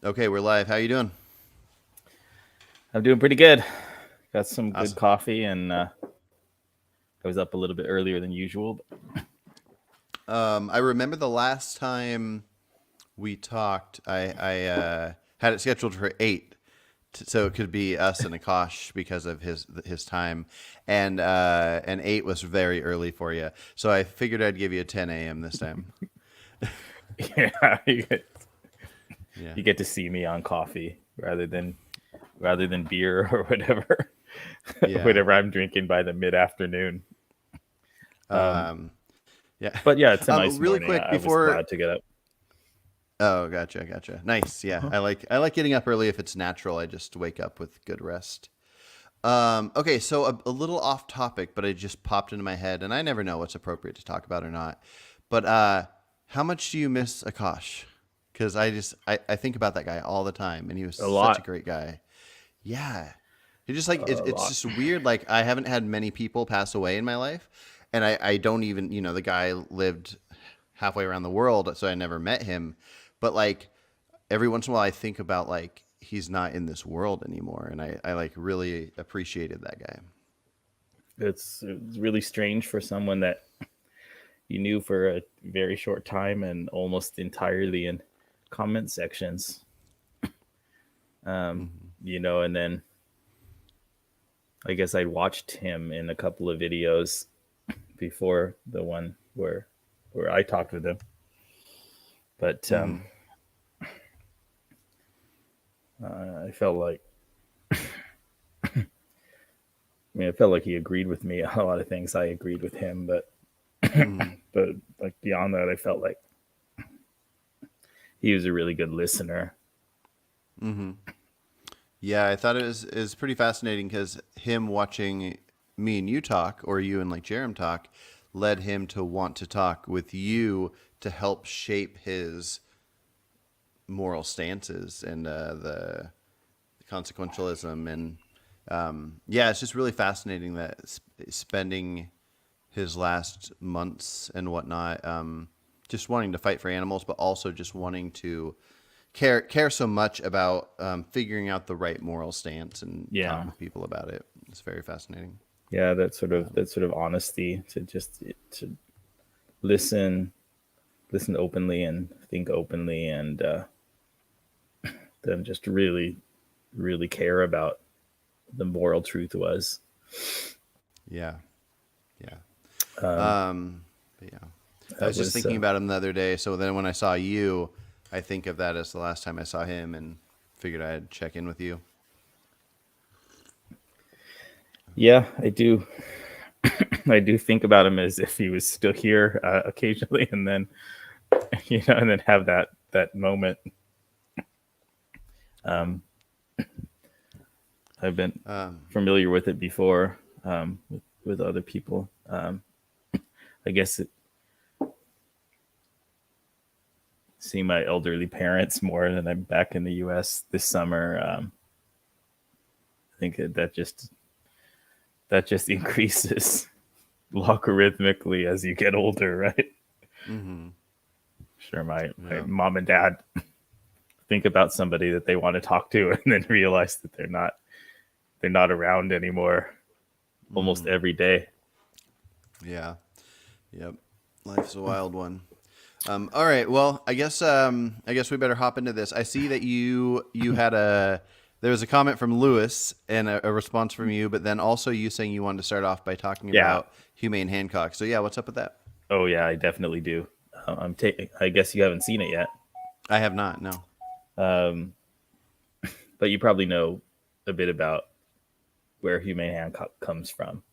Okay, we're live. How you doing? I'm doing pretty good. Got some good Awesome. coffee, and I was up a little bit earlier than usual. I remember the last time we talked, I had it scheduled for 8, so it could be us and Akash because of his time, and 8 was very early for you. So I figured I'd give you a 10 a.m. this time. Yeah, Yeah, you get to see me on coffee rather than beer or whatever yeah, whatever I'm drinking by the mid afternoon. Um, um, yeah. but yeah, it's a nice Really morning. quick I was before. glad to get up. Oh, gotcha. Nice. Yeah, Uh-huh. I like getting up early if it's natural. I just wake up with good rest. Okay, so a little off topic, but it just popped into my head, and I never know what's appropriate to talk about or not. But how much do you miss Akash? Because I think about that guy all the time, and he was A such a lot, great guy. Yeah, he just a it's lot. just weird. Like I haven't had many people pass away in my life, and I don't even the guy lived halfway around the world, so I never met him. But like every once in a while I think about like he's not in this world anymore, and I like really appreciated that guy. It's really strange for someone that you knew for a very short time and almost entirely in comment sections. Um, Hmm. and then I guess I watched him in a couple of videos before the one where I talked with him. But Hmm. I felt like I felt like he agreed with me on a lot of things. I agreed with him, Hmm. but like beyond that, I felt like he was a really good listener. Hmm. Yeah, I thought it was is pretty fascinating because him watching me and you talk, or you and like Jerem talk, led him to want to talk with you to help shape his moral stances and the consequentialism. And yeah, it's just really fascinating that spending his last months and whatnot, just wanting to fight for animals, but also just wanting to care so much about figuring out the right moral stance and Yeah, talk with people about it. It's very fascinating. yeah, that sort of honesty to just to listen, listen openly and think openly, and then just really care about the moral truth was. Yeah, yeah. Um, But yeah, I that was just was thinking about him the other day. So then when I saw you, I think of that as the last time I saw him, and figured I'd check in with you. yeah, I do. I do think about him as if he was still here occasionally, and then and then have that moment. Um, I've been Um, familiar with it before with other people. I guess seeing my elderly parents more than I'm back in the U.S. this summer. I think that just increases logarithmically as you get older, right? mm-hmm. Sure, my Yeah. mom and dad think about somebody that they want to talk to, and then realize that they're not around anymore almost Mm, every day. yeah. Yep. Life's a wild one. All right. Well, I guess we better hop into this. I see that you had a there was a comment from Lewis and a response from you, but then also you saying you wanted to start off by talking Yeah. about Humane Hancock. So yeah, what's up with that? Oh yeah, I definitely do. I guess you haven't seen it yet, I have not. No. um, but you probably know a bit about where Humane Hancock comes from.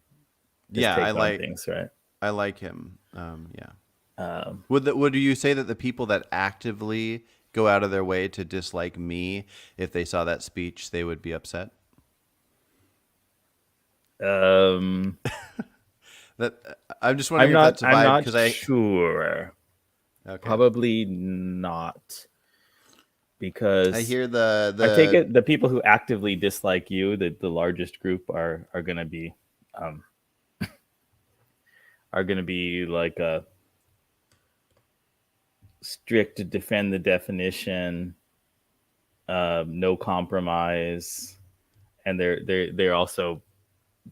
His Yeah, take on things, right? I like him. Yeah. Um, Would you say that the people that actively go out of their way to dislike me, if they saw that speech, they would be upset? um, That I'm just I'm wondering if not. that's a I'm vibe not because I sure. okay. Probably not, I because hear the I take the it the people who actively dislike you, the largest group, are going to be um, like a strict to defend the definition, no compromise, and they're also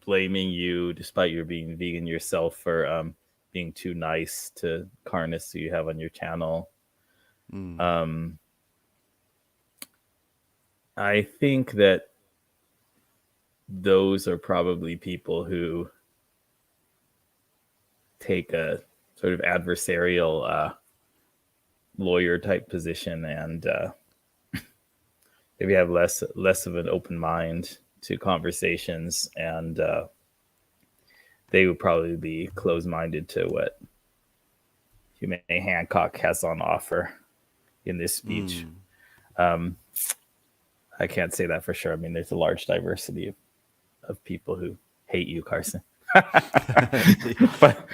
blaming you, despite you being vegan yourself, for being too nice to carnists who you have on your channel. Mm. I think that those are probably people who take a sort of adversarial lawyer type position, and maybe have less of an open mind to conversations, and they would probably be closed-minded to what Hume Hancock has on offer in this speech. I can't say that for sure. I mean, there's a large diversity of people who hate you, Carson. But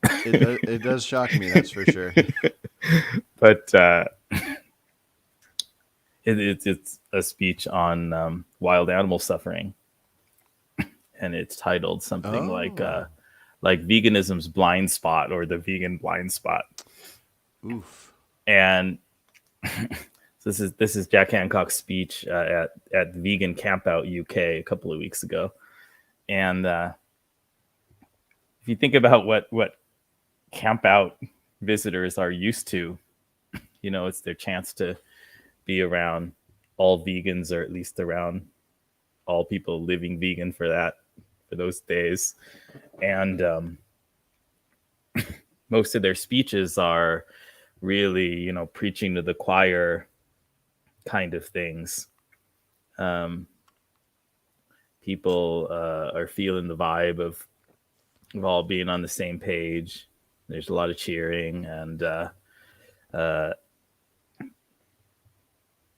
It does shock me, that's for sure. but it's a speech on wild animal suffering, and it's titled something like Veganism's Blind Spot, or the Vegan Blind Spot. Oof. And this is Jack Hancock's speech at Vegan Campout UK a couple of weeks ago. And if you think about what campout visitors are used to, you know, it's their chance to be around all vegans, or at least around all people living vegan for those days. And most of their speeches are really, you know, preaching to the choir kind of things. People are feeling the vibe of all being on the same page. There's a lot of cheering, and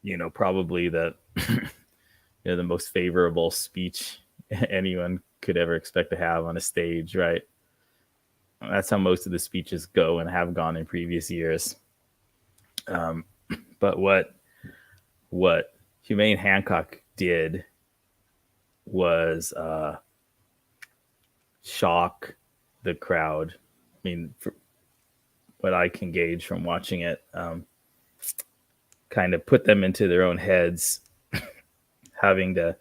you know, probably the the most favorable speech anyone could ever expect to have on a stage, right? That's how most of the speeches go and have gone in previous years. But what Hume Hancock did was shock the crowd. I mean, for what I can gauge from watching it, kind of put them into their own heads, having to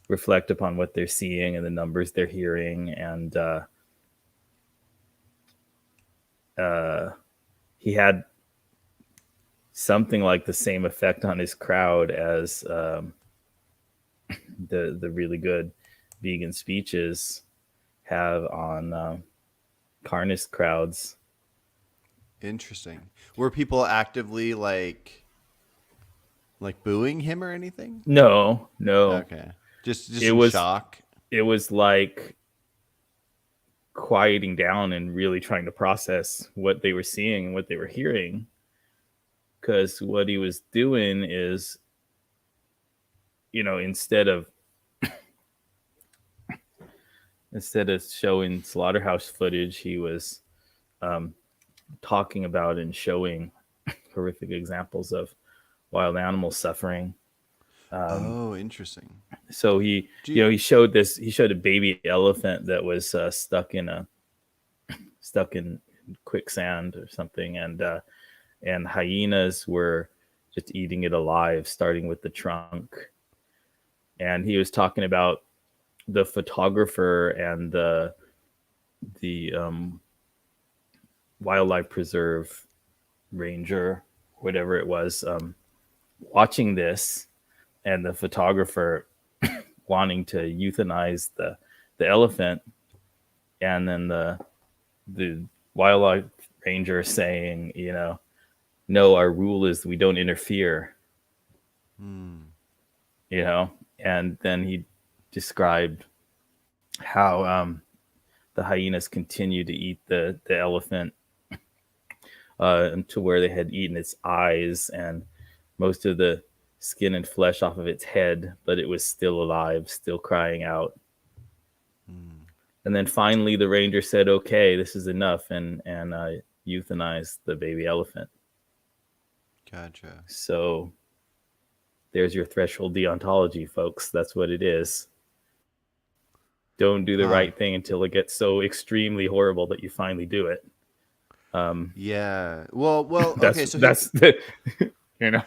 reflect upon what they're seeing and the numbers they're hearing. And he had something like the same effect on his crowd as the really good vegan speeches have on carnist crowds. Interesting. Were people actively like booing him or anything? No. Okay. Just it in was shock. It was like quieting down and really trying to process what they were seeing and what they were hearing. Because what he was doing is, you know, instead of showing slaughterhouse footage, he was talking about and showing horrific examples of wild animal suffering. Oh, interesting. So he showed a baby elephant that was stuck in quicksand or something, and hyenas were just eating it alive, starting with the trunk. And he was talking about the photographer and the wildlife preserve ranger, whatever it was, watching this, and the photographer wanting to euthanize the elephant, and then the wildlife ranger saying, you know, no, our rule is we don't interfere. You know, and then he described how the hyenas continued to eat the elephant to where they had eaten its eyes and most of the skin and flesh off of its head, but it was still alive, still crying out. And then finally the ranger said, okay, this is enough, and euthanized the baby elephant. Gotcha. So there's your threshold deontology, folks. That's what it is. Don't do the right thing until it gets so extremely horrible that you finally do it. Yeah. Well. That's Okay. So that's the, you know.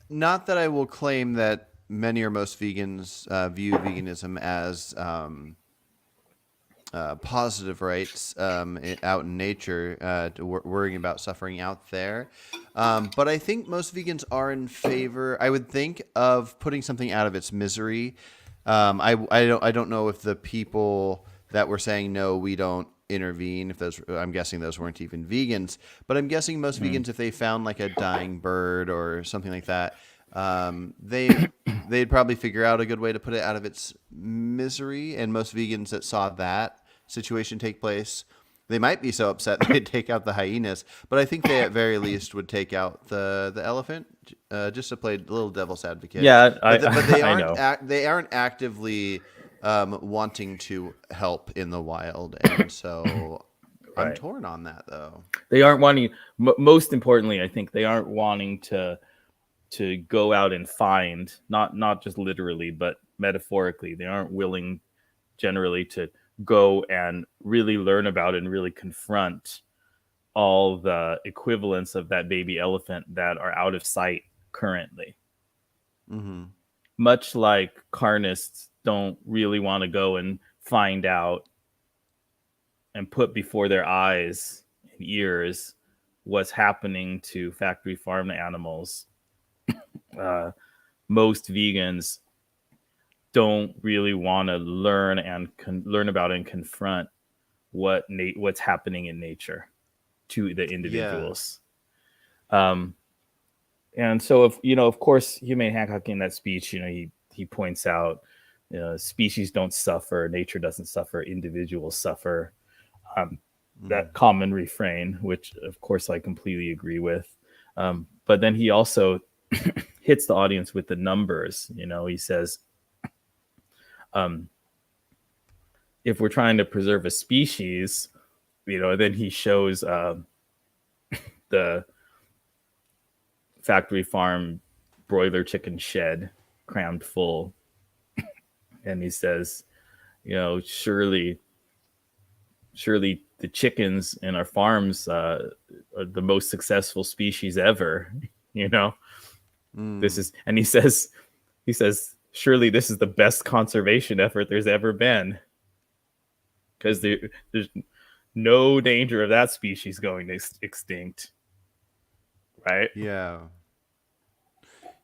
not that I will claim that many or most vegans view veganism as positive rights out in nature, worrying about suffering out there. But I think most vegans are in favor, I would think, of putting something out of its misery. I don't know if the people that were saying no, we don't intervene, if those, I'm guessing those weren't even vegans, but I'm guessing most Mm. vegans, if they found like a dying bird or something like that, they'd probably figure out a good way to put it out of its misery. And most vegans that saw that situation take place, they might be so upset they'd take out the hyenas, but I think they at very least would take out the elephant, just to play a little devil's advocate. Yeah, But they I aren't know. they aren't actively wanting to help in the wild, and so I'm Right. torn on that though. They aren't wanting. Most importantly, I think they aren't wanting to go out and find, not just literally, but metaphorically. They aren't willing generally to go and really learn about and really confront all the equivalents of that baby elephant that are out of sight currently. Mm-hmm. Much like carnists don't really want to go and find out and put before their eyes and ears what's happening to factory farm animals. Uh, most vegans don't really want to learn and learn about and confront what's happening in nature to the Yeah. individuals. Um, and so, if of course, Humane Hancock in that speech, he points out, species don't suffer, nature doesn't suffer, individuals suffer. Um, Mm-hmm. that common refrain, which of course I completely agree with. But then he also hits the audience with the numbers. He says, um, if we're trying to preserve a species, then he shows the factory farm broiler chicken shed crammed full. And he says, surely the chickens in our farms are the most successful species ever. you know this Mm. is and he says surely this is the best conservation effort there's ever been, because there's no danger of that species going extinct, right? Yeah.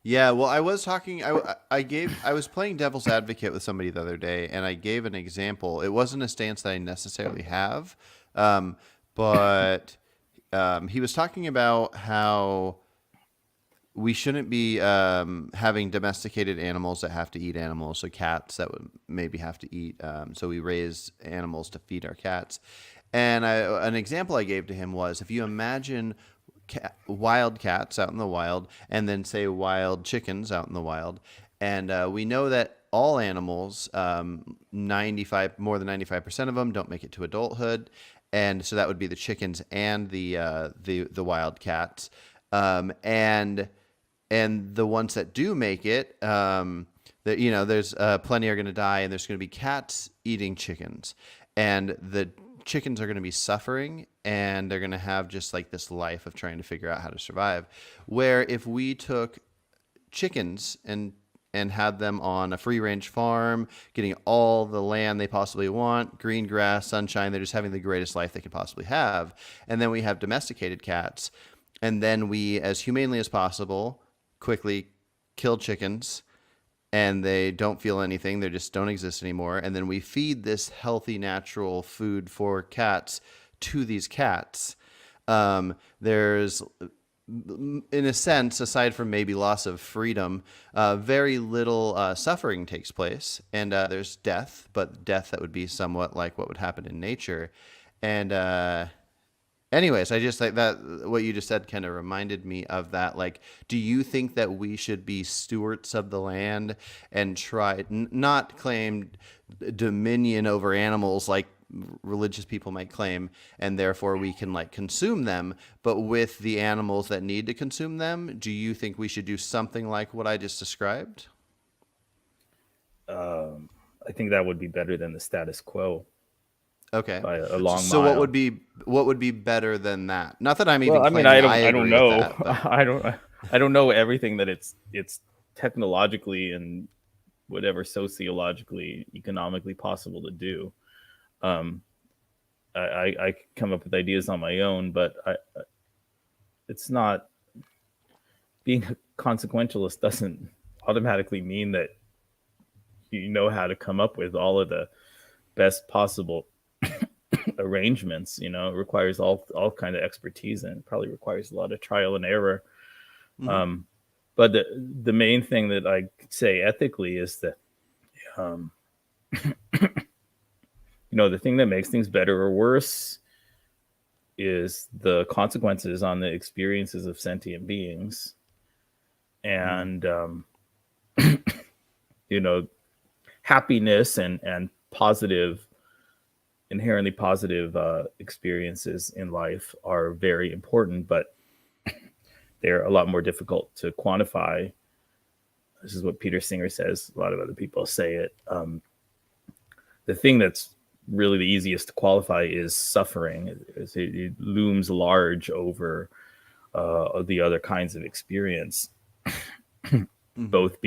Yeah, well, I was talking. I was playing devil's advocate with somebody the other day, and I gave an example. It wasn't a stance that I necessarily have, um, but he was talking about how we shouldn't be having domesticated animals that have to eat animals, so cats that would maybe have to eat. So we raise animals to feed our cats. And an example I gave to him was, if you imagine wild cats out in the wild, and then say wild chickens out in the wild, and we know that all animals, 95 more than 95% of them don't make it to adulthood, and so that would be the chickens and the wild cats, and the ones that do make it, that there's plenty are going to die, and there's going to be cats eating chickens, and the chickens are going to be suffering, and they're going to have just like this life of trying to figure out how to survive. Where if we took chickens and had them on a free range farm, getting all the land they possibly want, green grass, sunshine, they're just having the greatest life they could possibly have. And then we have domesticated cats, and then we, as humanely as possible, quickly kill chickens, and they don't feel anything. They just don't exist anymore. And then we feed this healthy, natural food for cats to these cats. There's, in a sense, aside from maybe loss of freedom, very little suffering takes place. And there's death, but death that would be somewhat like what would happen in nature. And anyways, I just like that what you just said kind of reminded me of that. Like, do you think that we should be stewards of the land and try not claim dominion over animals like religious people might claim, and therefore we can like consume them, but with the animals that need to consume them, do you think we should do something like what I just described? I think that would be better than the status quo Okay. by a So, long so mile. what would be better than that? Not that I'm even Well, I mean, claiming I I don't agree with know. that, but I don't. I don't know everything that it's technologically and whatever sociologically, economically possible to do. Um, I come up with ideas on my own, but it's not, being a consequentialist doesn't automatically mean that you know how to come up with all of the best possible arrangements. You know, it requires all kind of expertise, and it probably requires a lot of trial and error. Mm-hmm. But the main thing that I could say ethically is that, um, you know, the thing that makes things better or worse is the consequences on the experiences of sentient beings. And you know, happiness and positive, inherently positive experiences in life are very important, but they're a lot more difficult to quantify. This is what Peter Singer says. A lot of other people say it. The thing that's really the easiest to qualify is suffering. It looms large over the other kinds of experience, Mm-hmm. both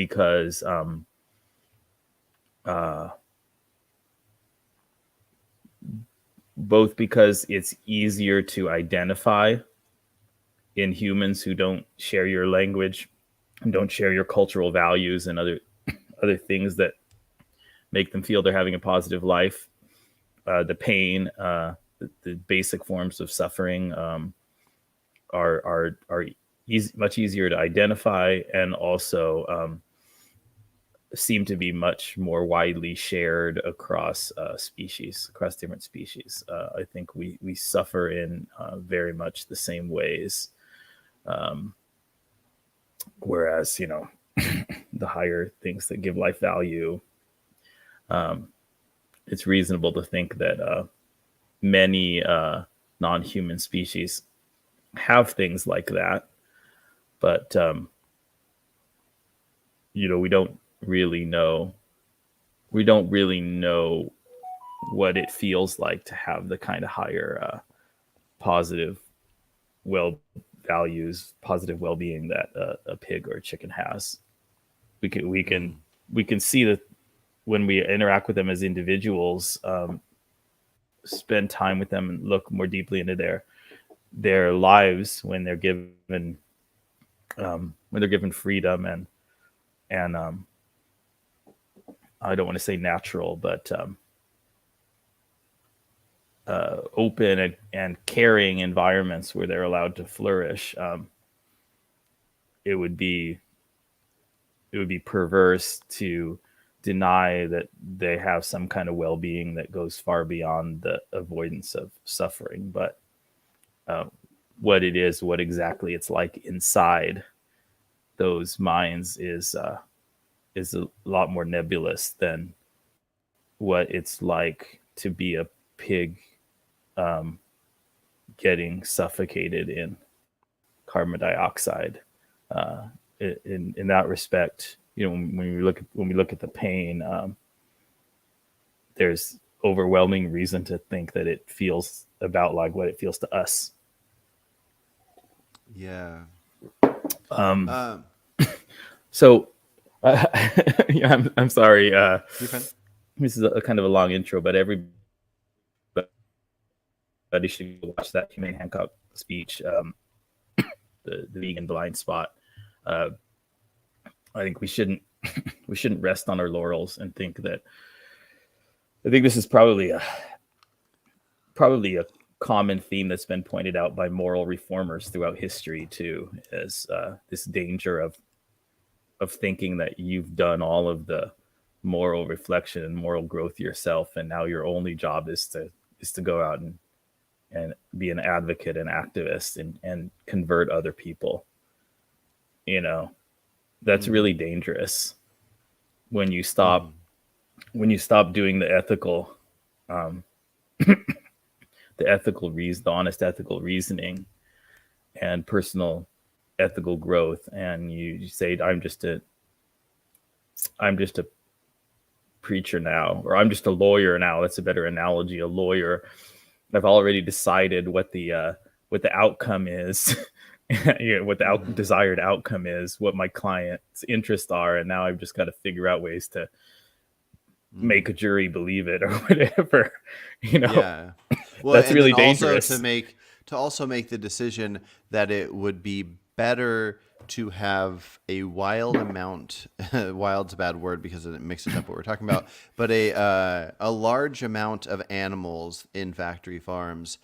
because it's easier to identify in humans who don't share your language and don't share your cultural values and other things that make them feel they're having a positive life. The pain, the basic forms of suffering are much easier to identify, and also seem to be much more widely shared across across different species. I think we suffer in very much the same ways. Whereas, you know, the higher things that give life value, it's reasonable to think that many non-human species have things like that. But, you know, we don't really know what it feels like to have the kind of higher positive positive well-being that a pig or a chicken has. We can see that when we interact with them as individuals, spend time with them and look more deeply into their lives when they're given freedom and I don't want to say natural, but open and caring environments where they're allowed to flourish. It would be perverse to deny that they have some kind of well-being that goes far beyond the avoidance of suffering. But what exactly it's like inside those minds is a lot more nebulous than what it's like to be a pig getting suffocated in carbon dioxide. In that respect, you know, when we look at the pain, there's overwhelming reason to think that it feels about like what it feels to us. Yeah. So, yeah, I'm sorry. You're fine. This is a kind of a long intro, but everybody should watch that Humane Hancock speech, the vegan blind spot. I think we shouldn't rest on our laurels and think that. I think this is probably a common theme that's been pointed out by moral reformers throughout history too, as this danger of thinking that you've done all of the moral reflection and moral growth yourself, and now your only job is to go out and be an advocate and activist and convert other people. You know, that's really dangerous when you stop doing the ethical the honest ethical reasoning and personal ethical growth, and you say, I'm just a preacher now, or I'm just a lawyer now. That's a better analogy. A lawyer, I've already decided what the outcome is what the desired outcome is, what my client's interests are, and now I've just got to figure out ways to make a jury believe it or whatever. Yeah. Well, That's and then really also dangerous. to make the decision that it would be better to have a wild amount wild's a bad word because it mixes up what we're talking about, but a large amount of animals in factory farms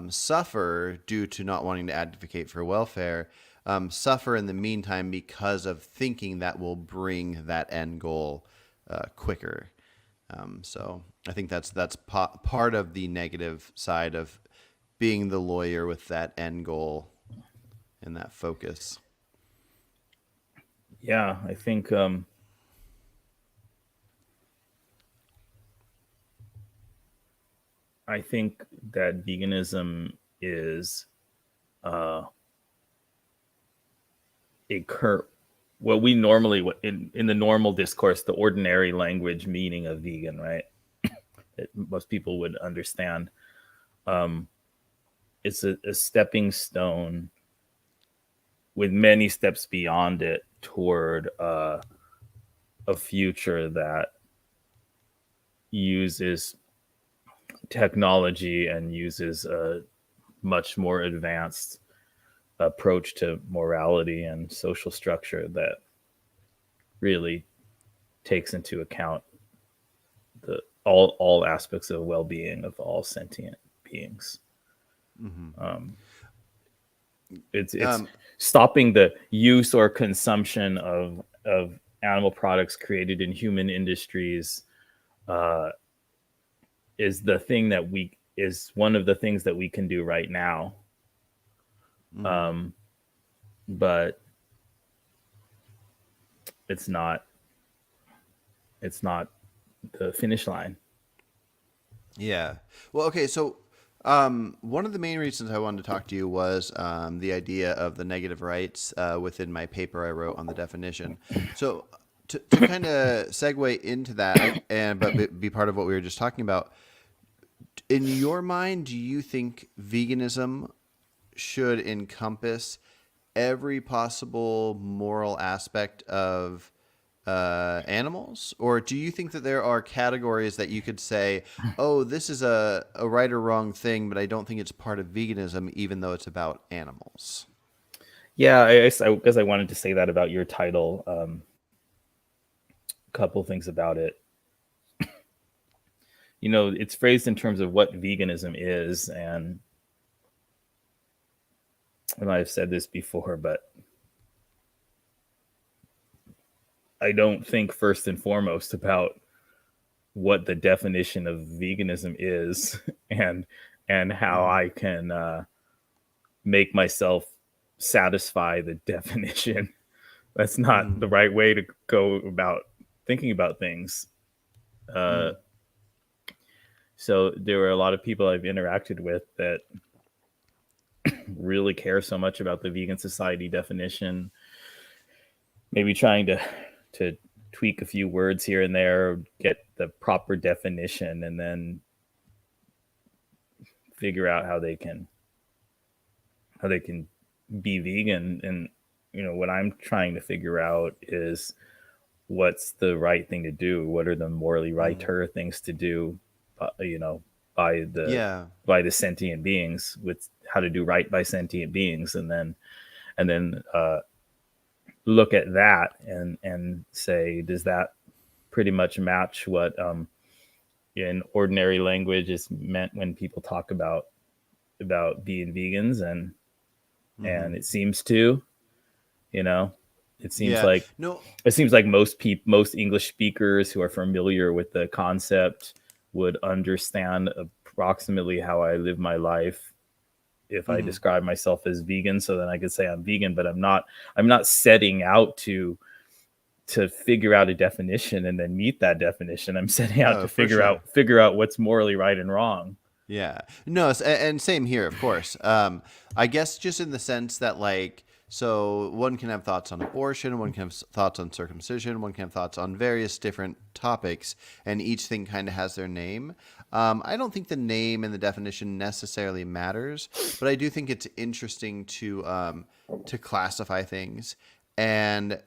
suffer due to not wanting to advocate for welfare, suffer in the meantime because of thinking that will bring that end goal quicker. So I think that's part of the negative side of being the lawyer with that end goal and that focus. Yeah, I think that veganism is a what we normally in the normal discourse, the ordinary language meaning of vegan, right? That most people would understand. It's a stepping stone with many steps beyond it toward a future that uses technology and uses a much more advanced approach to morality and social structure that really takes into account the all aspects of well-being of all sentient beings. It's stopping the use or consumption of animal products created in human industries is one of the things that we can do right now. But it's not the finish line. Yeah. Well, okay. So one of the main reasons I wanted to talk to you was the idea of the negative rights within my paper I wrote on the definition. So to kind of segue into that but be part of what we were just talking about, in your mind, do you think veganism should encompass every possible moral aspect of animals? Or do you think that there are categories that you could say, oh, this is a right or wrong thing, but I don't think it's part of veganism, even though it's about animals? Yeah, I guess I wanted to say that about your title. A couple things about it. It's phrased in terms of what veganism is, and I might have said this before, but I don't think first and foremost about what the definition of veganism is and how I can make myself satisfy the definition. That's not the right way to go about thinking about things. So there were a lot of people I've interacted with that really care so much about the vegan society definition, maybe trying to tweak a few words here and there, get the proper definition, and then figure out how they can be vegan. And what I'm trying to figure out is what's the right thing to do. What are the morally righter things to do? By the sentient beings, with how to do right by sentient beings, and then look at that and say, does that pretty much match what in ordinary language is meant when people talk about being vegans? And it seems to, it seems like most English speakers who are familiar with the concept would understand approximately how I live my life if I describe myself as vegan. So then I could say I'm vegan, but I'm not setting out to figure out a definition and then meet that definition. I'm setting out to figure out what's morally right and wrong. Yeah. No, and same here, of course. I guess just in the sense that, like, So one can have thoughts on abortion, one can have thoughts on circumcision, one can have thoughts on various different topics, and each thing kind of has their name. I don't think the name and the definition necessarily matters, but I do think it's interesting to classify things. And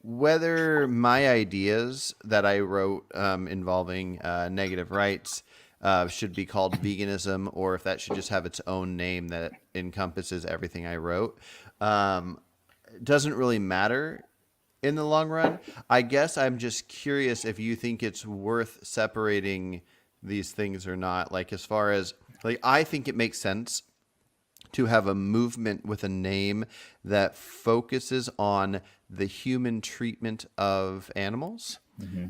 whether my ideas that I wrote involving negative rights should be called veganism, or if that should just have its own name that encompasses everything I wrote, doesn't really matter in the long run. I guess I'm just curious if you think it's worth separating these things or not. Like, as far as, like, I think it makes sense to have a movement with a name that focuses on the human treatment of animals.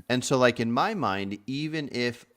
And so, like, in my mind, even if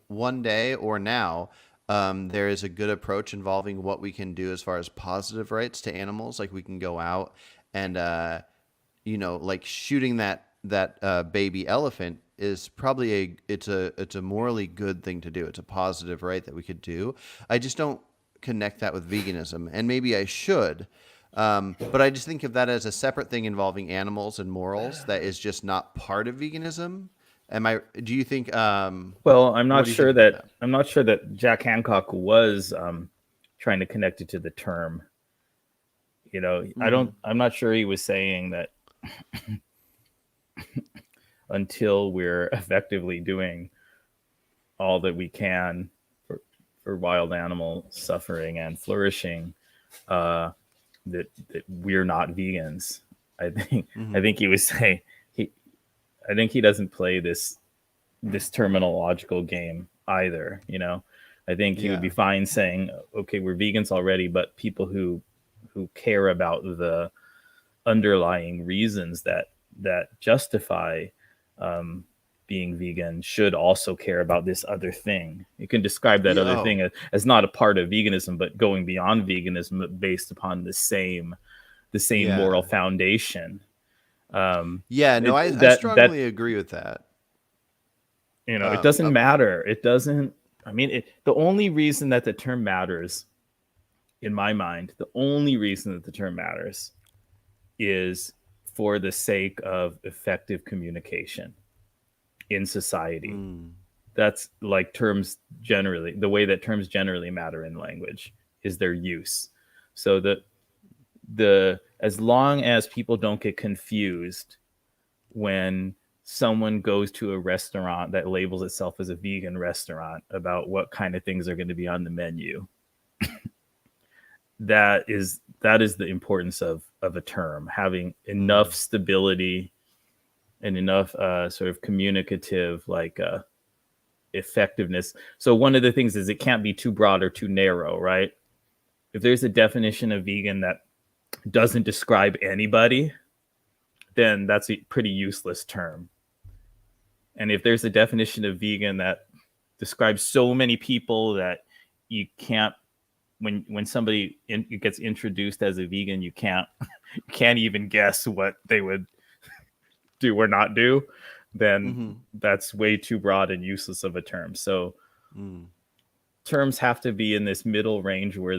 one day or now there is a good approach involving what we can do as far as positive rights to animals, like we can go out and like shooting that baby elephant is probably it's a morally good thing to do. It's a positive right that we could do. I just don't connect that with veganism, and maybe I should. But I just think of that as a separate thing involving animals and morals that is just not part of veganism. Do you think? Well, I'm not sure that Jack Hancock was trying to connect it to the term. I'm not sure he was saying that until we're effectively doing all that we can for wild animal suffering and flourishing, that we're not vegans. I think he was saying I think he doesn't play this terminological game either. I think he would be fine saying, okay, we're vegans already, but people who care about the underlying reasons that justify being vegan should also care about this other thing. You can describe that other thing as not a part of veganism, but going beyond veganism based upon the same moral foundation. I strongly agree with that. It doesn't matter. It doesn't. I mean, the only reason that the term matters, in my mind, is for the sake of effective communication in society. That's like terms generally. The way that terms generally matter in language is their use. So as long as people don't get confused when someone goes to a restaurant that labels itself as a vegan restaurant about what kind of things are going to be on the menu, that is the importance of a term having enough stability and enough sort of communicative effectiveness. So one of the things is it can't be too broad or too narrow, right? If there's a definition of vegan that doesn't describe anybody, then that's a pretty useless term. And if there's a definition of vegan that describes so many people that you can't, when somebody gets introduced as a vegan, you can't even guess what they would do or not do, then that's way too broad and useless of a term. So terms have to be in this middle range where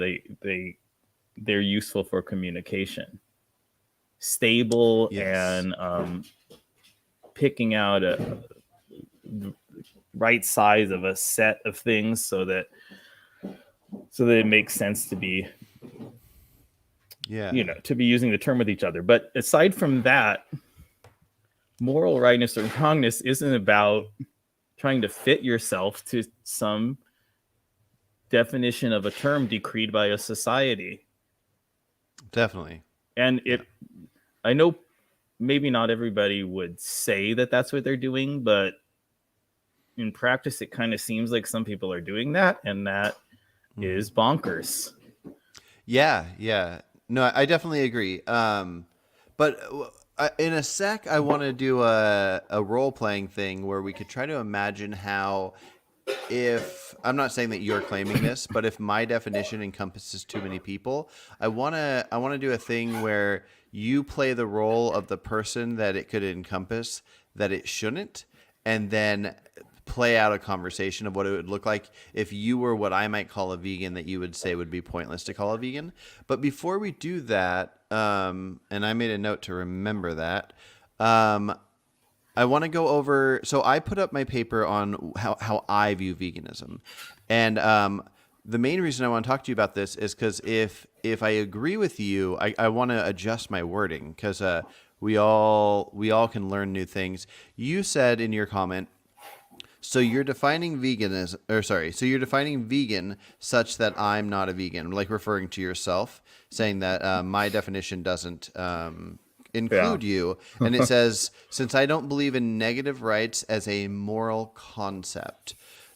they're useful for communication, stable, and picking out a right size of a set of things so that it makes sense to be to be using the term with each other. But aside from that, moral rightness or wrongness isn't about trying to fit yourself to some definition of a term decreed by a society. Definitely. And I know maybe not everybody would say that that's what they're doing, but in practice, it kind of seems like some people are doing that, and that is bonkers. Yeah. No, I definitely agree. But in a sec, I want to do a role-playing thing where we could try to imagine how, if I'm not saying that you're claiming this, but if my definition encompasses too many people, I want to do a thing where you play the role of the person that it could encompass that it shouldn't, and then play out a conversation of what it would look like if you were what I might call a vegan that you would say would be pointless to call a vegan. But before we do that, and I made a note to remember that, I want to go over. So I put up my paper on how I view veganism, and the main reason I want to talk to you about this is because if I agree with you, I want to adjust my wording because we all can learn new things. You said in your comment, so you're defining veganism, or sorry, so you're defining vegan such that I'm not a vegan, like referring to yourself, saying that my definition doesn't include you. And it says, since I don't believe in negative rights as a moral concept.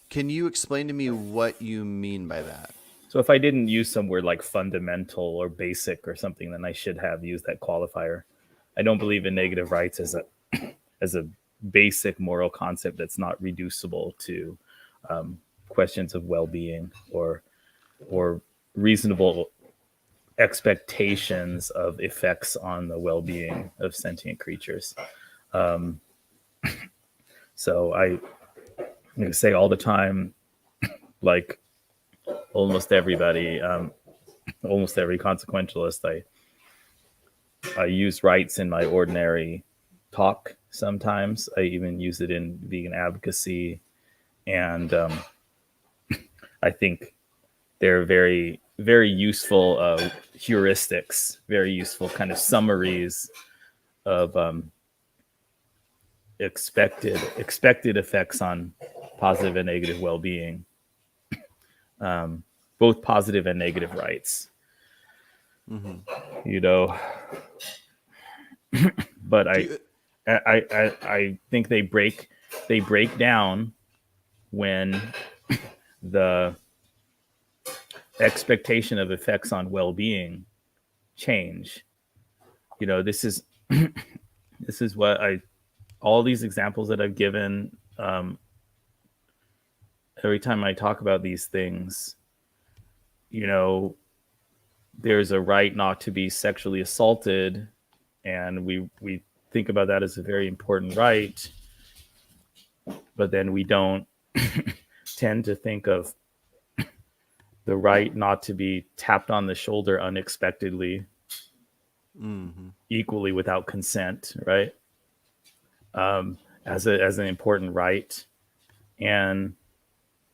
Can you explain to me what you mean by that? So if I didn't use some word like fundamental or basic or something, then I should have used that qualifier. I don't believe in negative rights as a basic moral concept that's not reducible to questions of well-being or reasonable expectations of effects on the well-being of sentient creatures. So I say all the time, like almost everybody, almost every consequentialist, I use rights in my ordinary talk. Sometimes I even use it in vegan advocacy, and I think they're very, very useful heuristics, very useful kind of summaries of expected effects on positive and negative well-being, both positive and negative rights. You know, but I think they break down when the expectation of effects on well-being change. You know, this is what all these examples that I've given, every time I talk about these things, you know, there's a right not to be sexually assaulted, and we think about that as a very important right, but then we don't tend to think of the right not to be tapped on the shoulder unexpectedly, equally without consent, right? As an important right. And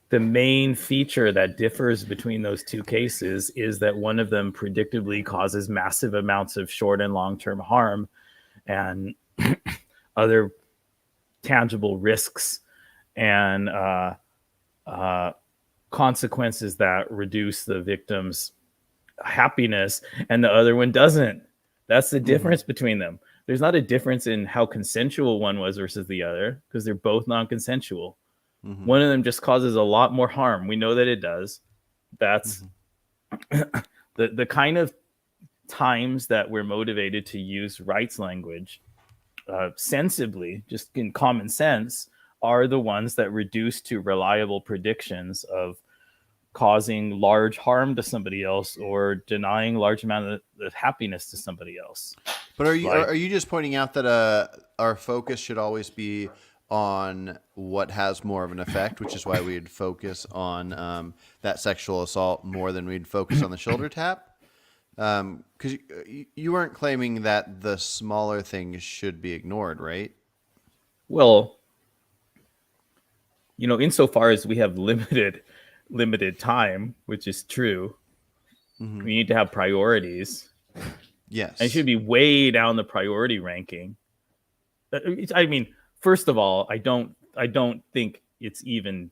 the main feature that differs between those two cases is that one of them predictably causes massive amounts of short and long-term harm and other tangible risks and consequences that reduce the victim's happiness, and the other one doesn't. That's the difference between them. There's not a difference in how consensual one was versus the other, because they're both non-consensual. One of them just causes a lot more harm. We know that it does. That's the kind of times that we're motivated to use rights language sensibly, just in common sense, are the ones that reduce to reliable predictions of causing large harm to somebody else or denying large amount of happiness to somebody else. But are you just pointing out that our focus should always be on what has more of an effect, which is why we'd focus on that sexual assault more than we'd focus on the shoulder tap? Because you weren't claiming that the smaller things should be ignored, right? Well, you know, insofar as we have limited time, which is true, we need to have priorities. Yes. And it should be way down the priority ranking. I mean, first of all, I don't think it's even.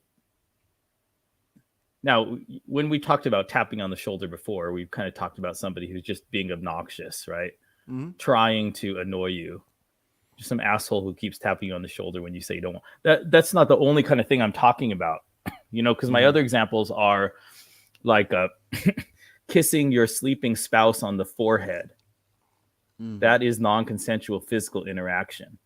Now, when we talked about tapping on the shoulder before, we've kind of talked about somebody who's just being obnoxious, right? Trying to annoy you. Just some asshole who keeps tapping you on the shoulder when you say you don't want. That's not the only kind of thing I'm talking about, you know, because my other examples are like kissing your sleeping spouse on the forehead. That is non-consensual physical interaction.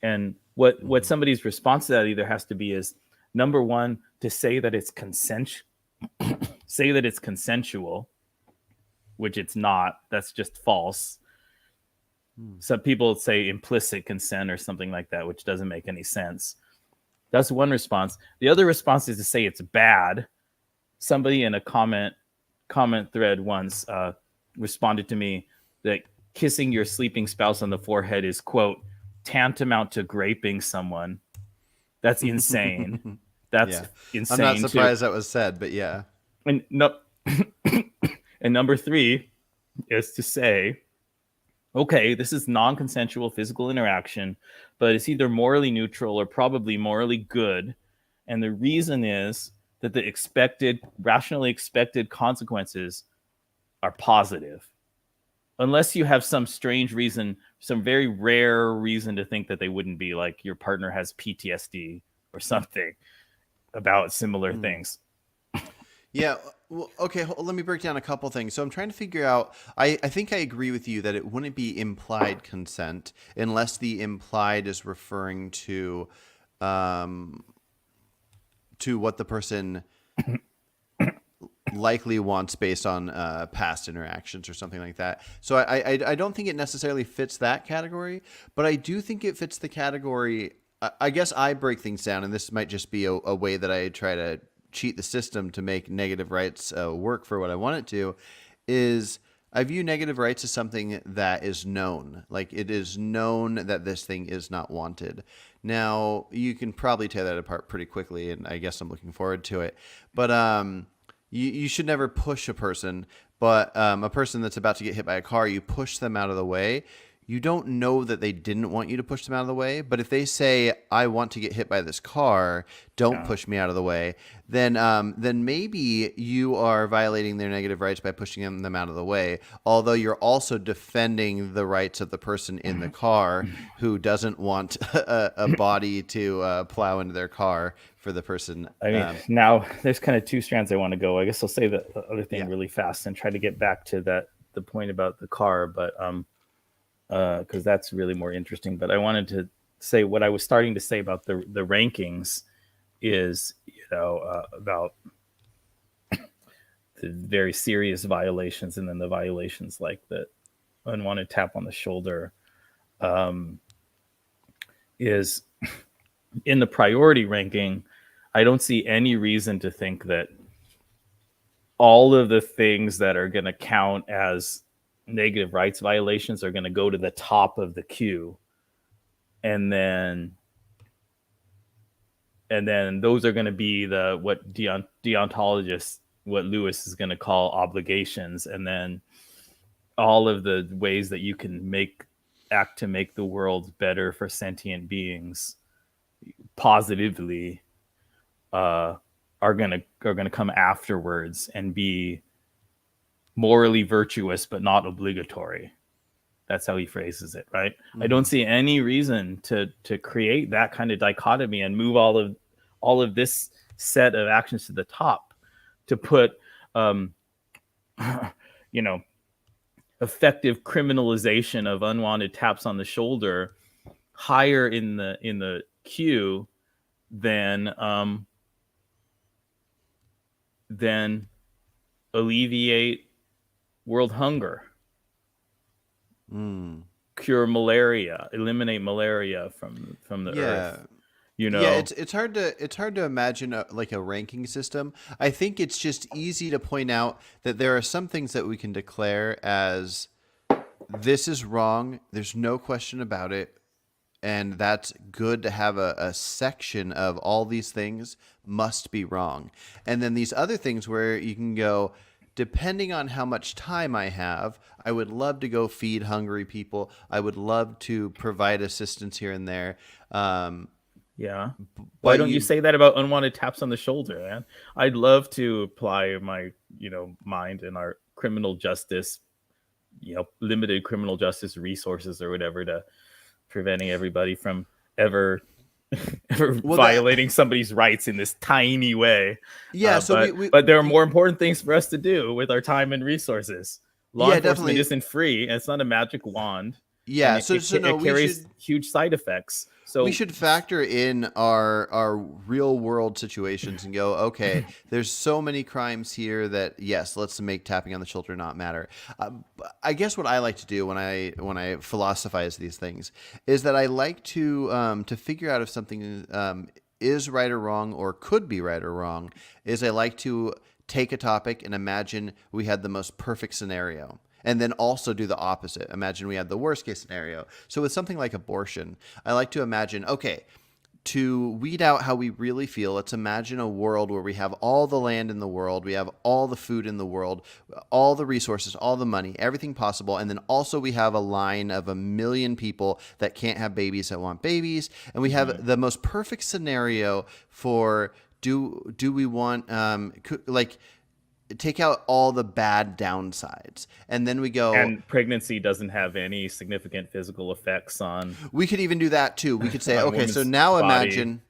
And what somebody's response to that either has to be is, number one, to say that it's consensual, which it's not. That's just false. Some people say implicit consent or something like that, which doesn't make any sense. That's one response. The other response is to say it's bad. Somebody in a comment thread once responded to me that kissing your sleeping spouse on the forehead is, quote, tantamount to raping someone. That's insane. That's Yeah. I'm not insane too. surprised that was said, but yeah. And no, and number 3 is to say, okay, this is non-consensual physical interaction, but it's either morally neutral or probably morally good. And the reason is that the rationally expected consequences are positive. Unless you have some strange reason, some very rare reason to think that they wouldn't be, like your partner has PTSD or something about similar things. Yeah. Well, okay. Let me break down a couple things. So I'm trying to figure out. I think I agree with you that it wouldn't be implied consent unless the implied is referring to what the person likely wants based on past interactions or something like that. So I don't think it necessarily fits that category, but I do think it fits the category. I guess I break things down, and this might just be a way that I try to cheat the system to make negative rights work for what I want it to, is I view negative rights as something that is known. Like, it is known that this thing is not wanted. Now, you can probably tear that apart pretty quickly, and I guess I'm looking forward to it. But you should never push a person, but a person that's about to get hit by a car, you push them out of the way. You don't know that they didn't want you to push them out of the way, but if they say, I want to get hit by this car, don't push me out of the way, then maybe you are violating their negative rights by pushing them out of the way, although you're also defending the rights of the person in the car who doesn't want a body to plow into their car for the person. I mean, now there's kind of 2 strands I want to go. I guess I'll say the other thing really fast and try to get back to the point about the car, but because that's really more interesting. But I wanted to say what I was starting to say about the rankings is, about the very serious violations, and then the violations like the unwanted tap on the shoulder, is in the priority ranking. I don't see any reason to think that all of the things that are going to count as negative rights violations are going to go to the top of the queue, and then those are going to be what deontologists, what Lewis is going to call obligations, and then all of the ways that you can act to make the world better for sentient beings positively are going to come afterwards and be morally virtuous but not obligatory. That's how he phrases it, right? I don't see any reason to create that kind of dichotomy and move all of this set of actions to the top, to put effective criminalization of unwanted taps on the shoulder higher in the queue than alleviate world hunger, cure malaria, eliminate malaria from the earth. Yeah, it's hard to imagine a ranking system. I think it's just easy to point out that there are some things that we can declare as this is wrong. There's no question about it. And that's good to have a section of all these things must be wrong. And then these other things where you can go, depending on how much time I have, I would love to go feed hungry people. I would love to provide assistance here and there. Yeah. Why don't you say that about unwanted taps on the shoulder, man? I'd love to apply my, mind in our criminal justice, limited criminal justice resources or whatever to preventing everybody from ever violating somebody's rights in this tiny way. Yeah. But there are more important things for us to do with our time and resources. Law enforcement isn't free. And it's not a magic wand. Yeah. It carries huge side effects. So we should factor in our real world situations and go, okay, there's so many crimes here that yes, let's make tapping on the shoulder not matter. I guess what I like to do when I philosophize these things is that I like to figure out if something is right or wrong or could be right or wrong is I like to take a topic and imagine we had the most perfect scenario. And then also do the opposite. Imagine we had the worst case scenario. So with something like abortion, I like to imagine, okay, to weed out how we really feel, let's imagine a world where we have all the land in the world, we have all the food in the world, all the resources, all the money, everything possible. And then also we have a line of 1 million people that can't have babies that want babies. And we have the most perfect scenario for do we want, take out all the bad downsides. And then we go, And pregnancy doesn't have any significant physical effects on we could even do that too. We could say, on a okay, so woman's now body.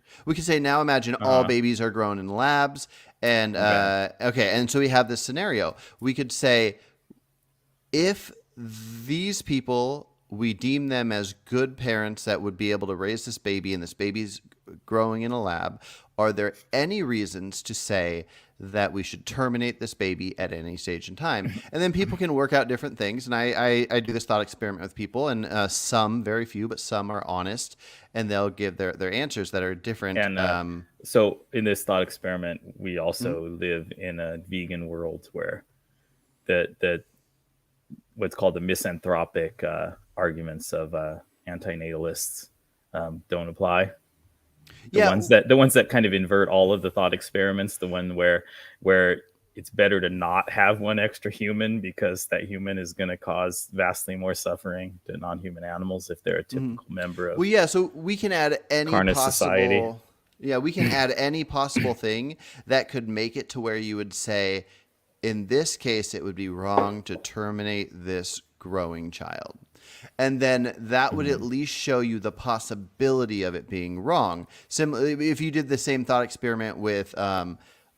imagine all babies are grown in labs. And, okay. And so we have this scenario. We could say, if these people, we deem them as good parents that would be able to raise this baby and this baby's growing in a lab, are there any reasons to say that we should terminate this baby at any stage in time? And then people can work out different things. And I do this thought experiment with people, and some, very few, but some are honest, and they'll give their answers that are different. And so in this thought experiment, we also live in a vegan world where the what's called the misanthropic arguments of antinatalists don't apply. The ones that kind of invert all of the thought experiments, the one where it's better to not have one extra human because that human is going to cause vastly more suffering to non-human animals if they're a typical member of so we can add any carnist possible society. Yeah, we can add any possible thing that could make it to where you would say, in this case, it would be wrong to terminate this growing child. And then that would at least show you the possibility of it being wrong. Similarly, if you did the same thought experiment with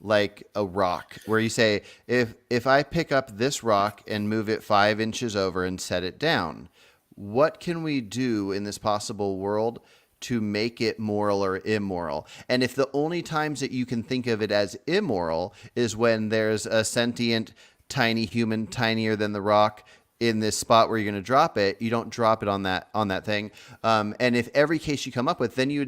like a rock, where you say, if I pick up this rock and move it 5 inches over and set it down, what can we do in this possible world to make it moral or immoral? And if the only times that you can think of it as immoral is when there's a sentient tiny human, tinier than the rock, in this spot where you're going to drop it, you don't drop it on that thing. And if every case you come up with, then you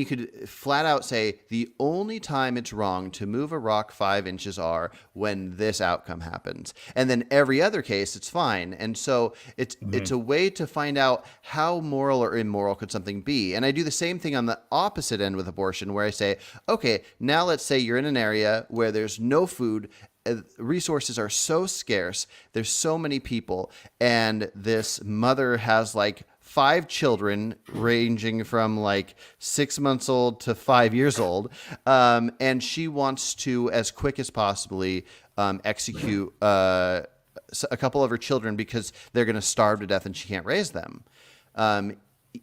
could flat out say the only time it's wrong to move a rock 5 inches are when this outcome happens. And then every other case, it's fine. And so it's a way to find out how moral or immoral could something be. And I do the same thing on the opposite end with abortion, where I say, okay, now let's say you're in an area where there's no food, resources are so scarce, there's so many people, and this mother has like 5 children ranging from like 6 months old to 5 years old, and she wants to, as quick as possibly, execute a couple of her children because they're going to starve to death and she can't raise them.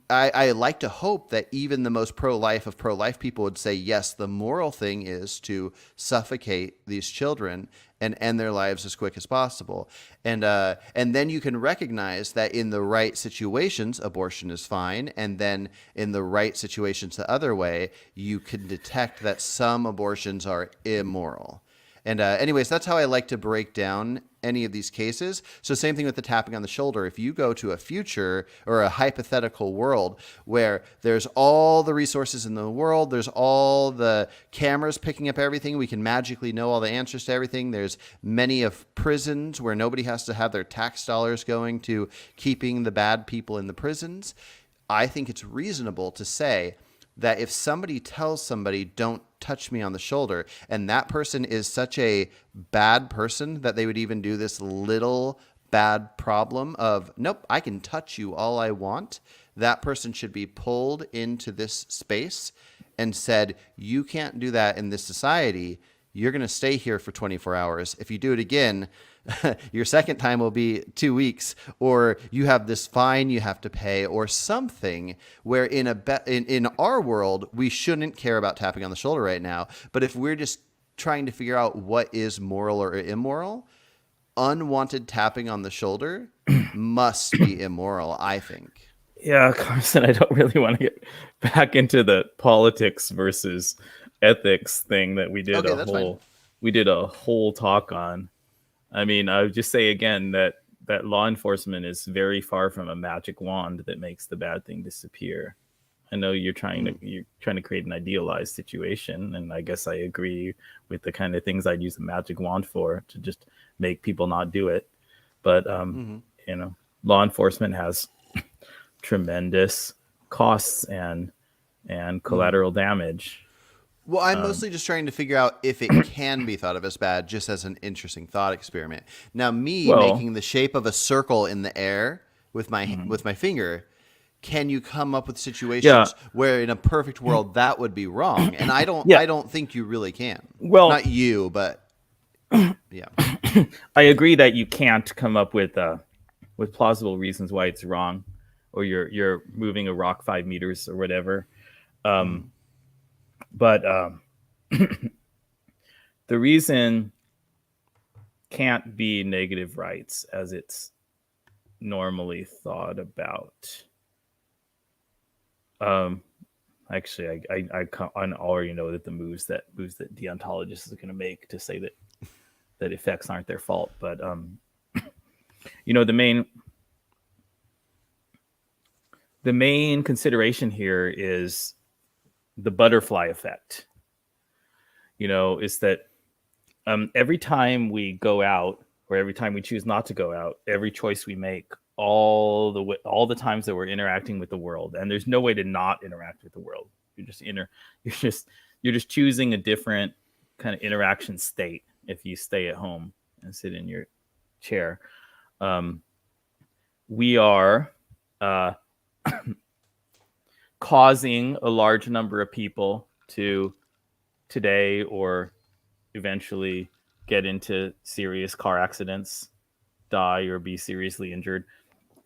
I like to hope that even the most pro-life of pro-life people would say, yes, the moral thing is to suffocate these children and end their lives as quick as possible. And then you can recognize that in the right situations, abortion is fine. And then in the right situations the other way, you can detect that some abortions are immoral. And anyways, that's how I like to break down any of these cases. So same thing with the tapping on the shoulder. If you go to a future or a hypothetical world where there's all the resources in the world, there's all the cameras picking up everything, we can magically know all the answers to everything. There's many of prisons where nobody has to have their tax dollars going to keeping the bad people in the prisons. I think it's reasonable to say that if somebody tells somebody, don't touch me on the shoulder, and that person is such a bad person that they would even do this little bad problem of, nope, I can touch you all I want, that person should be pulled into this space and said, you can't do that in this society. You're going to stay here for 24 hours. If you do it again, your second time will be 2 weeks, or you have this fine you have to pay, or something where in our world, we shouldn't care about tapping on the shoulder right now. But if we're just trying to figure out what is moral or immoral, unwanted tapping on the shoulder must be immoral, I think. Yeah, Carson, I don't really want to get back into the politics versus ethics thing that we did a whole talk on. I mean, I would just say again that law enforcement is very far from a magic wand that makes the bad thing disappear. I know you're trying to create an idealized situation, and I guess I agree with the kind of things I'd use a magic wand for, to just make people not do it. But you know, law enforcement has tremendous costs and collateral damage. Well, I'm mostly just trying to figure out if it can be thought of as bad, just as an interesting thought experiment. Now, me Well, making the shape of a circle in the air with my finger, can you come up with yeah, situations where, in a perfect world, that would be wrong? And yeah. I don't think you really can. Well, Not you, but yeah. I agree that you can't come up with plausible reasons why it's wrong, or you're moving a rock 5 meters or whatever. But the reason can't be negative rights as it's normally thought about. Actually, I already know that the moves that deontologists are going to make to say that effects aren't their fault. But you know, the main consideration here is the butterfly effect. You know, is that every time we go out, or every time we choose not to go out, every choice we make, all the times that we're interacting with the world, and there's no way to not interact with the world. You're just choosing a different kind of interaction state if you stay at home and sit in your chair. We are causing a large number of people to today or eventually get into serious car accidents, die, or be seriously injured.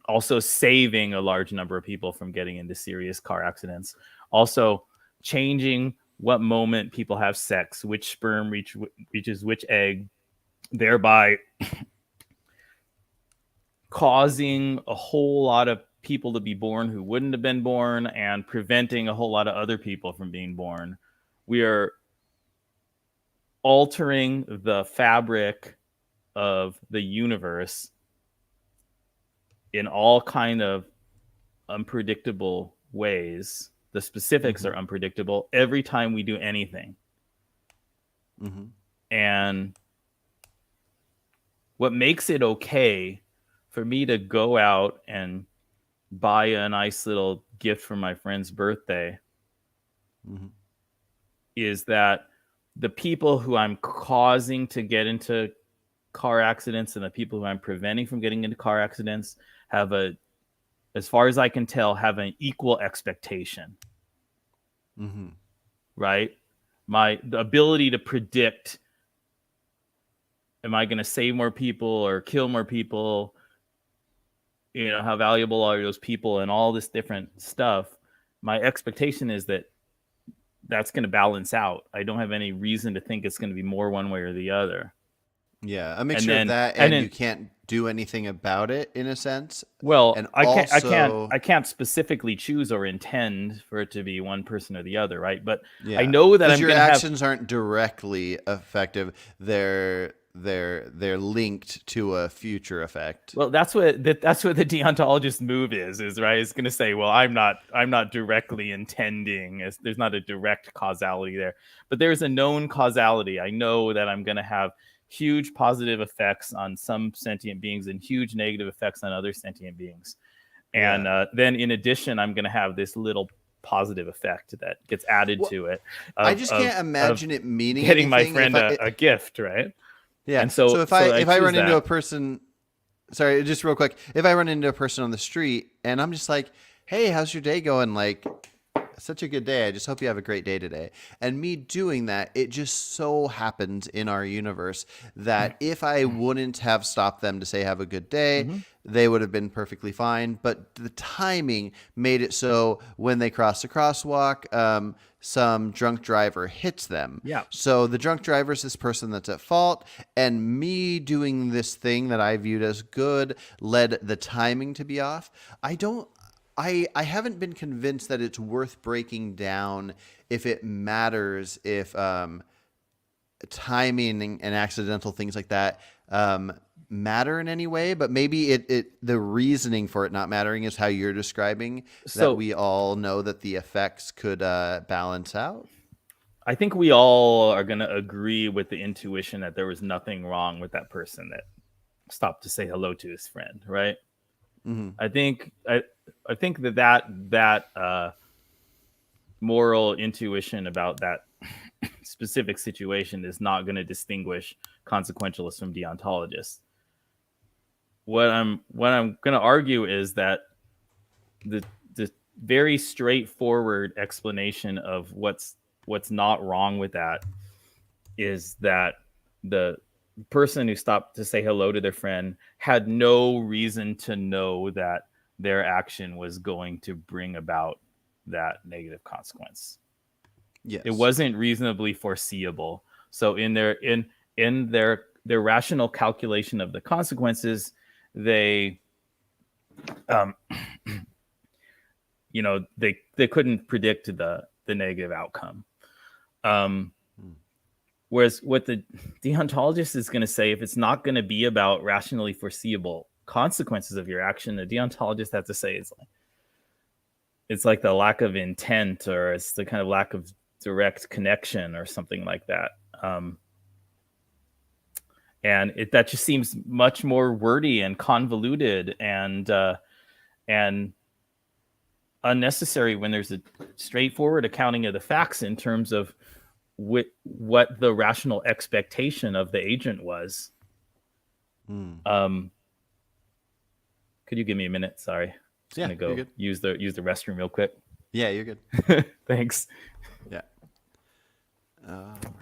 Also saving a large number of people from getting into serious car accidents. Also changing what moment people have sex, which sperm reaches which egg, thereby causing a whole lot of people to be born who wouldn't have been born, and preventing a whole lot of other people from being born. We are altering the fabric of the universe in all kind of unpredictable ways. The specifics are unpredictable every time we do anything. And what makes it okay for me to go out and buy a nice little gift for my friend's birthday is that the people who I'm causing to get into car accidents and the people who I'm preventing from getting into car accidents have as far as I can tell, have an equal expectation. Right? The ability to predict, am I going to save more people or kill more people? You know, how valuable are those people, and all this different stuff. My expectation is that that's going to balance out. I don't have any reason to think it's going to be more one way or the other. Yeah, a mixture of that, and you can't do anything about it, in a sense. Well, and I can't specifically choose or intend for it to be one person or the other, right? But yeah, I know that your actions aren't directly effective. They're linked to a future effect. Well, that's what the deontologist move is right? It's going to say, well, I'm not directly intending. There's not a direct causality there, but there's a known causality. I know that I'm going to have huge positive effects on some sentient beings and huge negative effects on other sentient beings. And then in addition, I'm going to have this little positive effect that gets added to it. I just can't imagine it meaning getting my anything friend a gift, right? Yeah. And so if I run into a person, sorry, just real quick, if I run into a person on the street and I'm just like, hey, how's your day going? Like, such a good day. I just hope you have a great day today. And me doing that, it just so happens in our universe that if I wouldn't have stopped them to say have a good day, they would have been perfectly fine. But the timing made it so when they cross the crosswalk, some drunk driver hits them. Yeah. So the drunk driver is this person that's at fault, and me doing this thing that I viewed as good led the timing to be off. I haven't been convinced that it's worth breaking down if it matters if timing and accidental things like that matter in any way, but maybe the reasoning for it not mattering is how you're describing, that So we all know that the effects could balance out. I think we all are going to agree with the intuition that there was nothing wrong with that person that stopped to say hello to his friend, right? Mm-hmm. I think that moral intuition about that specific situation is not going to distinguish consequentialists from deontologists. What I'm going to argue is that the very straightforward explanation of what's not wrong with that is that the person who stopped to say hello to their friend had no reason to know that their action was going to bring about that negative consequence. Yes. It wasn't reasonably foreseeable. So in their rational calculation of the consequences, they they couldn't predict the negative outcome. Whereas what the deontologist is going to say, if it's not going to be about rationally foreseeable consequences of your action, the deontologist has to say it's like the lack of intent, or it's the kind of lack of direct connection or something like that. And that just seems much more wordy and convoluted and unnecessary when there's a straightforward accounting of the facts in terms of what the rational expectation of the agent was. Could you give me a minute? Sorry. Yeah, gonna go use the restroom real quick. Yeah, you're good. Thanks. Yeah. All right.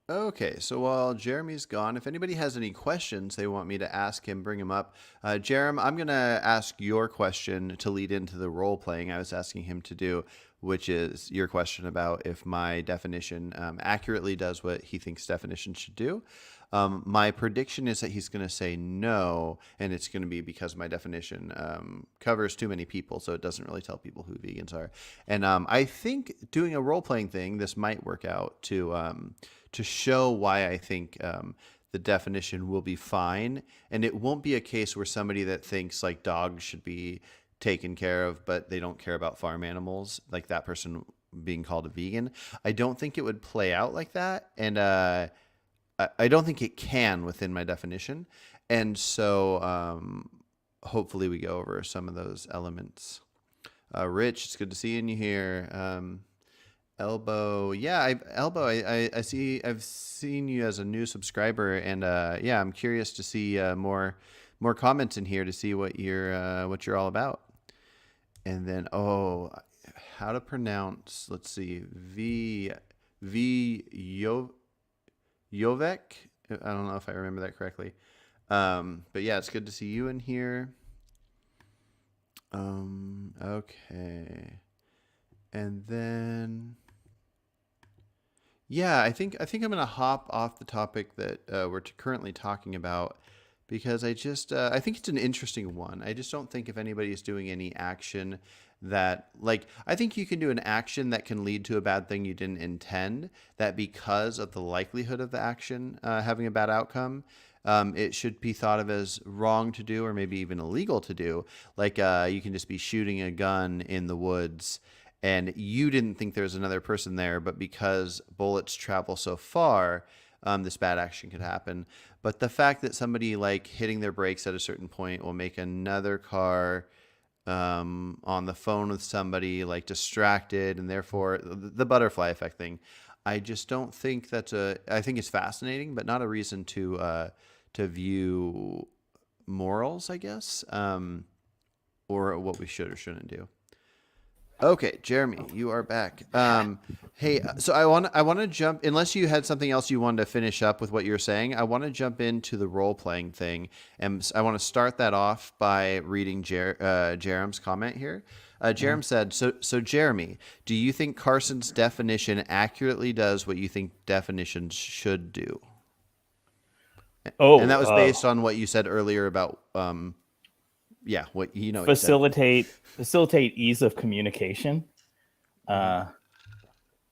Okay, so while Jeremy's gone, if anybody has any questions they want me to ask him, bring him up. Jerem, I'm going to ask your question to lead into the role playing I was asking him to do, which is your question about if my definition accurately does what he thinks definition should do. My prediction is that he's going to say no, and it's going to be because my definition covers too many people, so it doesn't really tell people who vegans are. And I think doing a role-playing thing, this might work out to show why I think the definition will be fine, and it won't be a case where somebody that thinks like dogs should be taken care of, but they don't care about farm animals, like that person being called a vegan. I don't think it would play out like that, and I don't think it can within my definition. And so hopefully we go over some of those elements. Rich, it's good to see you here. Elbow, yeah, Elbow, I see. I've seen you as a new subscriber, and yeah, I'm curious to see more comments in here to see what you're all about. And then how to pronounce? Let's see, Jovek. I don't know if I remember that correctly, but yeah, it's good to see you in here. Okay, and then. Yeah, I think I'm gonna hop off the topic that we're currently talking about, because I think it's an interesting one. I just don't think if anybody is doing any action that, like, I think you can do an action that can lead to a bad thing you didn't intend, that because of the likelihood of the action having a bad outcome, it should be thought of as wrong to do, or maybe even illegal to do. Like you can just be shooting a gun in the woods and you didn't think there was another person there, but because bullets travel so far, this bad action could happen. But the fact that somebody like hitting their brakes at a certain point will make another car on the phone with somebody like distracted, and therefore the butterfly effect thing, I just don't think I think it's fascinating, but not a reason to view morals, I guess, or what we should or shouldn't do. Okay, Jeremy, you are back. Hey, so I want to jump, unless you had something else you wanted to finish up with what you were saying, I want to jump into the role-playing thing. And I want to start that off by reading Jerem's comment here. Jerem said, so Jeremy, do you think Carson's definition accurately does what you think definitions should do? And that was based on what you said earlier about... yeah, facilitate ease of communication.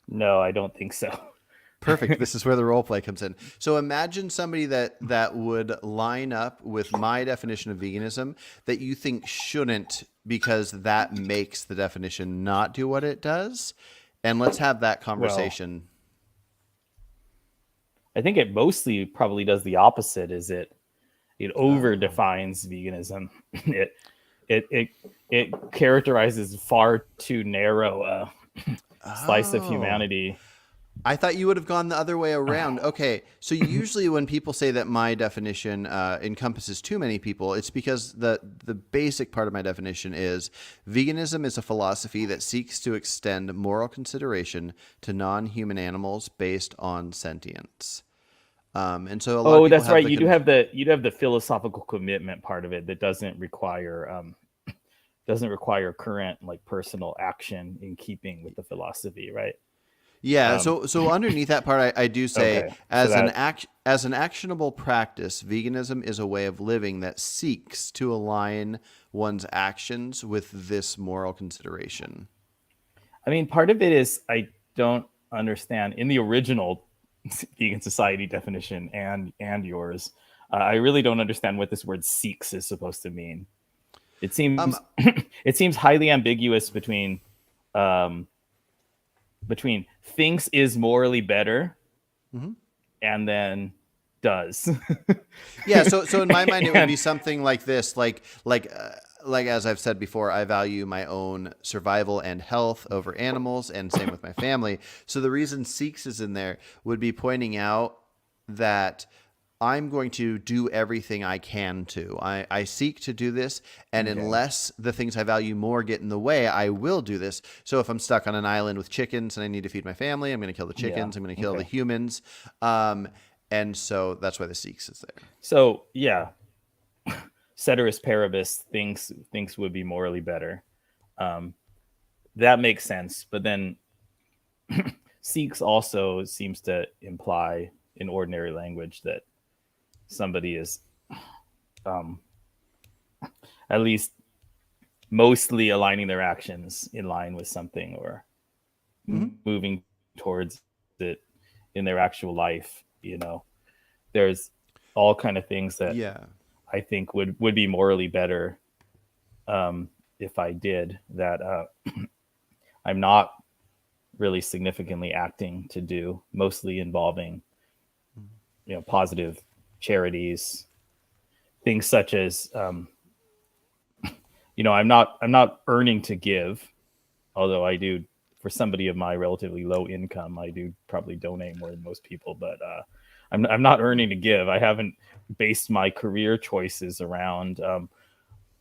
No, I don't think so. Perfect. This is where the role play comes in. So imagine somebody that would line up with my definition of veganism that you think shouldn't, because that makes the definition not do what it does. And let's have that Well, conversation. I think it mostly probably does the opposite. Is it over Oh. defines veganism? It it it it characterizes far too narrow a slice of Oh. humanity. I thought you would have gone the other way around. Okay, so usually when people say that my definition encompasses too many people, it's because the basic part of my definition is veganism is a philosophy that seeks to extend moral consideration to non-human animals based on sentience. And so a lot of Oh, people that's have right. the You do have the philosophical commitment part of it that doesn't require current like personal action in keeping with the philosophy, right? yeah. Um, So underneath that part, I do say okay, so that as an actionable practice, veganism is a way of living that seeks to align one's actions with this moral consideration. I mean, part of it is I don't understand in the original vegan society definition and yours. I really don't understand what this word "seeks" is supposed to mean. It Um, seems it seems highly ambiguous um, between thinks is morally better mhm. and then does. Yeah. So in my mind, it would And be something like this, like as I've said before, I value my own survival and health over animals, and same with my family. So the reason seeks is in there would be pointing out that I'm going to do everything I can to. I seek to do this, and okay, unless the things I value more get in the way, I will do this. So if I'm stuck on an island with chickens and I need to feed my family, I'm going to kill the yeah, chickens. I'm going to kill the okay. humans. And so that's why the seeks is there. So yeah, ceteris paribus thinks would be morally better. Um, that makes sense, but then seeks also seems to imply in ordinary language that somebody is um, at least mostly aligning their actions in line with something or Mm-hmm. moving towards it in their actual life. There's all kind of things that Yeah. I think would be morally better if I did that. I'm not really significantly acting to do, mostly involving positive charities, things such as I'm not earning to give, although I do. For somebody of my relatively low income, I do probably donate more than most people, but I'm not earning to give. I haven't based my career choices around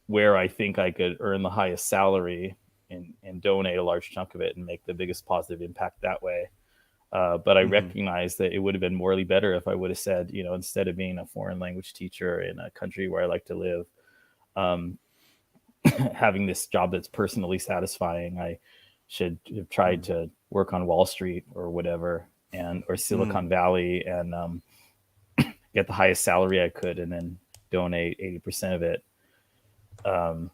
where I think I could earn the highest salary and donate a large chunk of it and make the biggest positive impact that way. But I Mm-hmm. recognize that it would have been morally better if I would have said, instead of being a foreign language teacher in a country where I like to live, um, having this job that's personally satisfying, I should have tried to work on Wall Street or whatever, or Mm-hmm. Silicon Valley, and get the highest salary I could, and then donate 80% of it. Um,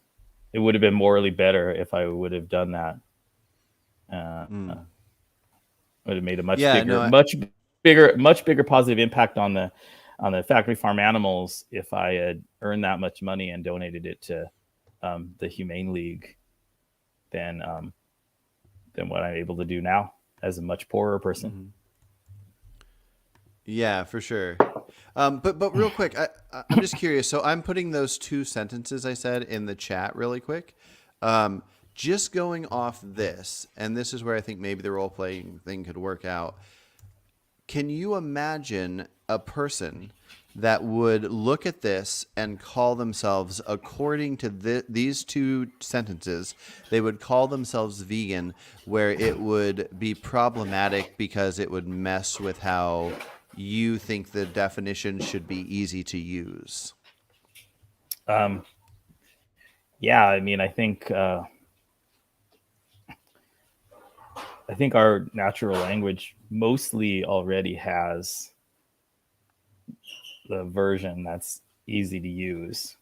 it would have been morally better if I would have done that. Mm. Would have made a Yeah. No. much bigger positive impact on the factory farm animals if I had earned that much money and donated it to the Humane League than what I'm able to do now as a much poorer person. Mhm. Yeah, for sure. But real quick, I'm just curious. So I'm putting those two sentences I said in the chat really quick. Um, just going off this, and this is where I think maybe the role playing thing could work out. Can you imagine a person that would look at this and call themselves, according to these two sentences, they would call themselves vegan, where it would be problematic because it would mess with how you think the definition should be easy to use? Um, yeah, I mean, I think our natural language mostly already has the version that's easy to use.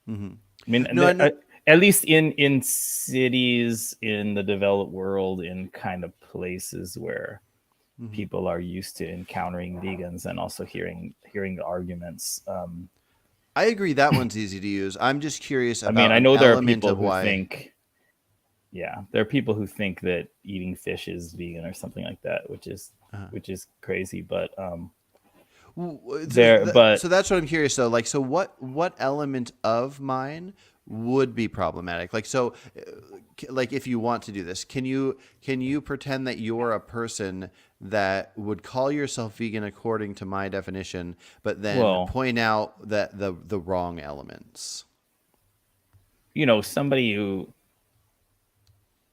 Mm-hmm. I mean, No, I know. at least in cities, in the developed world, in kind of places where people are used to encountering vegans and also hearing the arguments. I agree that one's easy to use. I'm just curious I mean, about I an know there are element people of who why. think, there are people who think that eating fish is vegan or something like that, which is crazy. But So that's what I'm curious though. Like, so what element of mine would be problematic? Like, so, like if you want to do this, can you pretend that you're a person that would call yourself vegan according to my definition, but then well, point out that the wrong elements? somebody who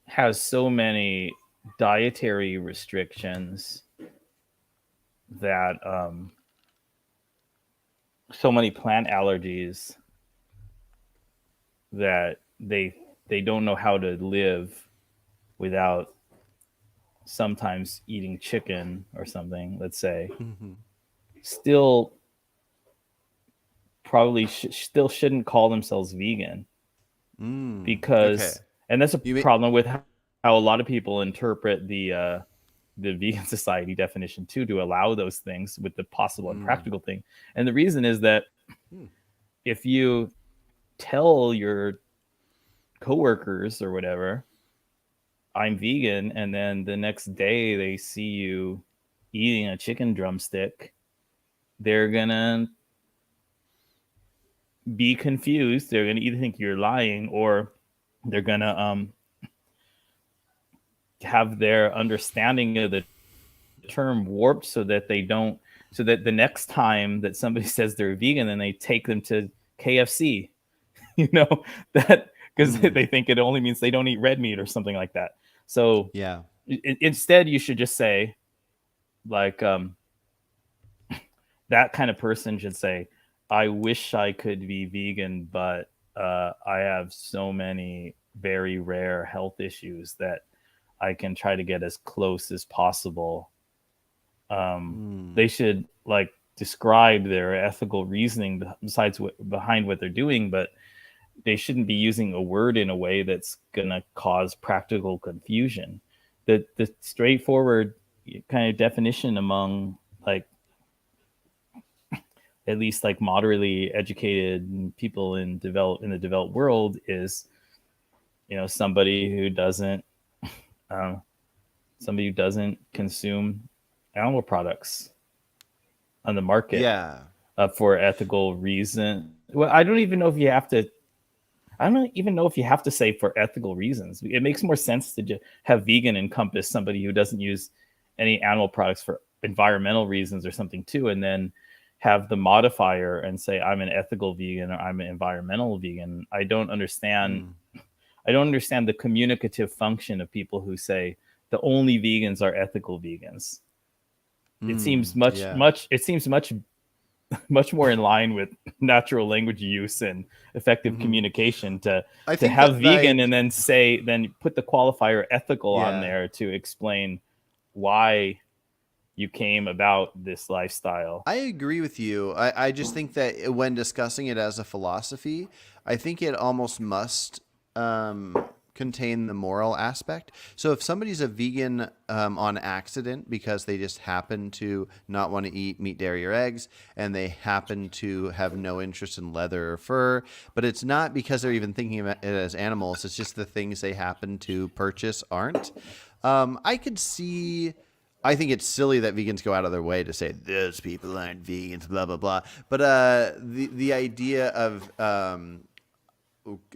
has so many dietary restrictions that so many plant allergies that they don't know how to live without sometimes eating chicken or something, let's say, still probably still shouldn't call themselves vegan, Okay. because and that's a You may, problem with how a lot of people interpret the vegan society definition too, to allow those things with the possible and practical thing. And the reason is that if you tell your coworkers or whatever, I'm vegan, and then the next day they see you eating a chicken drumstick, they're gonna be confused. They're gonna either think you're lying, or they're gonna have their understanding of the term warped, so that the next time that somebody says they're vegan, then they take them to KFC, that because they think it only means they don't eat red meat or something like that. So yeah. instead, you should just say, like, that kind of person should say, I wish I could be vegan, but I have so many very rare health issues that I can try to get as close as possible. They should like describe their ethical reasoning besides behind what they're doing, but they shouldn't be using a word in a way that's going to cause practical confusion. The straightforward kind of definition among, like, at least like moderately educated people in the developed world is, somebody who doesn't consume animal products on the market Yeah. for ethical reason. Well, I don't even know if you have to say for ethical reasons. It makes more sense to have vegan encompass somebody who doesn't use any animal products for environmental reasons or something too, and then have the modifier and say I'm an ethical vegan or I'm an environmental vegan. I don't understand the communicative function of people who say the only vegans are ethical vegans. It seems Yeah. much more in line with natural language use and effective communication to I think have that vegan and then put the qualifier ethical on yeah. there to explain why you came about this lifestyle. I agree with you. I just think that when discussing it as a philosophy, I think it almost must contain the moral aspect. So if somebody's a vegan on accident because they just happen to not want to eat meat, dairy, or eggs, and they happen to have no interest in leather or fur, but it's not because they're even thinking of it as animals, it's just the things they happen to purchase aren't. I could see... I think it's silly that vegans go out of their way to say those people aren't vegans, blah blah blah. But the idea of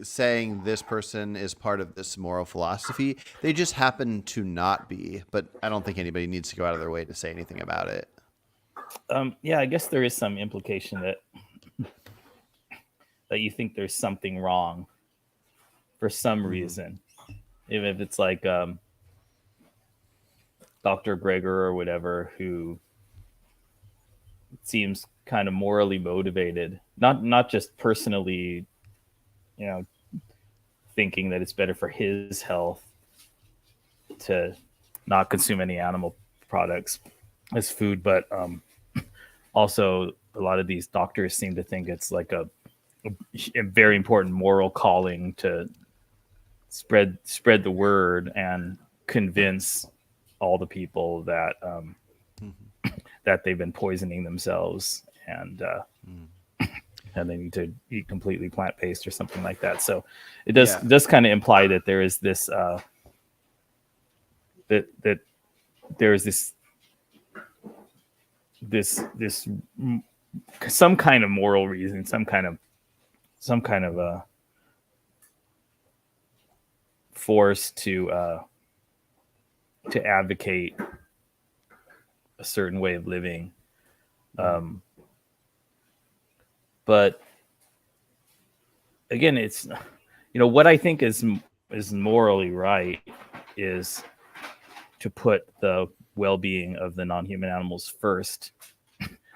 saying this person is part of this moral philosophy, they just happen to not be. But I don't think anybody needs to go out of their way to say anything about it. I guess there is some implication that you think there's something wrong for some reason, even if it's like Dr. Greger or whatever, who seems kind of morally motivated, not just personally, thinking that it's better for his health to not consume any animal products as food, but also a lot of these doctors seem to think it's like a a very important moral calling to spread the word and convince all the people that that they've been poisoning themselves and they need to eat completely plant-based or something like that. So it does kind of imply that there is this that there is this some kind of moral reason, some kind of force to advocate a certain way of living. But again, it's, what I think is morally right is to put the well-being of the non-human animals first,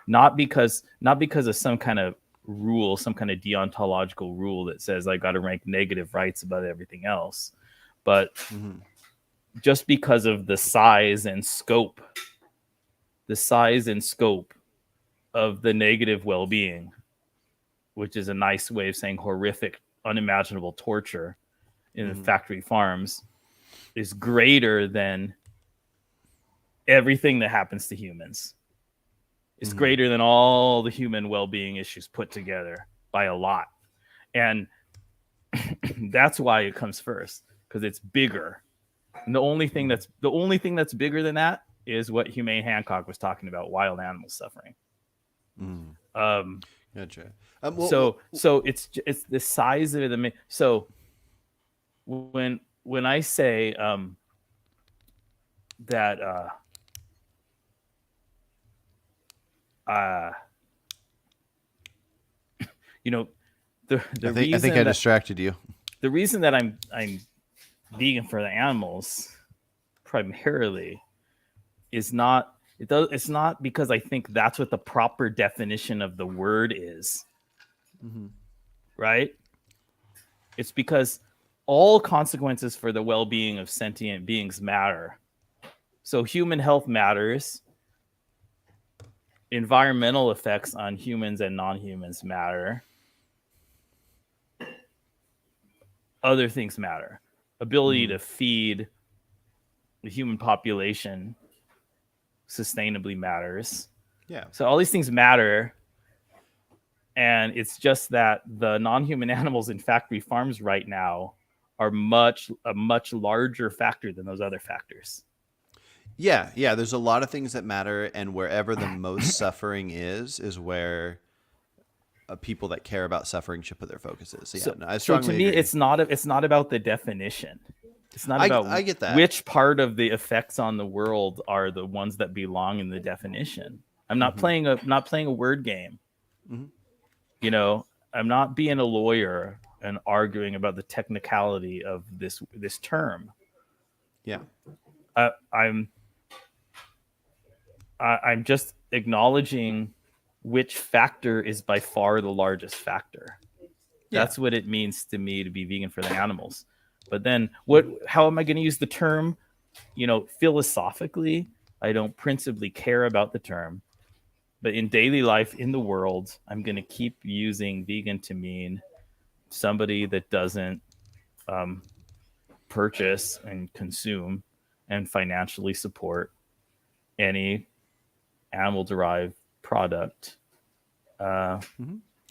not because of some kind of rule, some kind of deontological rule that says I got to rank negative rights above everything else, but just because of the size and scope of the negative well-being, which is a nice way of saying horrific, unimaginable torture in the factory farms, is greater than everything that happens to humans. It's greater than all the human well-being issues put together by a lot. And that's why it comes first, because it's bigger. And the only thing that's bigger than that is what Humane Hancock was talking about: wild animal suffering. Gotcha. So it's the size of it. So when I say that I think I distracted you. The reason that I'm vegan for the animals primarily is not it's not because I think that's what the proper definition of the word is. Right? It's because all consequences for the well-being of sentient beings matter. So human health matters. Environmental effects on humans and non-humans matter. Other things matter. Ability to feed the human population sustainably matters. Yeah. So all these things matter. And it's just that the non-human animals in factory farms right now are a much larger factor than those other factors. Yeah. There's a lot of things that matter, and wherever the most suffering is where people that care about suffering should put their focuses. So I strongly to me, agree. it's not about the definition. It's not about I get that. Which part of the effects on the world are the ones that belong in the definition. I'm not playing a word game. I'm not being a lawyer and arguing about the technicality of this term. Yeah. I'm just acknowledging which factor is by far the largest factor. That's what it means to me to be vegan for the animals. But then how am I going to use the term? Philosophically, I don't principally care about the term. But in daily life, in the world, I'm going to keep using vegan to mean somebody that doesn't purchase and consume and financially support any animal-derived product,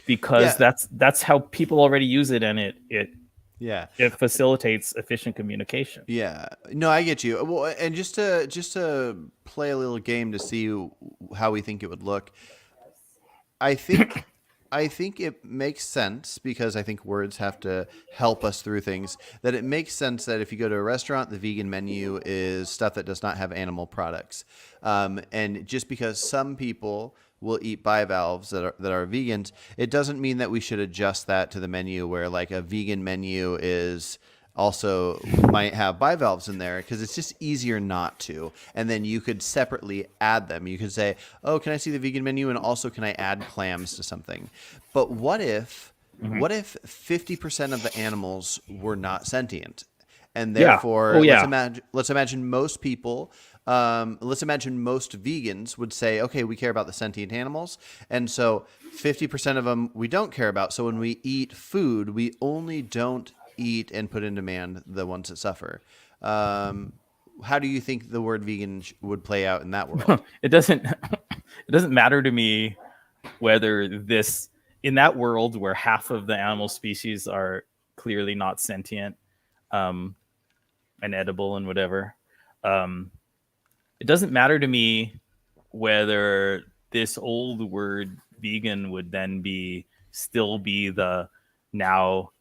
because that's how people already use it, and it facilitates efficient communication. Yeah, no, I get you. Well, and just to play a little game to see how we think it would look, I think it makes sense, because I think words have to help us through things, that it makes sense that if you go to a restaurant, the vegan menu is stuff that does not have animal products. And just because some people will eat bivalves that are vegans, it doesn't mean that we should adjust that to the menu where like a vegan menu is also might have bivalves in there, because it's just easier not to. And then you could separately add them. You could say, oh, can I see the vegan menu? And also, can I add clams to something? But what if 50% of the animals were not sentient? And therefore, let's imagine most people let's imagine most vegans would say, okay, we care about the sentient animals. And so 50% of them we don't care about. So when we eat food, we only don't eat and put in demand the ones that suffer. How do you think the word vegan would play out in that world? It doesn't it doesn't matter to me whether this, in that world where half of the animal species are clearly not sentient, and edible and whatever, it doesn't matter to me whether this old word vegan would then still be the now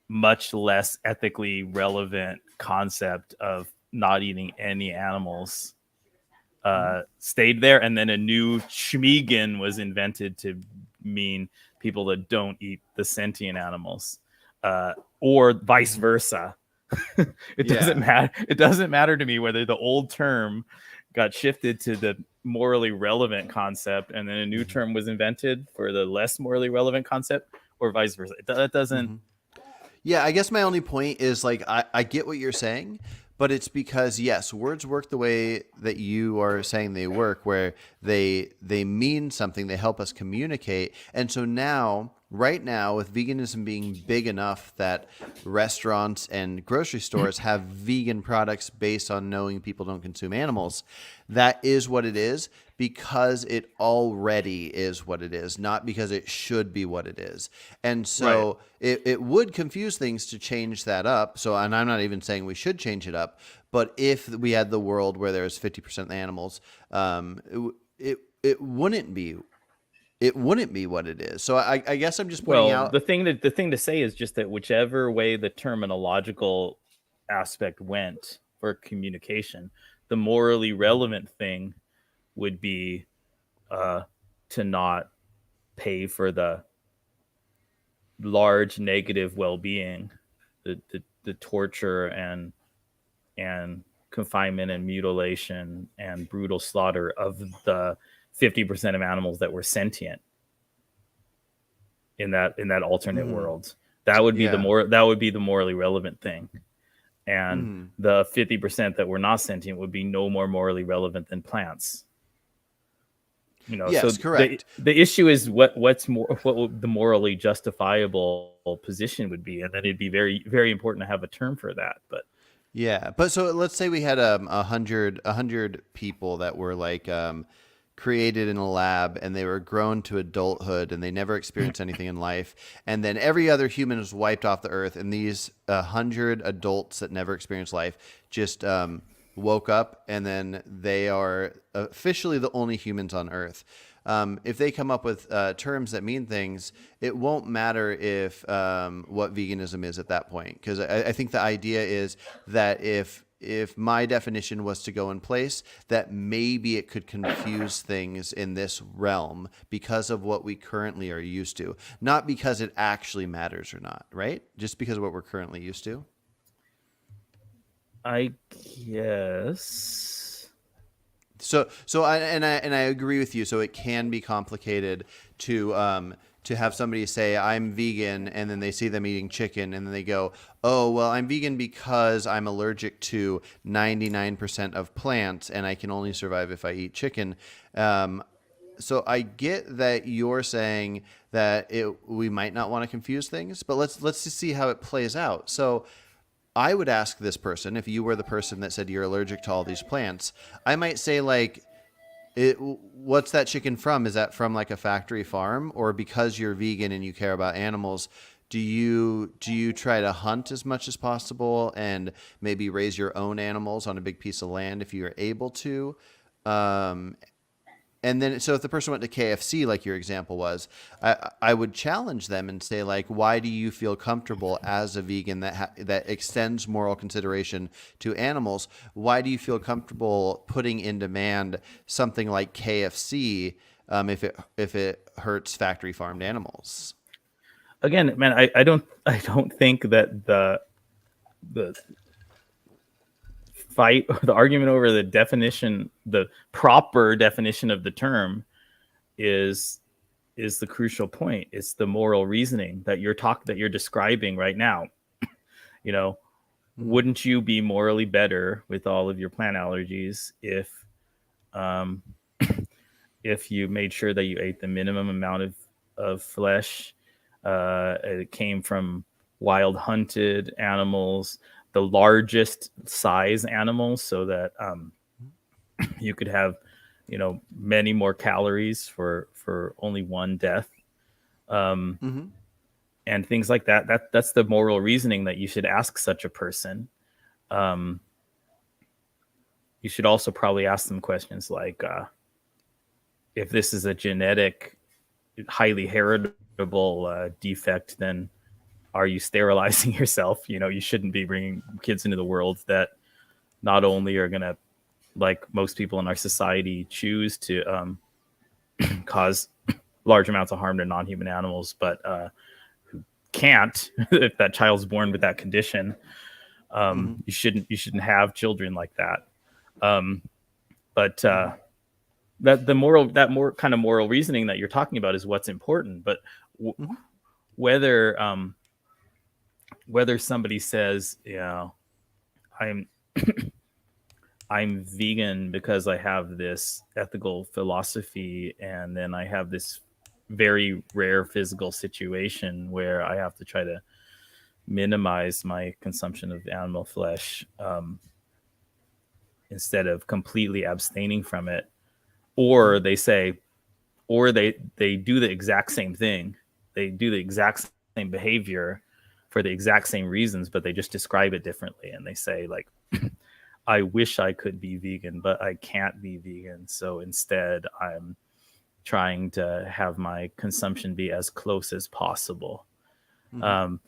much less ethically relevant concept of not eating any animals stayed there, and then a new schmegan was invented to mean people that don't eat the sentient animals, or vice versa. It doesn't matter. It doesn't matter to me whether the old term got shifted to the morally relevant concept, and then a new term was invented for the less morally relevant concept, or vice versa. That doesn't. Yeah, I guess my only point is like I get what you're saying, but it's because yes, words work the way that you are saying they work, where they mean something, they help us communicate. And so now, right now, with veganism being big enough that restaurants and grocery stores have vegan products based on knowing people don't consume animals, that is what it is because it already is what it is, not because it should be what it is. And so it would confuse things to change that up. So, and I'm not even saying we should change it up, but if we had the world where there's 50% of the animals, it wouldn't be. It wouldn't be what it is. So I guess I'm just pointing out. The thing to say is just that whichever way the terminological aspect went for communication, the morally relevant thing would be to not pay for the large negative well-being, the torture and confinement and mutilation and brutal slaughter of the 50% of animals that were sentient in that alternate world. That would be the morally relevant thing. And the 50% that were not sentient would be no more morally relevant than plants. Yes, so correct. The issue is what the morally justifiable position would be, and then it'd be very, very important to have a term for that. But yeah, but so let's say we had 100 people that were like created in a lab, and they were grown to adulthood, and they never experienced anything in life, and then every other human was wiped off the earth, and these 100 adults that never experienced life just woke up, and then they are officially the only humans on Earth. If they come up with terms that mean things, it won't matter if what veganism is at that point. Because I think the idea is that if my definition was to go in place, that maybe it could confuse things in this realm because of what we currently are used to, not because it actually matters or not, right? Just because of what we're currently used to. I guess. So I agree with you. So it can be complicated to have somebody say I'm vegan, and then they see them eating chicken, and then they go, oh well, I'm vegan because I'm allergic to 99% of plants, and I can only survive if I eat chicken. So I get that you're saying that we might not want to confuse things, but let's just see how it plays out. So I would ask this person, if you were the person that said you're allergic to all these plants, I might say like, what's that chicken from? Is that from like a factory farm? Or because you're vegan and you care about animals, do you try to hunt as much as possible and maybe raise your own animals on a big piece of land if you're able to? And then, so if the person went to KFC, like your example was, I would challenge them and say, like, why do you feel comfortable as a vegan that extends moral consideration to animals? Why do you feel comfortable putting in demand something like KFC if it hurts factory farmed animals? Again, man, I don't think that the fight, the argument over the definition, the proper definition of the term is the crucial point. It's the moral reasoning that you're describing right now. wouldn't you be morally better with all of your plant allergies um, if you made sure that you ate the minimum amount of flesh? It came from wild hunted animals, the largest size animals, so that you could have, many more calories for only one death, Mm-hmm. and things like that. That's the moral reasoning that you should ask such a person. Um, you should also probably ask them questions like, if this is a genetic, highly heritable defect, then are you sterilizing yourself? You shouldn't be bringing kids into the world that not only are going to, like most people in our society, choose to cause large amounts of harm to non-human animals, but who can't if that child's born with that condition. Mm-hmm. You shouldn't have children like that. But Mm-hmm. that more kind of moral reasoning that you're talking about is what's important. But Mm-hmm. whether whether somebody says, I'm I'm vegan because I have this ethical philosophy, and then I have this very rare physical situation where I have to try to minimize my consumption of animal flesh, instead of completely abstaining from it. Or they say, or they do the exact same thing. They do the exact same behavior for the exact same reasons, but they just describe it differently. And they say, like, I wish I could be vegan, but I can't be vegan. So instead, I'm trying to have my consumption be as close as possible. Mm-hmm. Um,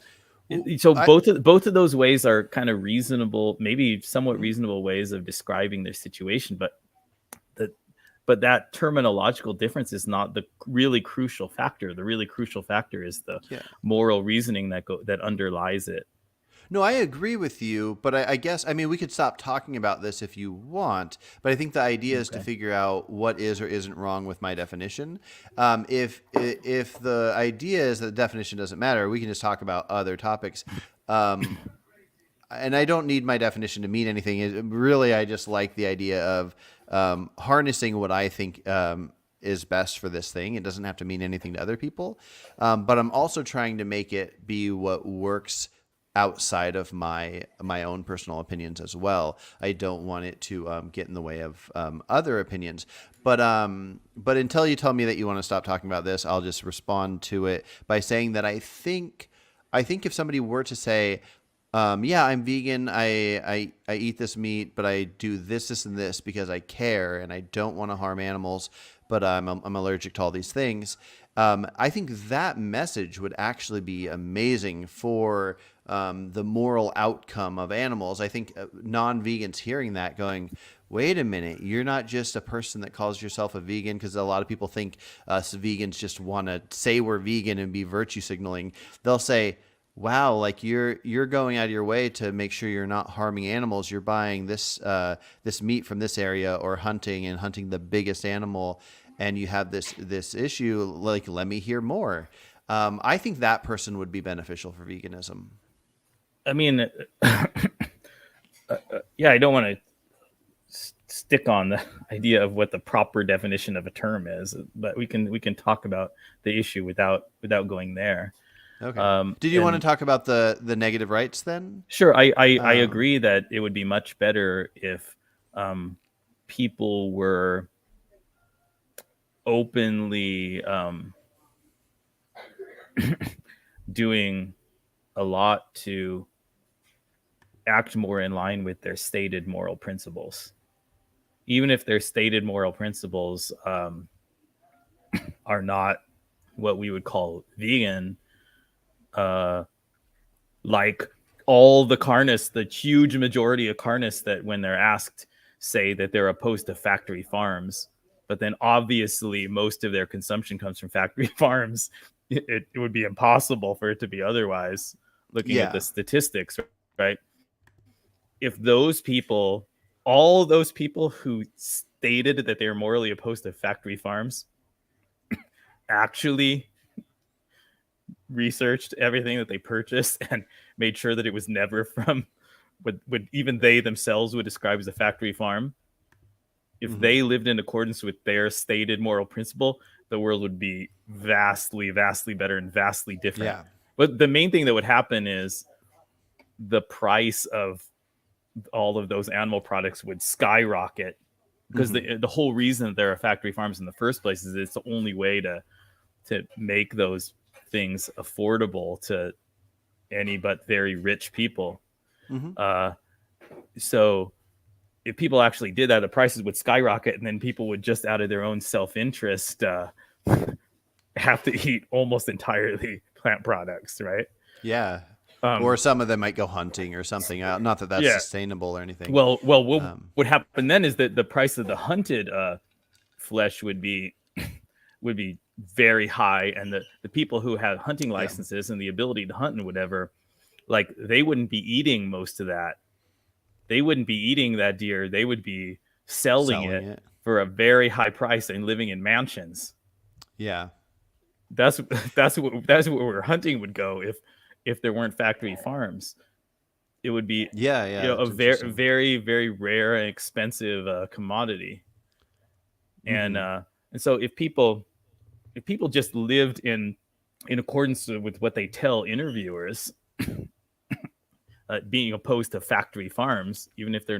Well, so I both of those ways are kind of reasonable, maybe somewhat reasonable ways of describing their situation, the but that terminological difference is not the really crucial factor. The really crucial factor is the yeah. moral reasoning that underlies it. No, I agree with you, but I guess I mean we could stop talking about this if you want. But I think the idea is to Okay. figure out what is or isn't wrong with my definition. If the idea is that the definition doesn't matter, we can just talk about other topics. Um, and I don't need my definition to mean anything. Really, I just like the idea of harnessing what I think is best for this thing. It doesn't have to mean anything to other people, but I'm also trying to make it be what works outside of my own personal opinions as well. I don't want it to get in the way of other opinions. But until you tell me that you want to stop talking about this, I'll just respond to it by saying that I think if somebody were to say, yeah, I'm vegan. I eat this meat, but I do this, and this because I care and I don't want to harm animals, but I'm allergic to all these things. I think that message would actually be amazing for the moral outcome of animals. I think non-vegans hearing that going, wait a minute, you're not just a person that calls yourself a vegan, because a lot of people think us vegans just want to say we're vegan and be virtue signaling. They'll say, wow, like you're going out of your way to make sure you're not harming animals. You're buying this meat from this area, or hunting the biggest animal, and you have this issue. Like, let me hear more. I think that person would be beneficial for veganism. I mean, yeah, I don't want to stick on the idea of what the proper definition of a term is, but we can talk about the issue without going there. Okay. Did you want to And talk about the negative rights then? sure, I Um, agree that it would be much better if people were openly doing a lot to act more in line with their stated moral principles. Even if their stated moral principles are not what we would call vegan, uh, like all the carnists, the huge majority of carnists that when they're asked say that they're opposed to factory farms, but then obviously most of their consumption comes from factory farms. It would be impossible for it to be otherwise, looking at the yeah. statistics, right? If those people, all those people who stated that they were morally opposed to factory farms, actually researched everything that they purchased and made sure that it was never from what even they themselves would describe as a factory farm, if they lived in accordance with their stated moral principle, the world would be vastly, vastly better and vastly different. Yeah. But the main thing that would happen is the price of all of those animal products would skyrocket, because the whole reason that there are factory farms in the first place is it's the only way to make those things affordable to any but very rich people. So if people actually did that, the prices would skyrocket, and then people would just out of their own self-interest have to eat almost entirely plant products, right? Yeah. Or some of them might go hunting or something. Not that that's sustainable or anything. Well, what would happen then is that the price of the hunted flesh would be very high, and the people who have hunting licenses and the ability to hunt and whatever, like, they wouldn't be eating most of that. They wouldn't be eating that deer. They would be selling it for a very high price and living in mansions. Yeah. That's where hunting would go if there weren't factory farms. It would be a very, very, very rare and expensive commodity. And so if people just lived in accordance with what they tell interviewers, being opposed to factory farms, even if they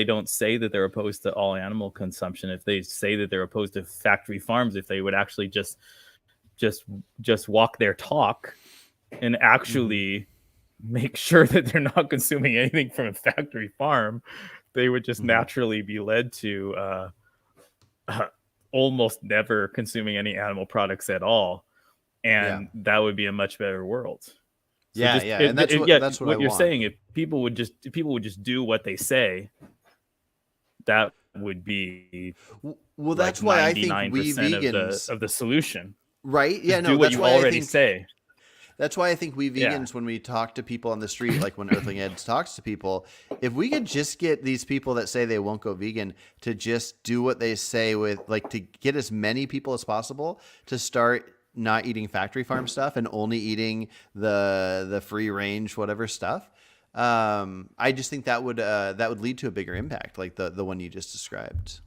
don't say that they're opposed to all animal consumption, if they say that they're opposed to factory farms, if they would actually just walk their talk and actually make sure that they're not consuming anything from a factory farm, they would just naturally be led to almost never consuming any animal products at all, and that would be a much better world. So and that's what you're want. saying. If people would just do what they say, that would be that's why I think we vegans of the solution. Right? Yeah, do what you already say. That's why I think we vegans, when we talk to people on the street, like when Earthling Eds talks to people, if we could just get these people that say they won't go vegan to just do what they say, with like to get as many people as possible to start not eating factory farm stuff and only eating the free range whatever stuff. I just think that would lead to a bigger impact, like the one you just described.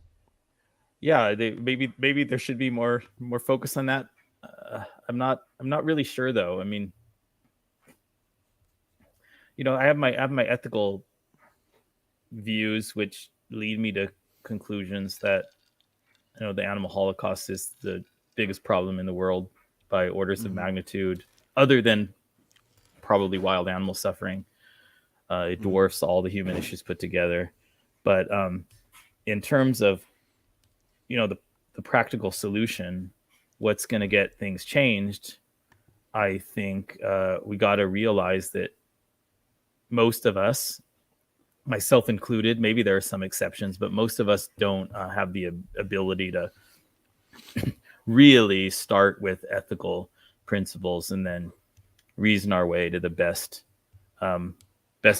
Yeah, maybe there should be more focus on that. I'm not really sure though. I mean, I have my ethical views, which lead me to conclusions that the animal holocaust is the biggest problem in the world by orders of magnitude, other than probably wild animal suffering. It dwarfs all the human issues put together. But in terms of the practical solution, what's going to get things changed, I think we got to realize that most of us, myself included, maybe there are some exceptions, but most of us don't have the ability to really start with ethical principles and then reason our way to the best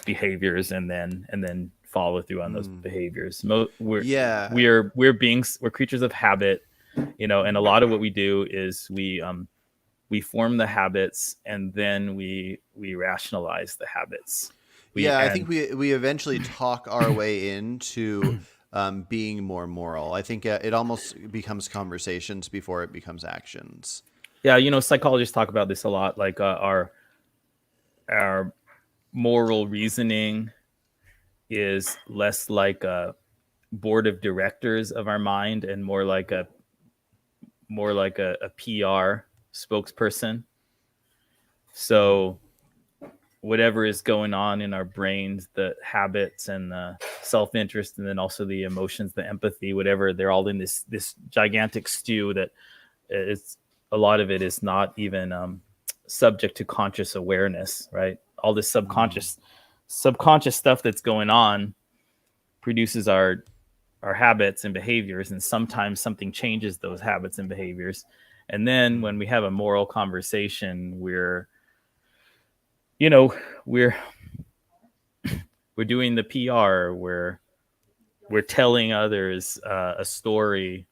behaviors and then follow through on those behaviors. We're creatures of habit, and a lot of what we do is we form the habits and then we rationalize the habits. I think we eventually talk our way into being more moral. I think it almost becomes conversations before it becomes actions. Yeah, psychologists talk about this a lot. Like our moral reasoning is less like a board of directors of our mind and more like a PR spokesperson. So whatever is going on in our brains, the habits and the self-interest, and then also the emotions, the empathy, whatever, they're all in this gigantic stew that it's a lot of it is not even subject to conscious awareness, right? All this subconscious stuff that's going on produces our habits and behaviors, and sometimes something changes those habits and behaviors. And then when we have a moral conversation, we're doing the PR, we're telling others a story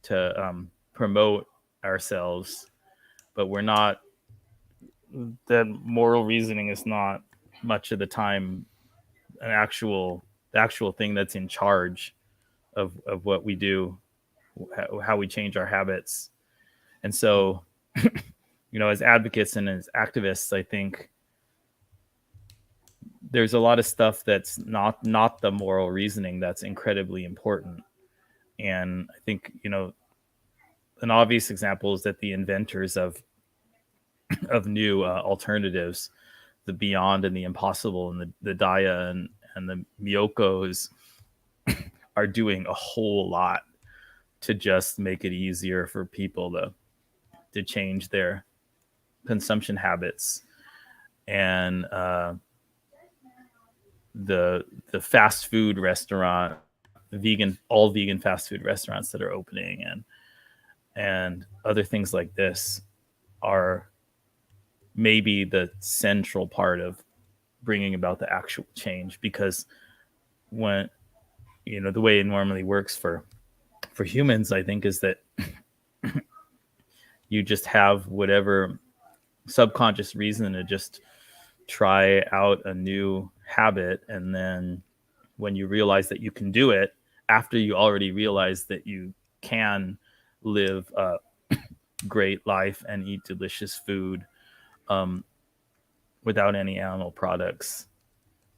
to promote ourselves, but we're not. That moral reasoning is not much of the time the actual thing that's in charge of what we do, how we change our habits. And so, as advocates and as activists, I think there's a lot of stuff that's not the moral reasoning that's incredibly important. And I think, an obvious example is that the inventors of new alternatives, the Beyond and the Impossible and the Daya and the Miyokos, are doing a whole lot to just make it easier for people to change their consumption habits. And the fast food restaurant, all vegan fast food restaurants that are opening, and other things like this are maybe the central part of bringing about the actual change. Because when the way it normally works for humans, I think, is that you just have whatever subconscious reason to just try out a new habit, and then when you realize that you can do it, after you already realize that you can live a great life and eat delicious food without any animal products,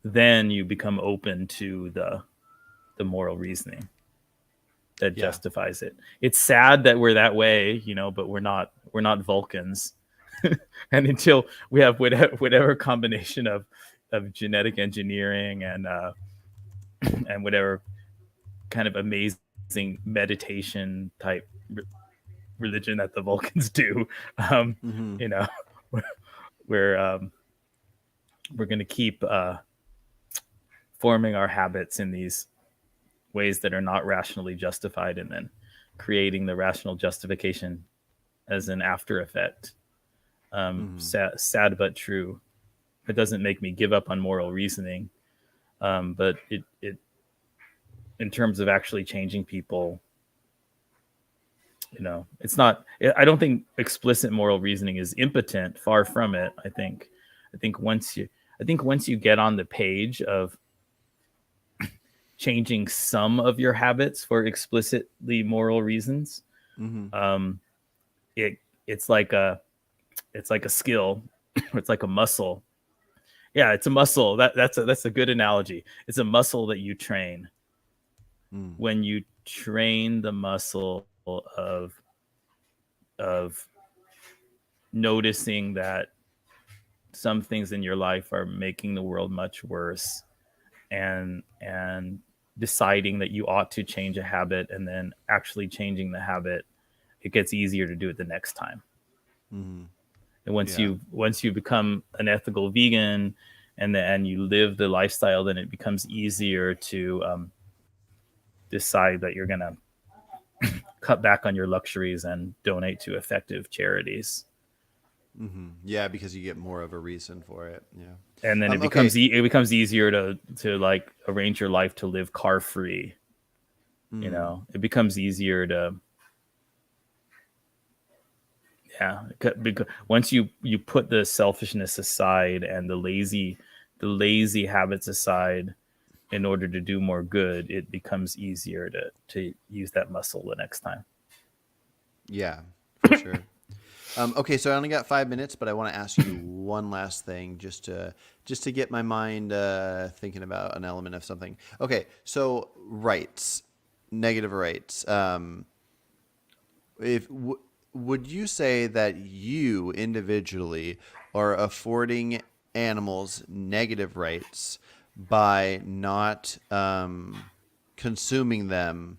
then you become open to the moral reasoning that justifies it. It's sad that we're that way, but we're not Vulcans. And until we have whatever combination of genetic engineering and whatever kind of amazing meditation type religion that the Vulcans do, we're going to keep forming our habits in these ways that are not rationally justified, and then creating the rational justification as an after effect. Sad but true. It doesn't make me give up on moral reasoning, but it in terms of actually changing people, it's not. I don't think explicit moral reasoning is impotent. Far from it. I think once you get on the page of changing some of your habits for explicitly moral reasons, it's like a skill. It's like a muscle. Yeah, it's a muscle. That's a good analogy. It's a muscle that you train. When you train the muscle of noticing that some things in your life are making the world much worse, and deciding that you ought to change a habit, and then actually changing the habit, it gets easier to do it the next time. And once you become an ethical vegan, and you live the lifestyle, then it becomes easier to decide that you're going to cut back on your luxuries and donate to effective charities. Yeah, because you get more of a reason for it. Yeah, and then it becomes easier to like arrange your life to live car free. It becomes easier to. Yeah, because once you put the selfishness aside and the lazy habits aside in order to do more good, it becomes easier to use that muscle the next time. Yeah, for sure. Okay, so I only got 5 minutes, but I want to ask you one last thing just to get my mind thinking about an element of something. Okay, so rights, negative rights. Would you say that you individually are affording animals negative rights by not consuming them,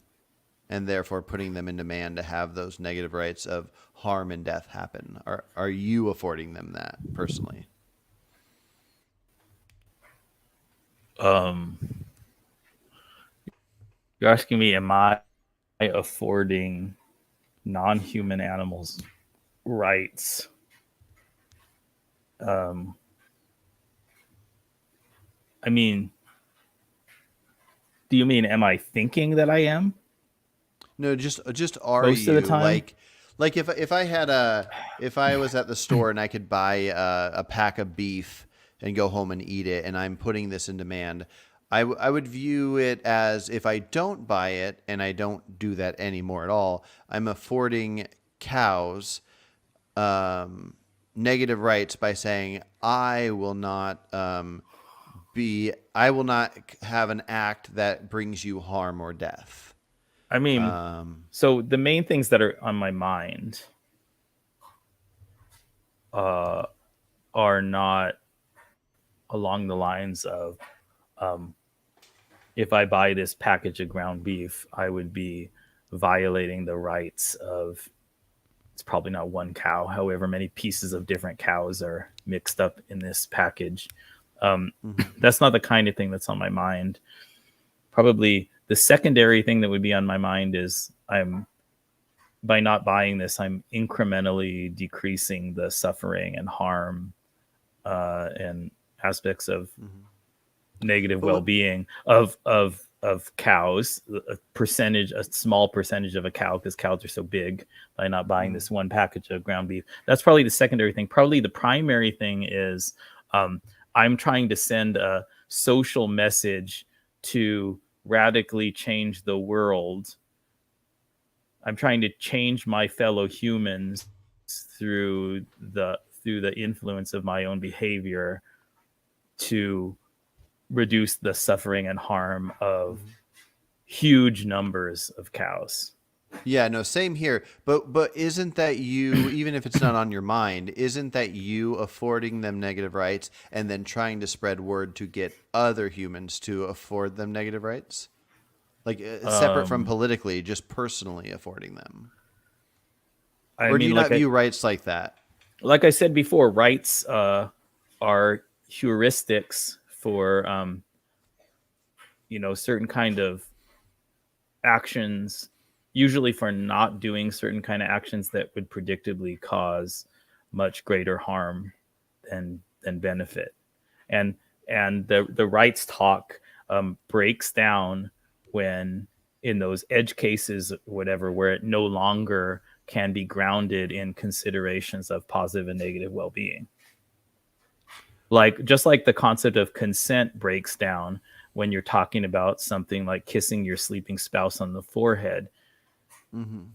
and therefore putting them in demand to have those negative rights of harm and death happen? Are you affording them that personally? You're asking me, am I affording non-human animals rights? I mean, do you mean, am I thinking that I am? No, just are Most you of the time? like if I was at the store and I could buy a pack of beef and go home and eat it, and I'm putting this in demand. I would view it as, if I don't buy it and I don't do that anymore at all, I'm affording cows negative rights by saying I will not have an act that brings you harm or death. I mean, so the main things that are on my mind are not along the lines of, if I buy this package of ground beef, I would be violating the rights of, it's probably not one cow, however many pieces of different cows are mixed up in this package. That's not the kind of thing that's on my mind. Probably the secondary thing that would be on my mind is, by not buying this, I'm incrementally decreasing the suffering and harm and aspects of negative well-being of cows, a small percentage of a cow, because cows are so big, by not buying this one package of ground beef. That's probably the secondary thing. Probably the primary thing is, I'm trying to send a social message to radically change the world. I'm trying to change my fellow humans through the influence of my own behavior to reduce the suffering and harm of huge numbers of cows. Yeah, no, same here. But isn't that you, even if it's not on your mind, isn't that you affording them negative rights and then trying to spread word to get other humans to afford them negative rights? Like, separate from politically, just personally affording them. Or do you not view rights like that? Like I said before, rights are heuristics for certain kind of actions, usually for not doing certain kind of actions that would predictably cause much greater harm than benefit. And the rights talk breaks down when, in those edge cases, whatever, where it no longer can be grounded in considerations of positive and negative well-being. Just like the concept of consent breaks down when you're talking about something like kissing your sleeping spouse on the forehead.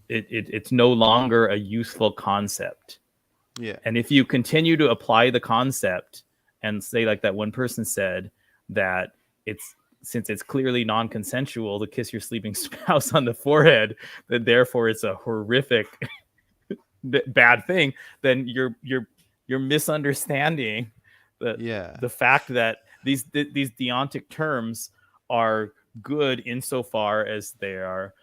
It's no longer a useful concept. Yeah. And if you continue to apply the concept and say, like that one person said, that since it's clearly non-consensual to kiss your sleeping spouse on the forehead, that therefore it's a horrific bad thing, then you're misunderstanding the fact that these deontic terms are good insofar as they're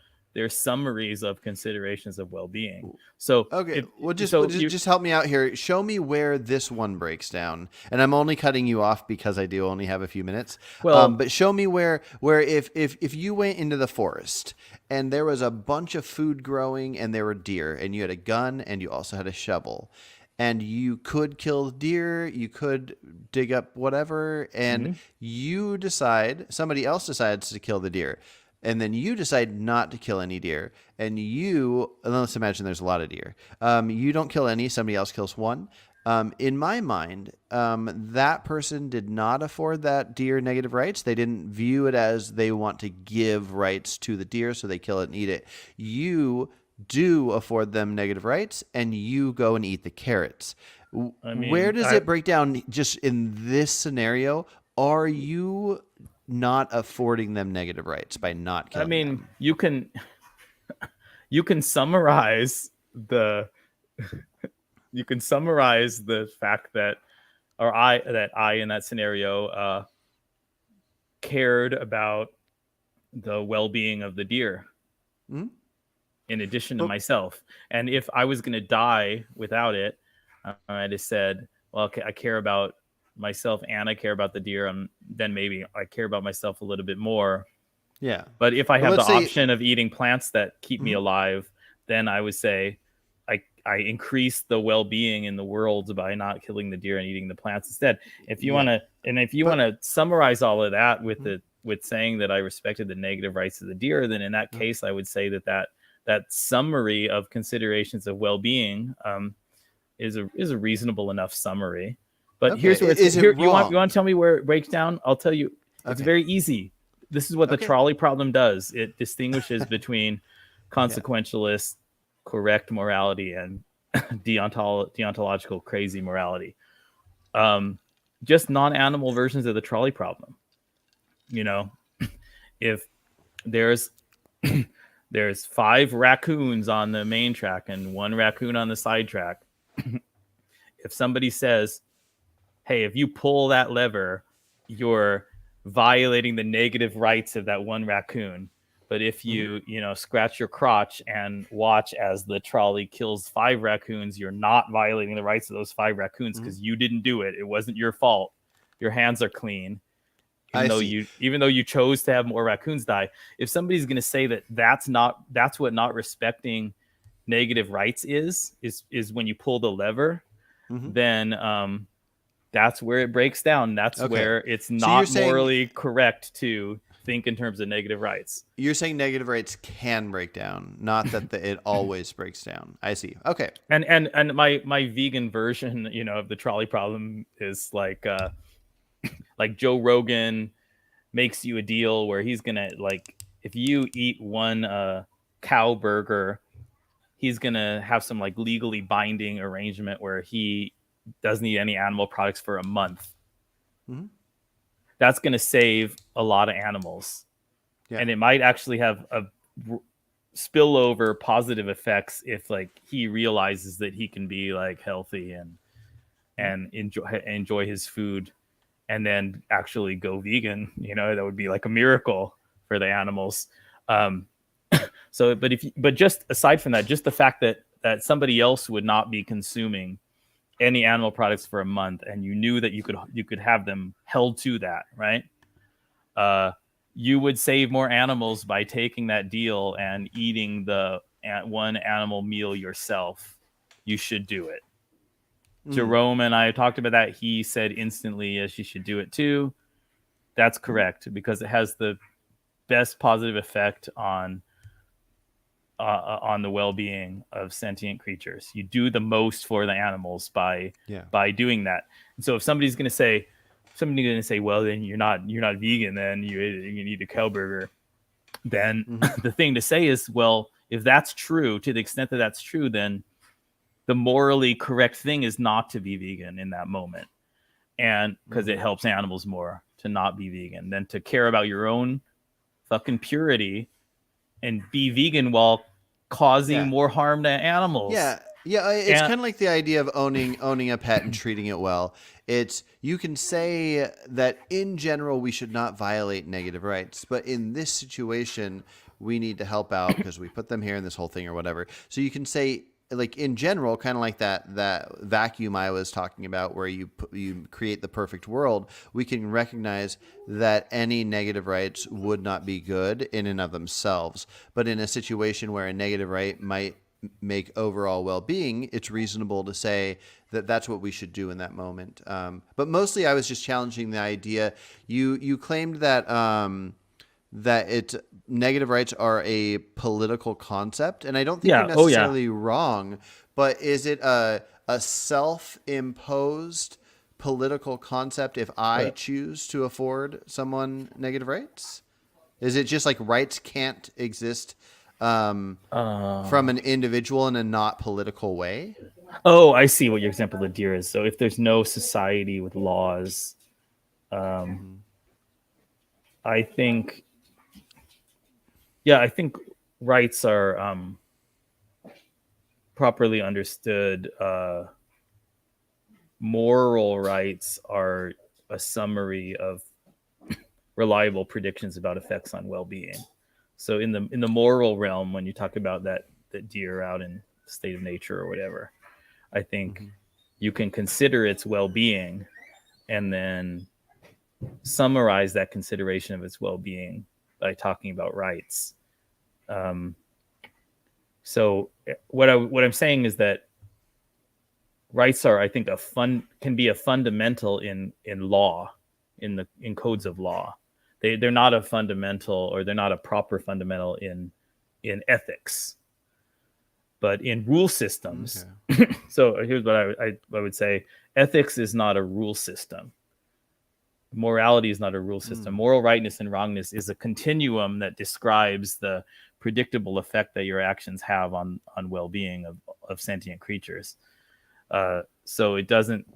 summaries of considerations of well-being. So okay, just help me out here. Show me where this one breaks down. And I'm only cutting you off because I do only have a few minutes. Well, but show me where if you went into the forest and there was a bunch of food growing and there were deer, and you had a gun and you also had a shovel, and you could kill deer, you could dig up whatever, and somebody else decides to kill the deer. And then you decide not to kill any deer. And let's imagine there's a lot of deer. You don't kill any, somebody else kills one. In my mind, that person did not afford that deer negative rights. They didn't view it as they want to give rights to the deer, so they kill it and eat it. You do afford them negative rights, and you go and eat the carrots. Where does it break down just in this scenario? Are you not affording them negative rights by not killing them? You can summarize the fact that I in that scenario cared about the well-being of the deer in addition to myself. And if I was going to die without it, I just said, well, okay, I care about myself and I care about the deer, and then maybe I care about myself a little bit more. Yeah. But if I have the option of eating plants that keep me alive, then I would say I increase the well-being in the world by not killing the deer and eating the plants instead. If you want to summarize all of that with saying that I respected the negative rights of the deer, then in that case I would say that summary of considerations of well-being is a reasonable enough summary. But Okay. here's where Is it here, wrong? you want to tell me where it breaks down? I'll tell you. It's Okay. very easy. This is what the Okay. trolley problem does. It distinguishes between consequentialist, correct morality and deontological crazy morality. Just non-animal versions of the trolley problem. You know, if there's 5 raccoons on the main track and 1 raccoon on the side track, if somebody says, hey, if you pull that lever, you're violating the negative rights of that 1 raccoon. But if you, scratch your crotch and watch as the trolley kills 5 raccoons, you're not violating the rights of those 5 raccoons because you didn't do it. It wasn't your fault. Your hands are clean. Even though you chose to have more raccoons die. If somebody's going to say that's what not respecting negative rights is when you pull the lever, then that's where it breaks down. That's where it's not morally correct to think in terms of negative rights. You're saying negative rights can break down, not that it always breaks down. I see. Okay. And my vegan version, of the trolley problem is like Joe Rogan makes you a deal where he's gonna, like, if you eat 1 cow burger, he's gonna have some like legally binding arrangement where he doesn't eat any animal products for a month. That's going to save a lot of animals. And it might actually have a spillover positive effects if like he realizes that he can be like healthy and enjoy his food and then actually go vegan. That would be like a miracle for the animals. But just aside from that, just the fact that somebody else would not be consuming any animal products for a month, and you knew that you could have them held to that, right? You would save more animals by taking that deal and eating the 1 animal meal yourself. You should do it. Jerome and I talked about that. He said instantly, yes, you should do it too. That's correct, because it has the best positive effect on the well-being of sentient creatures. You do the most for the animals by doing that. And so if somebody's going to say, well, then you're not vegan, then you eat a cow burger. Then the thing to say is, well, if that's true, to the extent that that's true, then the morally correct thing is not to be vegan in that moment. And because it helps animals more to not be vegan than to care about your own fucking purity and be vegan while causing more harm to animals. It's kind of like the idea of owning a pet and treating it well. You can say that in general we should not violate negative rights, but in this situation we need to help out because we put them here in this whole thing or whatever. So you can say, like, in general, kind of like that vacuum I was talking about, where you create the perfect world. We can recognize that any negative rights would not be good in and of themselves, but in a situation where a negative right might make overall well-being, it's reasonable to say that that's what we should do in that moment. But mostly, I was just challenging the idea. You claimed that negative rights are a political concept, and I don't think you're necessarily wrong, but is it a self-imposed political concept if I choose to afford someone negative rights? Is it just like rights can't exist from an individual in a not political way? Oh, I see what your example of deer is. So if there's no society with laws, I think rights are properly understood. Moral rights are a summary of reliable predictions about effects on well-being. So in the moral realm, when you talk about that deer out in state of nature or whatever, I think you can consider its well-being and then summarize that consideration of its well-being by talking about rights. So what I'm saying is that rights are, I think, can be a fundamental in law, in codes of law. They're not a fundamental, or they're not a proper fundamental in ethics, but in rule systems. So here's what I would say: ethics is not a rule system. Morality is not a rule system. Moral rightness and wrongness is a continuum that describes the predictable effect that your actions have on well-being of sentient creatures. So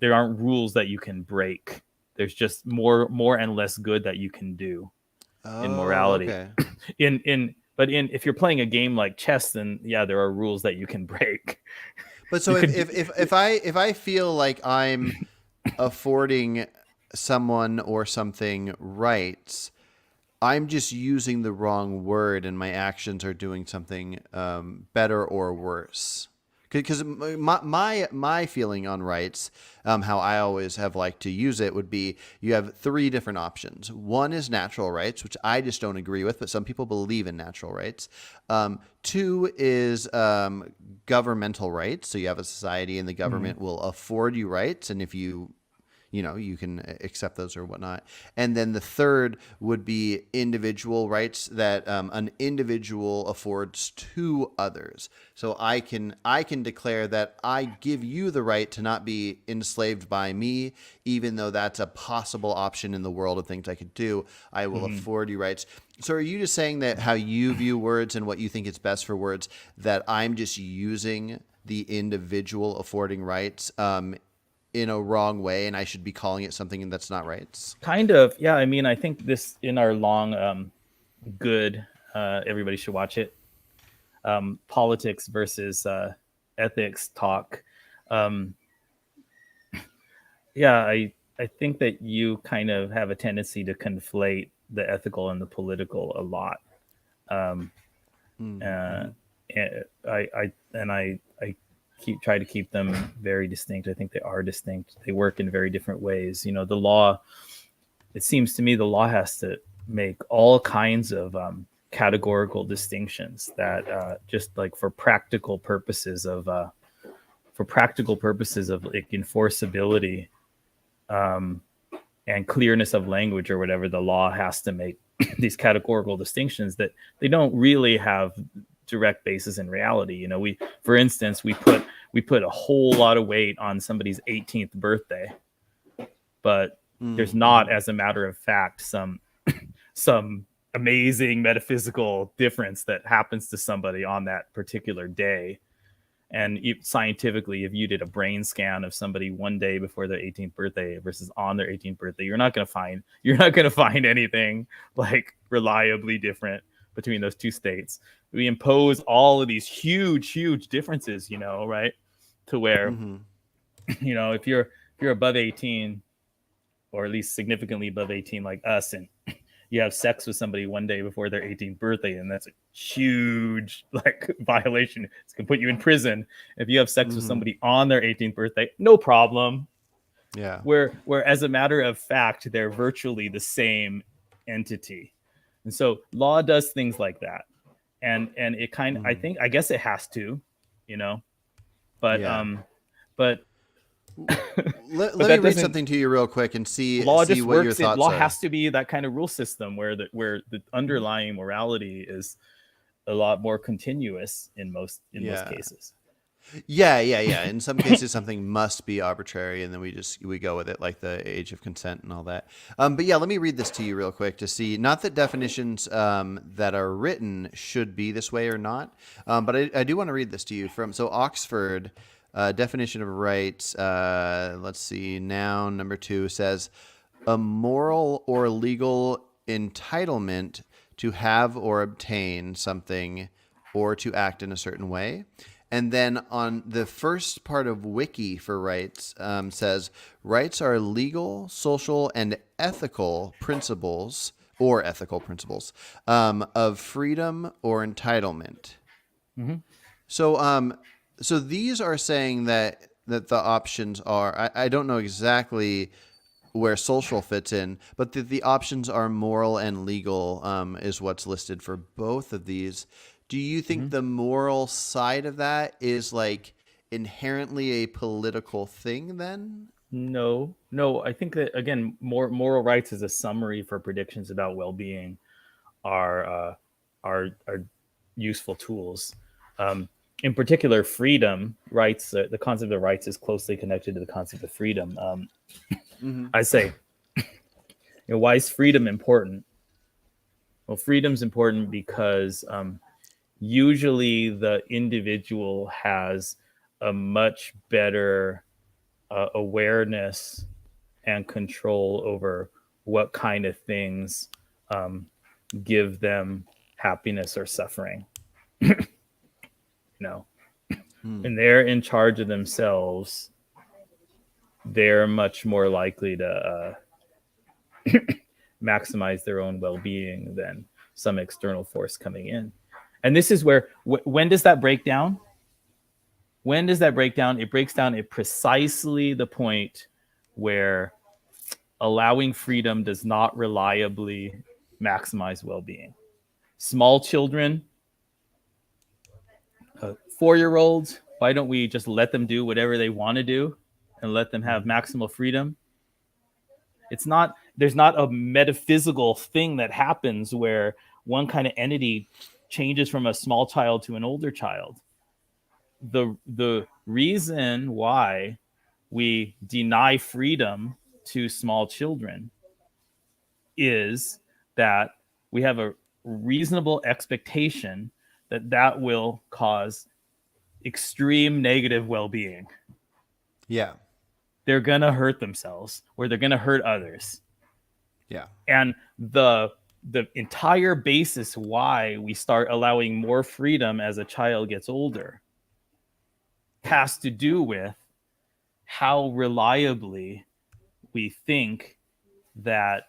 there aren't rules that you can break. There's just more and less good that you can do in morality. Okay. But if you're playing a game like chess, then yeah, there are rules that you can break. But so if I feel like I'm affording someone or something rights, I'm just using the wrong word, and my actions are doing something better or worse. Because my feeling on rights, how I always have liked to use it, would be you have three different options. One is natural rights, which I just don't agree with, but some people believe in natural rights. Two is governmental rights. So you have a society and the government will afford you rights. And if you can accept those or whatnot. And then the third would be individual rights that an individual affords to others. So I can declare that I give you the right to not be enslaved by me, even though that's a possible option in the world of things I could do. I will afford you rights. So are you just saying that how you view words and what you think is best for words, that I'm just using the individual affording rights in a wrong way, and I should be calling it something that's not rights? Kind of, yeah. I mean, I think this in our long, good, everybody should watch it. Politics versus ethics talk. Yeah, I think that you kind of have a tendency to conflate the ethical and the political a lot. And I try to keep them very distinct. I think they are distinct. They work in very different ways. The law, it seems to me the law has to make all kinds of categorical distinctions that just like for practical purposes of like enforceability and clearness of language or whatever, the law has to make these categorical distinctions that they don't really have direct basis in reality. For instance, we put a whole lot of weight on somebody's 18th birthday, but there's not, as a matter of fact, some amazing metaphysical difference that happens to somebody on that particular day. And scientifically, if you did a brain scan of somebody one day before their 18th birthday versus on their 18th birthday, you're not going to find anything like reliably different between those two states. We impose all of these huge differences, right? To where, if you're above 18, or at least significantly above 18, like us, and you have sex with somebody one day before their 18th birthday, and that's a huge violation. It's gonna put you in prison. If you have sex with somebody on their 18th birthday, no problem. Yeah. Where as a matter of fact, they're virtually the same entity. And so law does things like that. And it kind of, I guess it has to, but but let me read something to you real quick and see what your thoughts are. Law has to be that kind of rule system where the underlying morality is a lot more continuous in most cases. Yeah. In some cases, something must be arbitrary, and then we go with it, like the age of consent and all that. But yeah, let me read this to you real quick to see, not that definitions that are written should be this way or not, but I do want to read this to you from Oxford definition of rights. Let's see, noun number 2 says a moral or legal entitlement to have or obtain something or to act in a certain way. And then on the first part of Wiki for rights says rights are legal, social, and ethical principles of freedom or entitlement. So these are saying that the options are, I don't know exactly where social fits in, but the options are moral and legal is what's listed for both of these. Do you think the moral side of that is like inherently a political thing then? No. I think that, again, moral rights as a summary for predictions about well-being are useful tools. in particular, freedom, rights, the concept of rights is closely connected to the concept of freedom. Mm-hmm. I say, why is freedom important? Well, freedom's important because usually the individual has a much better awareness and control over what kind of things um, give them happiness or suffering. You know, Hmm. and they're in charge of themselves. They're much more likely to maximize their own well-being than some external force coming in. And this is where when does that break down? When does that break down? It breaks down at precisely the point where allowing freedom does not reliably maximize well-being. Small children, 4-year-olds, why don't we just let them do whatever they want to do and let them have maximal freedom? It's not, there's not a metaphysical thing that happens where one kind of entity changes from a small child to an older child. The reason why we deny freedom to small children is that we have a reasonable expectation that that will cause extreme negative well-being. Yeah. They're going to hurt themselves or they're going to hurt others. Yeah. And the entire basis why we start allowing more freedom as a child gets older has to do with how reliably we think that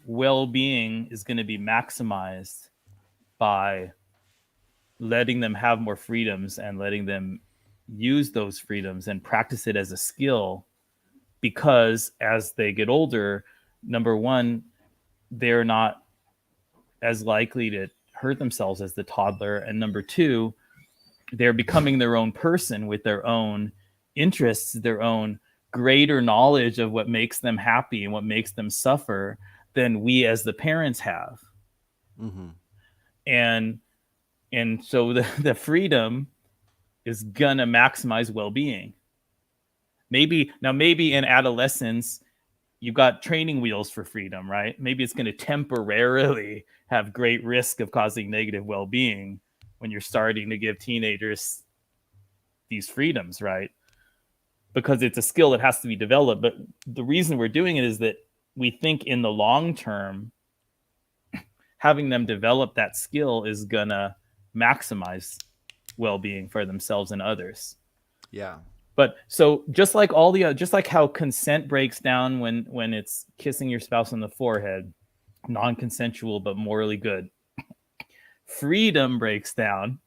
well-being is going to be maximized by letting them have more freedoms and letting them use those freedoms and practice it as a skill, because as they get older, number one, they're not as likely to hurt themselves as the toddler, and number two, they're becoming their own person with their own interests, their own greater knowledge of what makes them happy and what makes them suffer than we as the parents have. Mm-hmm. And so the freedom is gonna maximize well-being. Maybe in adolescence, you've got training wheels for freedom, right? Maybe it's going to temporarily have great risk of causing negative well-being when you're starting to give teenagers these freedoms, right? Because it's a skill that has to be developed. But the reason we're doing it is that we think in the long term, having them develop that skill is gonna maximize well-being for themselves and others. Yeah. But so just like just like how consent breaks down when it's kissing your spouse on the forehead, non-consensual but morally good. Freedom breaks down,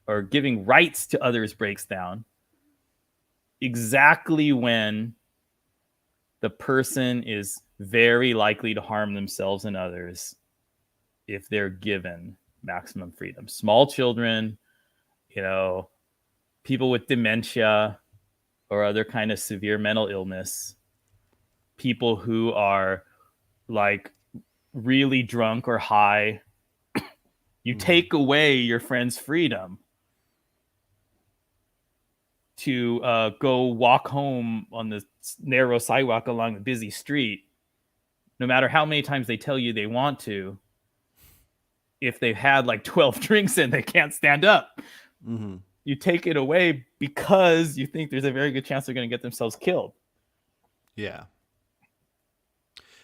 or giving rights to others breaks down, exactly when the person is very likely to harm themselves and others if they're given maximum freedom. Small children, people with dementia or other kind of severe mental illness, people who are like really drunk or high, you take away your friend's freedom to go walk home on the narrow sidewalk along the busy street, no matter how many times they tell you they want to. If they've had like 12 drinks and they can't stand up, you take it away because you think there's a very good chance they're going to get themselves killed. Yeah.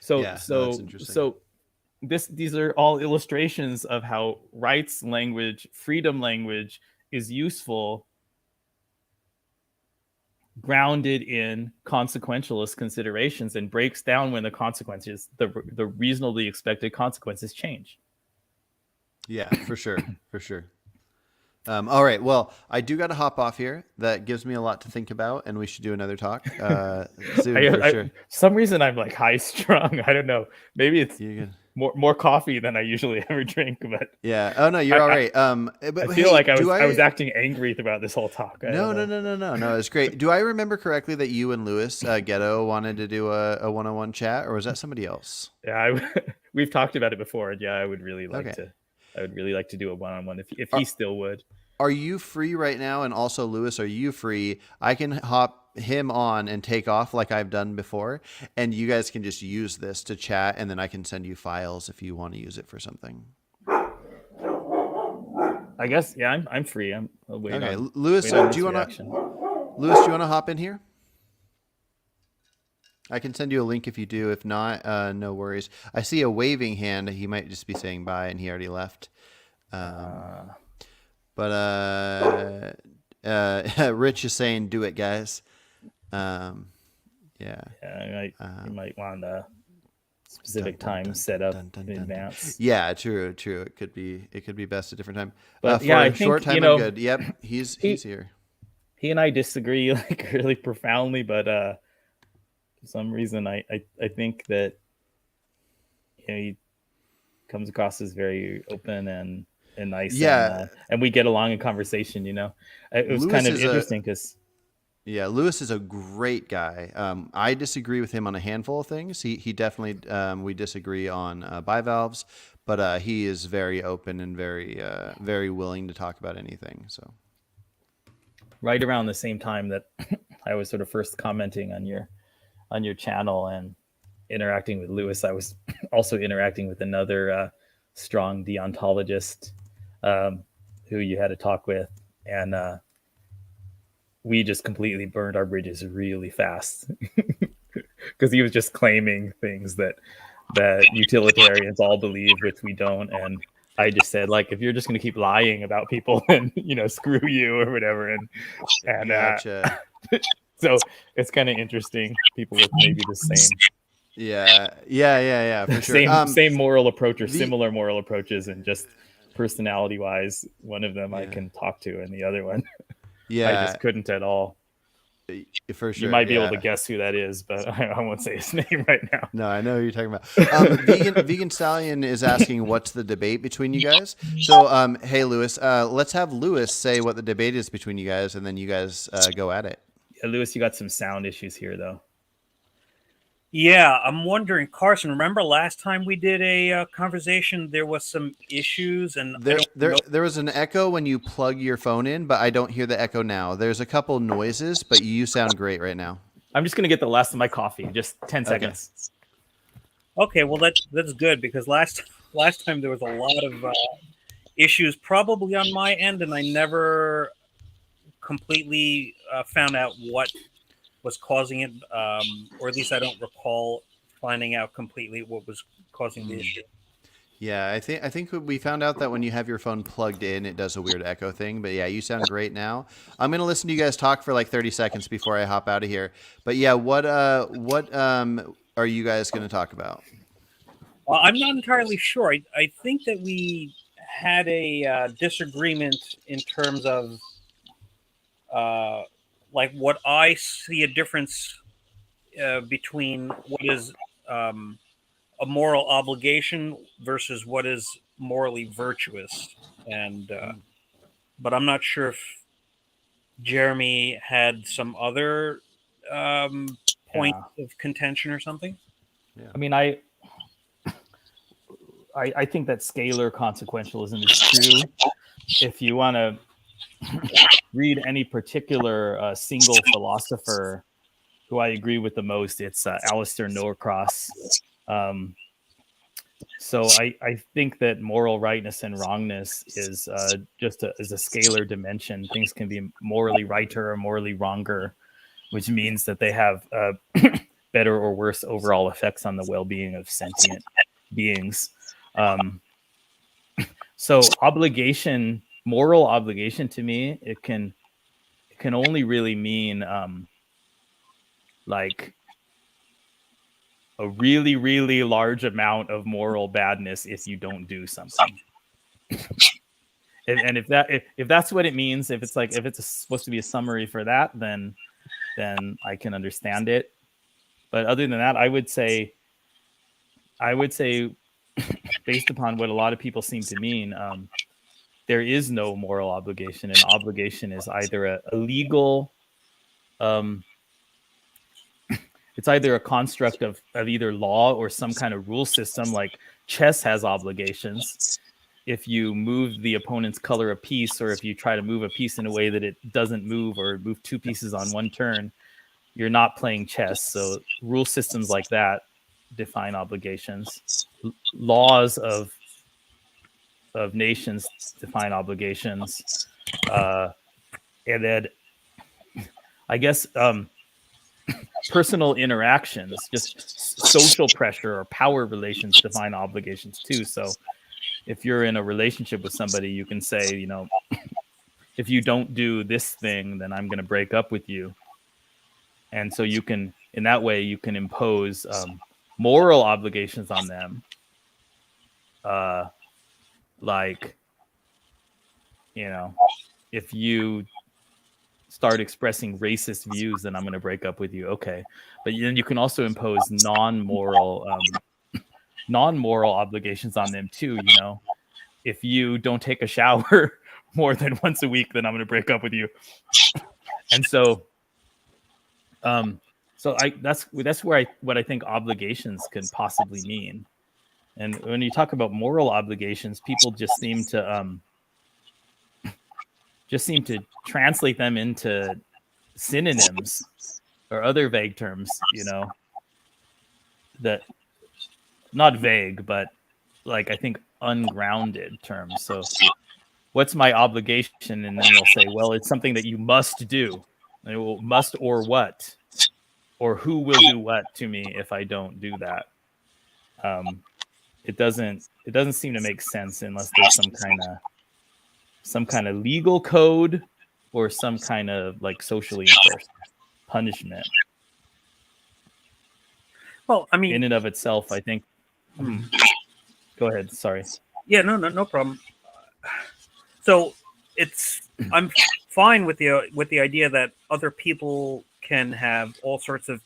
So that's interesting. These are all illustrations of how rights language, freedom language is useful, grounded in consequentialist considerations, and breaks down when the consequences, the reasonably expected consequences, change. Yeah, for sure. For sure. All right. Well, I do got to hop off here. That gives me a lot to think about, and we should do another talk soon for sure. Some reason I'm like high strung. I don't know. Maybe it's more coffee than I usually ever drink. But yeah. Oh no, you're all right. But I feel like I was acting angry throughout this whole talk. No. It's great. Do I remember correctly that you and Louis Ghetto wanted to do a one-on-one chat, or was that somebody else? Yeah, we've talked about it before. And yeah, I would really like to. I would really like to do a one-on-one if he still would. are you free right now? And also, Lewis, are you free? I can hop him on and take off like I've done before, and you guys can just use this to chat, and then I can send you files if you want to use it for something. I guess, yeah, I'm free. I'll wait Okay, on, Lewis, wait on do you this want reaction. to? Lewis, do you want to hop in here? I can send you a link if you do. If not, no worries. I see a waving hand. He might just be saying bye, and he already left. But Rich is saying, "Do it, guys." Yeah. You might want a specific time set up in advance. Yeah, true. It could be best a different time. But for yeah, a I think, short time, I'm good. Yep, he's here. He and I disagree like really profoundly, but for some reason I think that he comes across as very open and nice. Yeah, and we get along in conversation. It was Lewis kind of interesting because. Yeah, Lewis is a great guy. I disagree with him on a handful of things. He definitely we disagree on bivalves, but he is very open and very willing to talk about anything. So right around the same time that I was sort of first commenting on your channel and interacting with Lewis, I was also interacting with another strong deontologist who you had to talk with, and we just completely burned our bridges really fast because he was just claiming things that utilitarians all believe, which we don't. And I just said, like, if you're just going to keep lying about people, then screw you or whatever. And gotcha. So it's kind of interesting. People with maybe the same. Yeah, for sure. Same moral approach or similar moral approaches, and just personality wise, one of them I can talk to, and the other one, I just couldn't at all. For sure. You might be able to guess who that is, but I won't say his name right now. No, I know who you're talking about. Vegan Stallion is asking what's the debate between you guys. So, hey, Lewis, let's have Lewis say what the debate is between you guys, and then you guys go at it. Yeah, Lewis, you got some sound issues here, though. Yeah, I'm wondering, Carson, remember last time we did a conversation, there was some issues, and there was an echo when you plug your phone in, but I don't hear the echo now. There's a couple noises, but you sound great right now. I'm just going to get the last of my coffee. Just 10 seconds. Okay, well, that's good, because last time there was a lot of issues probably on my end, and I never completely found out what was causing it, or at least I don't recall finding out completely what was causing the issue. Yeah, I think we found out that when you have your phone plugged in, it does a weird echo thing. But yeah, you sound great now. I'm gonna listen to you guys talk for like 30 seconds before I hop out of here. But yeah, what are you guys gonna talk about? Well, I'm not entirely sure. I think that we had a disagreement in terms of like what I see a difference between what is a moral obligation versus what is morally virtuous, and but I'm not sure if Jeremy had some other point of contention or something. Yeah. I mean, I think that scalar consequentialism is true. If you want to read any particular single philosopher who I agree with the most, it's Alistair Norcross. So I think that moral rightness and wrongness is just is a scalar dimension. Things can be morally righter or morally wronger, which means that they have better or worse overall effects on the well-being of sentient beings. So moral obligation to me, it can only really mean like a really, really large amount of moral badness if you don't do something. and if that's what it means, if it's supposed to be a summary for that, then I can understand it. But other than that, I would say based upon what a lot of people seem to mean, there is no moral obligation. An obligation is either a legal, it's either a construct of either law or some kind of rule system, like chess has obligations. if you move the opponent's color a piece, or if you try to move a piece in a way that it doesn't move, or move two pieces on one turn, you're not playing chess. So rule systems like that define obligations. Laws of nations define obligations. And then I guess personal interactions, just social pressure or power relations define obligations too. So if you're in a relationship with somebody, you can say, you know, if you don't do this thing, then I'm going to break up with you. And so you can, in that way, you can impose moral obligations on them. Like, you know, if you start expressing racist views, then I'm going to break up with you. Okay. But then you can also impose non-moral obligations on them too. You know, if you don't take a shower more than once a week, then I'm going to break up with you. And so, that's what I think obligations can possibly mean. And when you talk about moral obligations, people just seem to translate them into synonyms or other vague terms, you know, that not vague, but like, I think ungrounded terms. So what's my obligation? And then they'll say, well, it's something that you must do. And it will must, or what, or who will do what to me if I don't do that. It doesn't seem to make sense unless there's some kind of legal code or some kind of like socially enforced punishment. Well, I mean, in and of itself, I think. Go ahead. Sorry. Yeah, no problem. So I'm fine with the idea that other people can have all sorts of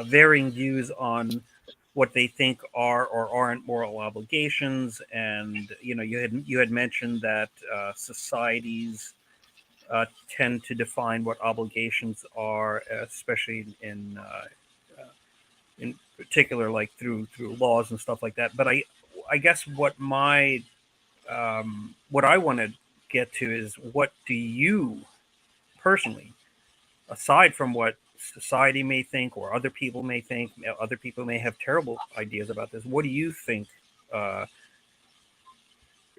varying views on what they think are or aren't moral obligations, and you know, you had mentioned that societies tend to define what obligations are, especially in particular, like through laws and stuff like that. But I guess what I want to get to is, what do you personally, aside from what society may think or other people may think, other people may have terrible ideas about this, what do you think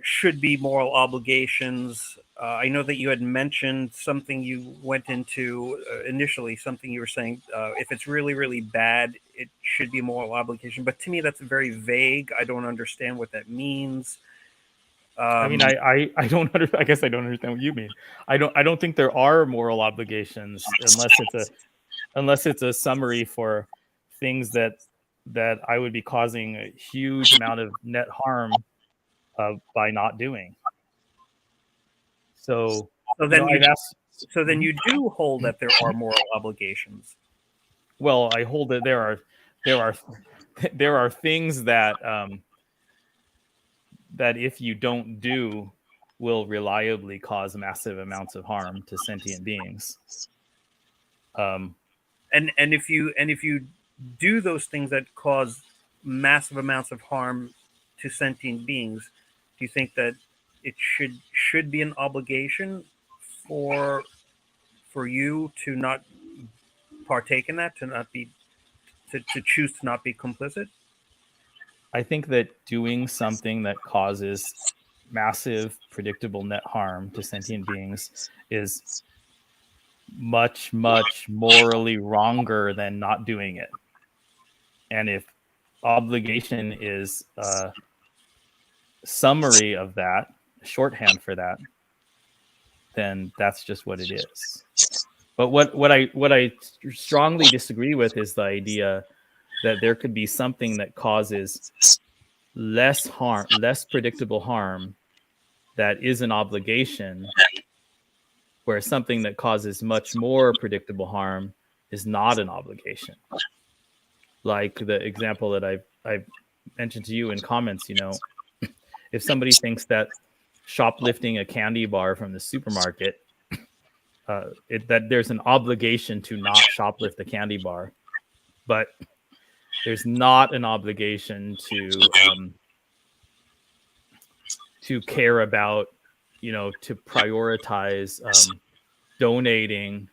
should be moral obligations? I know that you had mentioned something you went into initially, something you were saying, if it's really, really bad, it should be a moral obligation. But to me, that's very vague. I don't understand what that means. I mean, I don't I guess I don't understand what you mean. I don't think there are moral obligations unless it's a summary for things that I would be causing a huge amount of net harm by not doing. So then you do hold that there are moral obligations. Well, I hold that there are things that that if you don't do will reliably cause massive amounts of harm to sentient beings. And if you do those things that cause massive amounts of harm to sentient beings, do you think that it should be an obligation for you to not partake in that, to choose to not be complicit? I think that doing something that causes massive predictable net harm to sentient beings is much, much morally wronger than not doing it. And if obligation is a summary of that, shorthand for that, then that's just what it is. But what I strongly disagree with is the idea that there could be something that causes less harm, less predictable harm, that is an obligation, where something that causes much more predictable harm is not an obligation. Like the example that I've mentioned to you in comments, you know, if somebody thinks that shoplifting a candy bar from the supermarket, that there's an obligation to not shoplift the candy bar, but there's not an obligation to care about, to prioritize donating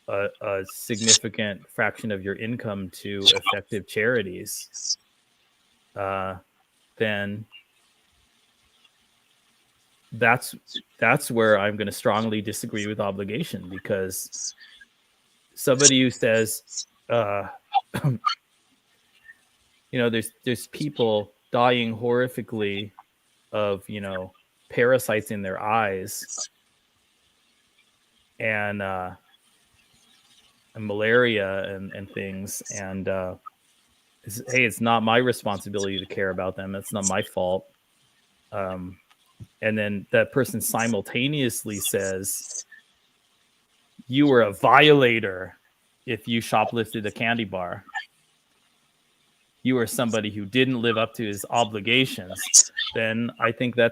a significant fraction of your income to effective charities, then that's where I'm going to strongly disagree with obligation, because somebody who says, there's people dying horrifically of, parasites in their eyes and malaria and things. And hey, it's not my responsibility to care about them. It's not my fault. And then that person simultaneously says, you were a violator if you shoplifted a candy bar. You are somebody who didn't live up to his obligations. Then I think I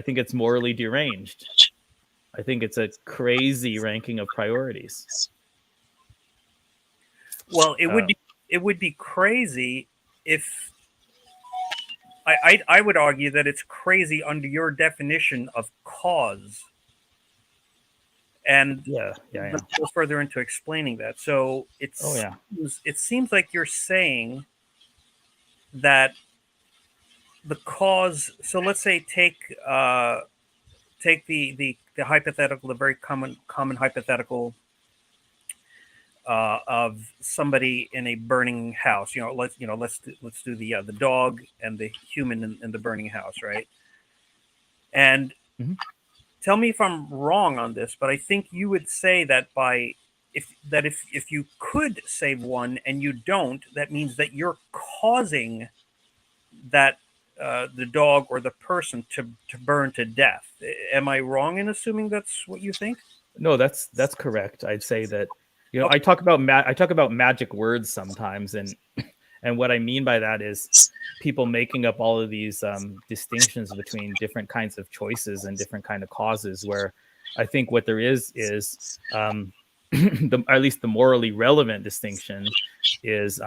think it's morally deranged. I think it's a crazy ranking of priorities. Well, it would be crazy if I would argue that it's crazy under your definition of cause. And let's go further into explaining that. So it seems like you're saying that the cause. So let's say take the hypothetical, the very common hypothetical of somebody in a burning house. Let's do the dog and the human in the burning house, right? And tell me if I'm wrong on this, but I think you would say that if you could save one and you don't, that means that you're causing that the dog or the person to burn to death. Am I wrong in assuming that's what you think? No, that's correct. I'd say that, I talk about magic words sometimes, and what I mean by that is people making up all of these distinctions between different kinds of choices and different kind of causes, where I think what there is at least the morally relevant distinction is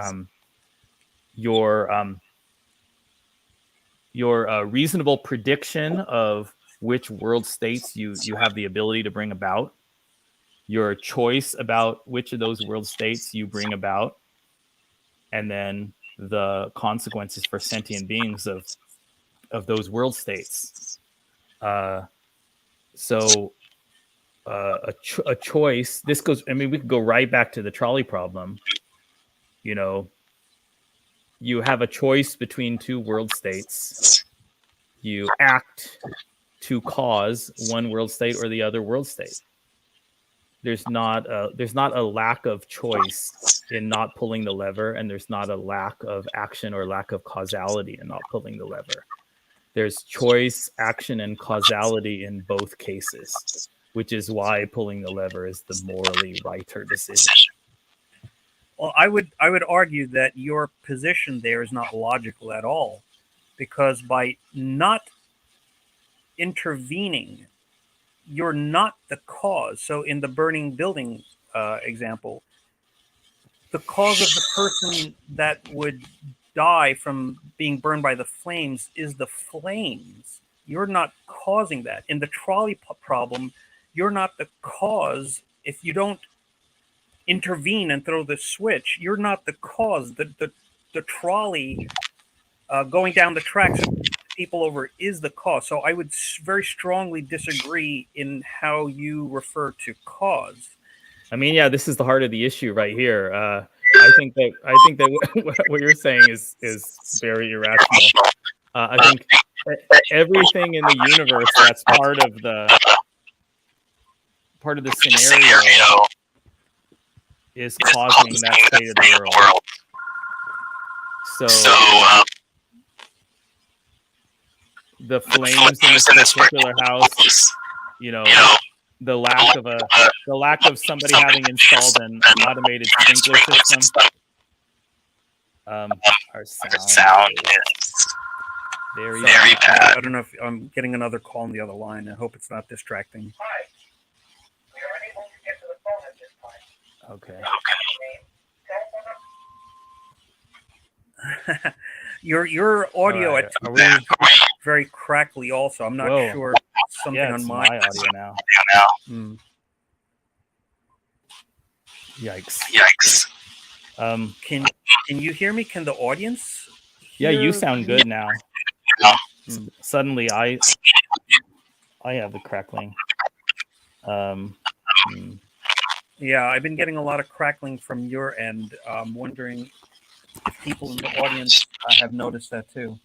your reasonable prediction of which world states you have the ability to bring about, your choice about which of those world states you bring about, and then the consequences for sentient beings of those world states. So a choice. This goes. I mean, we could go right back to the trolley problem. You have a choice between two world states. You act to cause one world state or the other world state. There's not a lack of choice in not pulling the lever, and there's not a lack of action or lack of causality in not pulling the lever. There's choice, action, and causality in both cases, which is why pulling the lever is the morally righter decision. Well, I would argue that your position there is not logical at all, because by not intervening, you're not the cause. So in the burning building example, the cause of the person that would die from being burned by the flames is the flames. You're not causing that. In the trolley problem, you're not the cause. If you don't intervene and throw the switch, you're not the cause. The trolley going down the tracks and people over is the cause. So I would very strongly disagree in how you refer to cause. I mean, yeah, this is the heart of the issue right here. I think that what you're saying is very irrational. I think everything in the universe that's part of the scenario is causing that state of the world. So the flames in this particular house, the lack of somebody having installed an automated sprinkler system. Our sound is very bad. I don't know if I'm getting another call on the other line. I hope it's not distracting. Hi. We are unable to get to the phone at this time. Okay. Your audio at very crackly. Also, I'm not Whoa. sure something Yeah, on it's my. my audio now. Hmm. Yikes. Can you hear me? Can the audience? Yeah, you hear sound me? good now. Hmm. Suddenly, I have the crackling. Yeah, I've been getting a lot of crackling from your end. I'm wondering if people in the audience have noticed that too.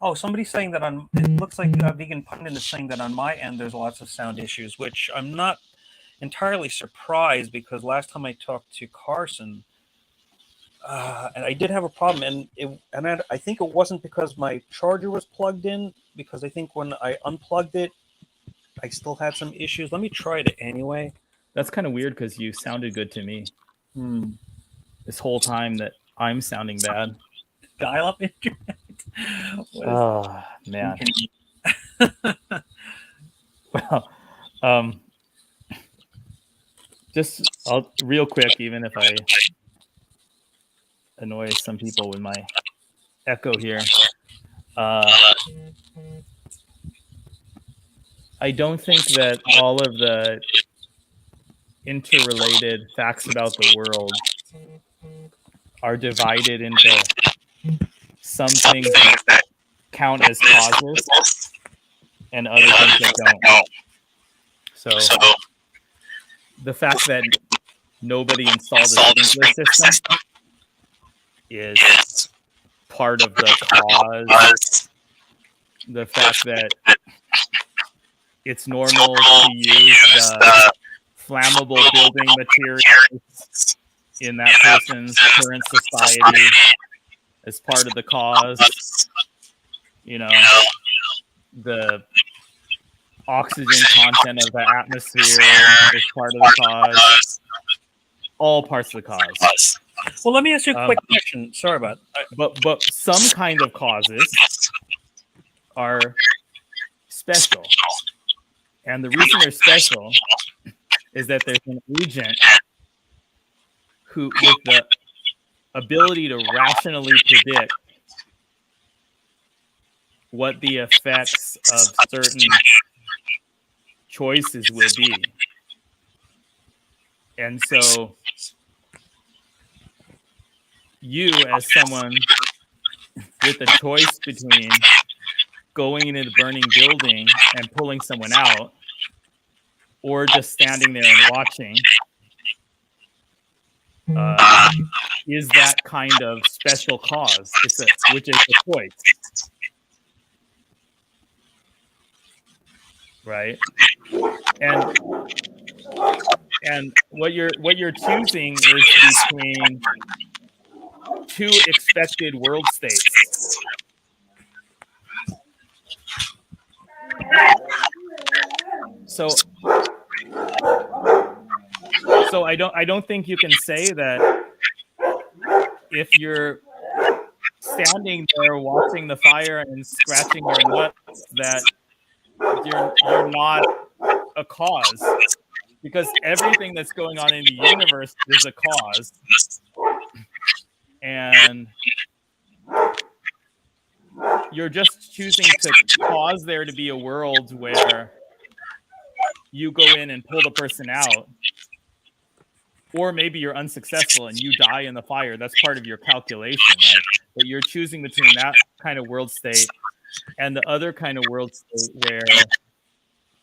Oh, somebody's saying that on. It looks like Vegan Pundit is saying that on my end there's lots of sound issues, which I'm not entirely surprised because last time I talked to Carson, and I did have a problem, and I think it wasn't because my charger was plugged in, because I think when I unplugged it, I still had some issues. Let me try it anyway. That's kind of weird because you sounded good to me this whole time that I'm sounding bad. Dial up internet. Oh man. Well, just real quick, even if I annoy some people with my echo here. I don't think that all of the interrelated facts about the world are divided into some things that count as causes and other things that don't. So the fact that nobody installed a sprinkler system is part of the cause. The fact that it's normal to use the flammable building materials in that person's current society as part of the cause. You know, the oxygen content of the atmosphere is part of the cause. All parts of the cause. Well, let me ask you a quick question. Sorry about that. But some kind of causes are special. And the reason they're special is that there's an agent who, with the ability to rationally predict what the effects of certain choices will be. And so you, as someone with a choice between going into the burning building and pulling someone out, or just standing there and watching, is that kind of special cause, which is a choice, right? And what you're choosing is between two expected world states. So I don't think you can say that if you're standing there watching the fire and scratching your nuts that you're not a cause, because everything that's going on in the universe is a cause, and you're just choosing to cause there to be a world where you go in and pull the person out, or maybe you're unsuccessful and you die in the fire. That's part of your calculation, right? But you're choosing between that kind of world state and the other kind of world state where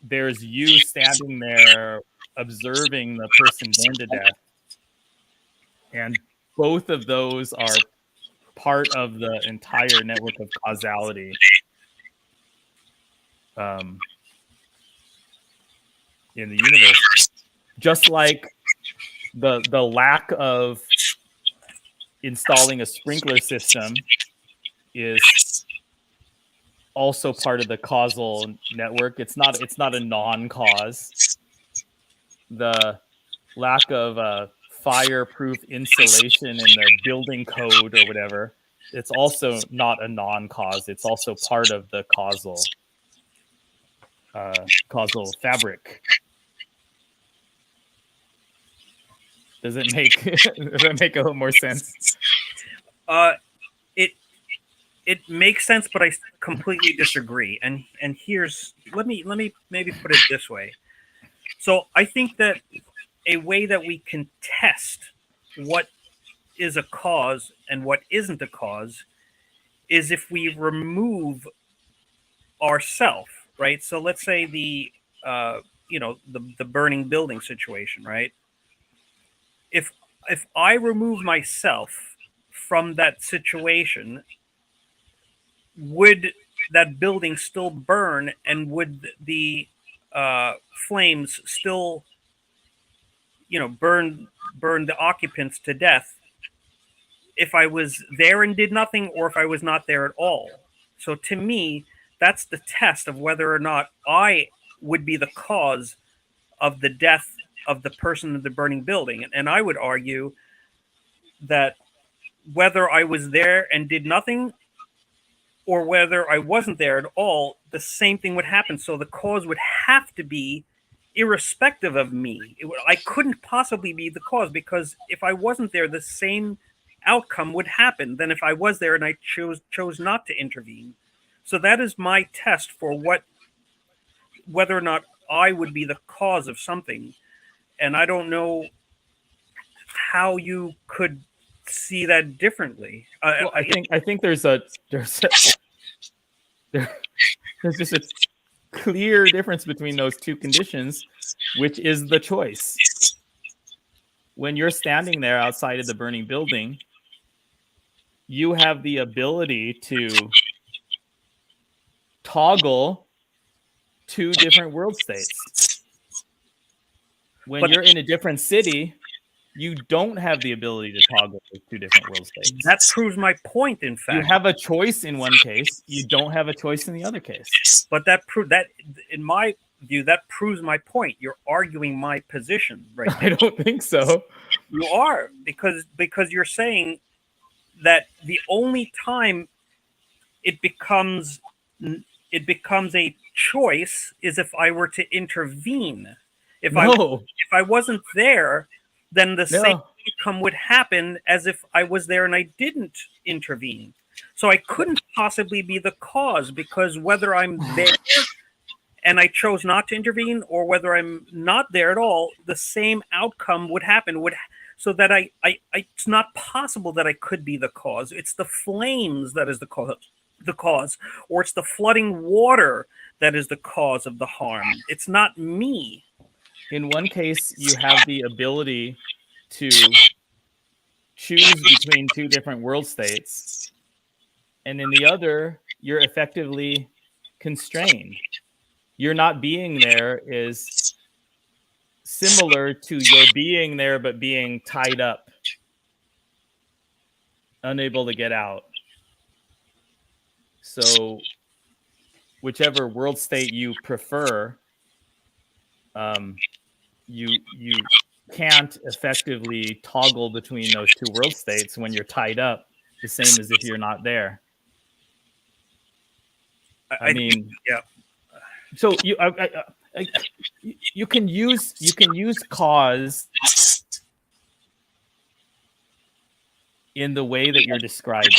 there's you standing there observing the person burn to death. And both of those are part of the entire network of causality. In the universe, just like the lack of installing a sprinkler system is also part of the causal network. It's not a non-cause. The lack of fireproof insulation in the building code or whatever, it's also not a non-cause. It's also part of the causal fabric. Does it make a little more sense? it makes sense, but I completely disagree. And here's let me maybe put it this way. So I think that a way that we can test what is a cause and what isn't a cause is if we remove ourself, right? So let's say the the burning building situation, right? If I remove myself from that situation, would that building still burn, and would the flames still burn the occupants to death if I was there and did nothing, or if I was not there at all? So to me, that's the test of whether or not I would be the cause of the death of the person in the burning building. And I would argue that whether I was there and did nothing or whether I wasn't there at all, the same thing would happen. So the cause would have to be irrespective of me. I couldn't possibly be the cause, because if I wasn't there, the same outcome would happen than if I was there and I chose not to intervene. So that is my test for whether or not I would be the cause of something. And I don't know how you could see that differently. Well, I think there's just a clear difference between those two conditions, which is the choice. When you're standing there outside of the burning building, you have the ability to toggle two different world states. When you're in a different city, you don't have the ability to toggle those two different world states. That proves my point, in fact. You have a choice in one case, you don't have a choice in the other case. But that in my view, that proves my point. You're arguing my position right now. I don't think so. You are, because you're saying that the only time it becomes a choice is if I were to intervene. If I wasn't there, then the same outcome would happen as if I was there and I didn't intervene. So I couldn't possibly be the cause, because whether I'm there and I chose not to intervene, or whether I'm not there at all, the same outcome would happen. So that it's not possible that I could be the cause. It's the flames that is the cause, or it's the flooding water that is the cause of the harm. It's not me. In one case, you have the ability to choose between two different world states, and in the other, you're effectively constrained. Your not being there is similar to your being there but being tied up, unable to get out. So whichever world state you prefer, you can't effectively toggle between those two world states when you're tied up, the same as if you're not there. I mean, yeah. So you can use cause in the way that you're describing.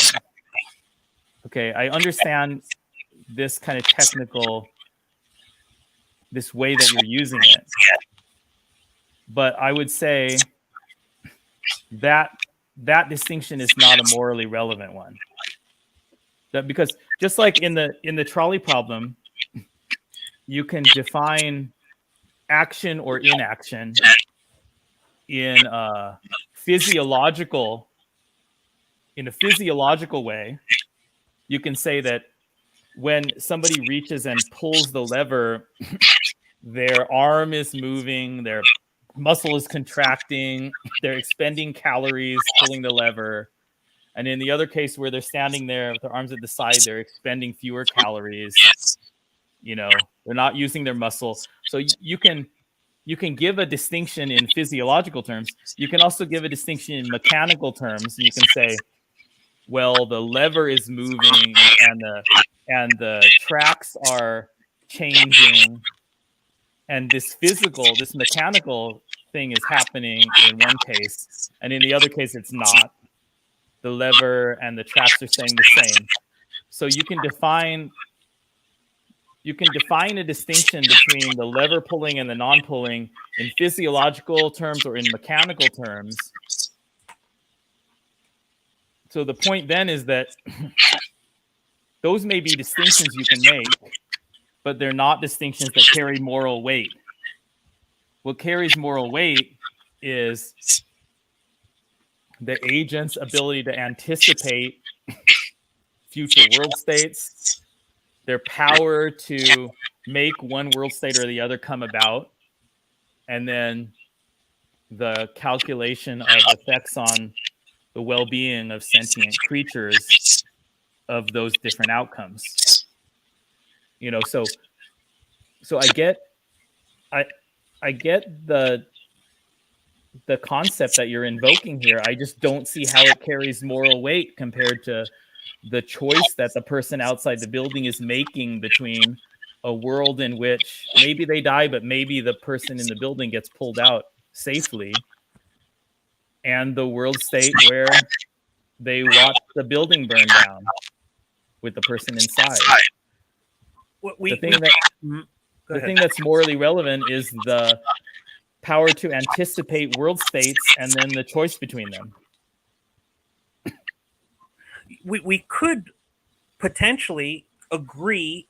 Okay, I understand this kind of technical, this way that you're using it, but I would say that distinction is not a morally relevant one. That, because just like in the trolley problem, you can define action or inaction in a physiological way. You can say that when somebody reaches and pulls the lever, their arm is moving, their muscle is contracting, they're expending calories pulling the lever. And in the other case where they're standing there with their arms at the side, they're expending fewer calories. You know, they're not using their muscle. So you can give a distinction in physiological terms. You can also give a distinction in mechanical terms. You can say, well, the lever is moving and the tracks are changing, and this mechanical thing is happening in one case, and in the other case it's not. The lever and the tracks are staying the same. So you can define a distinction between the lever pulling and the non-pulling in physiological terms or in mechanical terms. So the point then is that those may be distinctions you can make, but they're not distinctions that carry moral weight. What carries moral weight is the agent's ability to anticipate future world states, their power to make one world state or the other come about, and then the calculation of effects on the well-being of sentient creatures of those different outcomes. You know, so I get the concept that you're invoking here. I just don't see how it carries moral weight compared to the choice that the person outside the building is making between a world in which maybe they die, but maybe the person in the building gets pulled out safely, and the world state where they watch the building burn down with the person inside. The thing that's morally relevant is the power to anticipate world states and then the choice between them. We could potentially agree,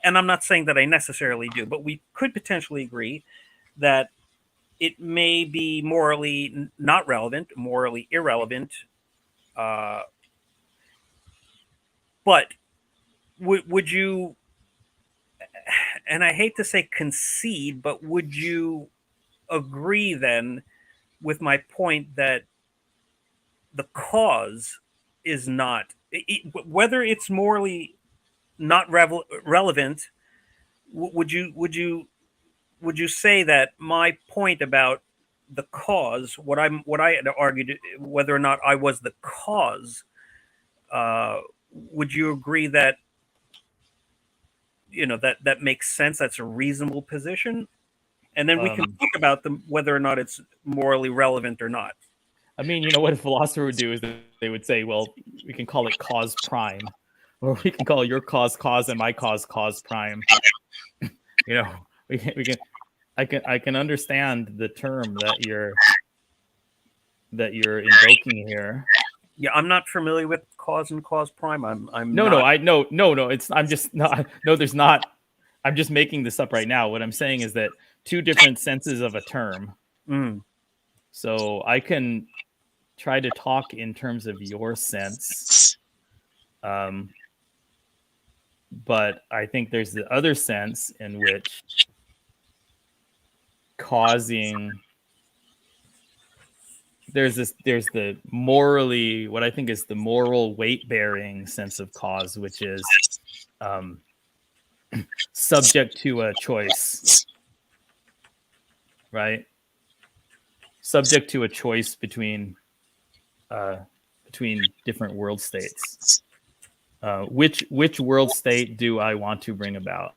and I'm not saying that I necessarily do, but we could potentially agree that it may be morally not relevant, morally irrelevant, but would you, and I hate to say concede, but would you agree then with my point that the cause is not, whether it's morally not relevant, would you say that my point about the cause, what I had argued, whether or not I was the cause, would you agree that, you know, that makes sense? That's a reasonable position, and then we can talk about whether or not it's morally relevant or not. I mean, you know, what a philosopher would do is they would say, well, we can call it cause prime, or we can call your cause and my cause prime. You know, we can. I can understand the term that you're invoking here. Yeah, I'm not familiar with cause and cause prime. There's not. I'm just making this up right now. What I'm saying is that two different senses of a term. So I can try to talk in terms of your sense, but I think there's the other sense in which causing, there's the morally, what I think is the moral weight bearing sense of cause, which is subject to a choice, right? Subject to a choice between different world states. Which world state do I want to bring about?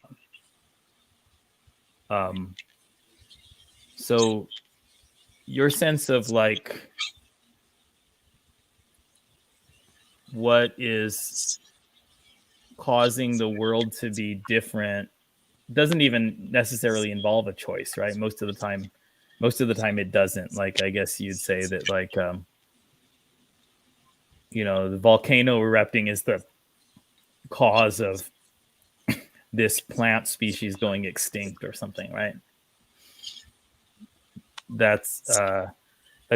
So your sense of like what is causing the world to be different doesn't even necessarily involve a choice, right? Most of the time it doesn't. Like, I guess you'd say that, like, you know, the volcano erupting is the cause of this plant species going extinct or something, right? That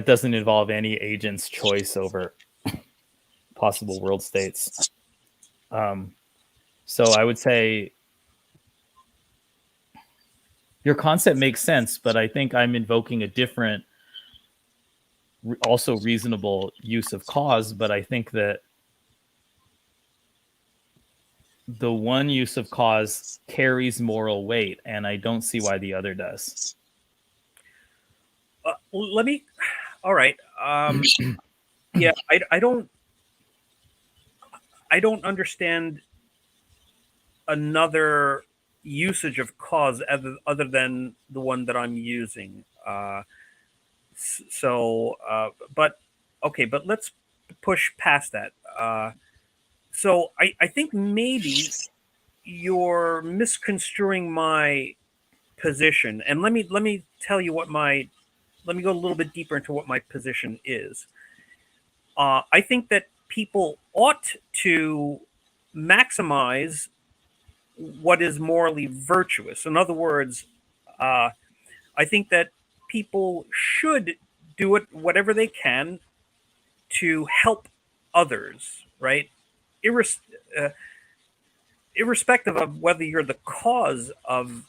doesn't involve any agent's choice over possible world states. So I would say your concept makes sense, but I think I'm invoking a different, also reasonable use of cause. But I think that the one use of cause carries moral weight, and I don't see why the other does. All right. Yeah, I don't understand another usage of cause other than the one that I'm using. But okay, but let's push past that. So I think maybe you're misconstruing my position, and let me tell you what my let me go a little bit deeper into what my position is. I think that people ought to maximize what is morally virtuous. In other words, uh, I think that people should do it whatever they can to help others, right? Irres- uh, Irrespective of whether you're the cause of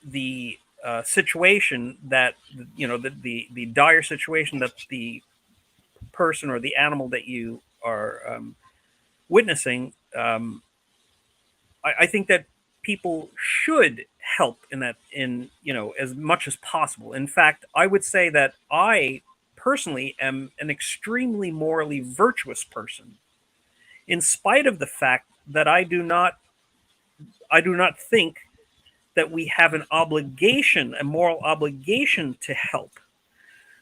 the situation that the dire situation that the person or the animal that you are witnessing. I think that people should help in that as much as possible. In fact, I would say that I personally am an extremely morally virtuous person, in spite of the fact that I do not think that we have an obligation, a moral obligation to help.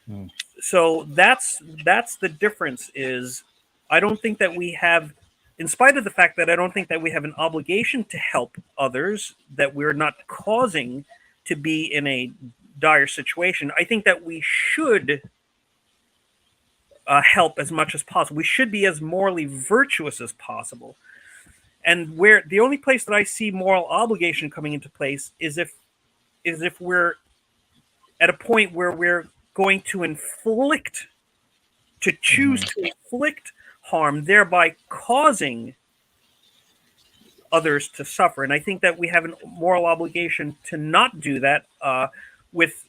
Mm. So that's the difference. Is I don't think that we have, in spite of the fact that I don't think that we have an obligation to help others that we're not causing to be in a dire situation. I think that we should help as much as possible. We should be as morally virtuous as possible. And where the only place that I see moral obligation coming into place is if we're at a point where we're going to choose to inflict harm, thereby causing others to suffer. And I think that we have a moral obligation to not do that, with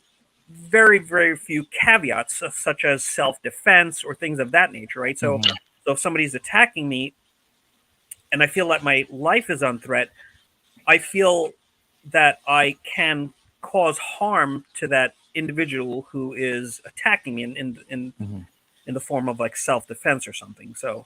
very, very few caveats, such as self-defense or things of that nature, right? So, so if somebody's attacking me and I feel that my life is on threat, I feel that I can cause harm to that individual who is attacking me in the form of like self-defense or something. So